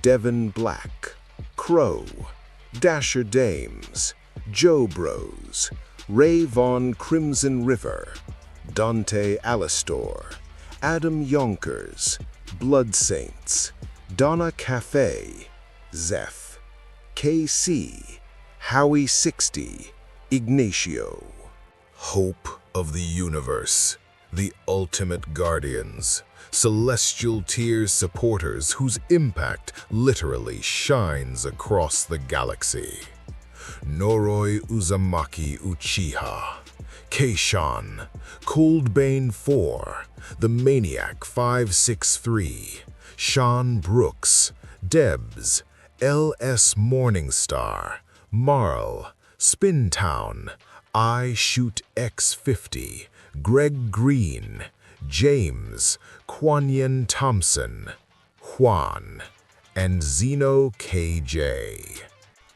Devin Black, Crow, Dasher Dames, Joe Bros, Ray Von Crimson River, Dante Alastor, Adam Yonkers, Blood Saints, Donna Cafe, Zeph, KC, Howie 60, Ignacio. Hope of the universe, the ultimate guardians, celestial tiers supporters whose impact literally shines across the galaxy. Noroi Uzumaki Uchiha, Keishan, Coldbane 4, The Maniac 563, Sean Brooks, Debs, L.S. Morningstar, Marl, Spintown, I Shoot X50, Greg Green, James, Kwanyan Thompson, Juan, and Zeno KJ.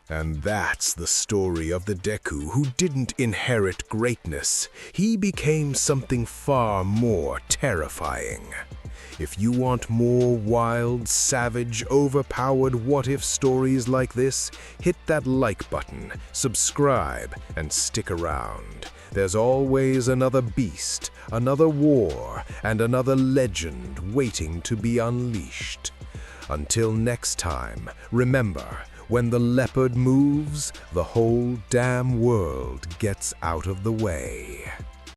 And that's the story of the Deku who didn't inherit greatness. He became something far more terrifying. If you want more wild, savage, overpowered what-if stories like this, hit that like button, subscribe, and stick around. There's always another beast, another war, and another legend waiting to be unleashed. Until next time, remember, when the leopard moves, the whole damn world gets out of the way.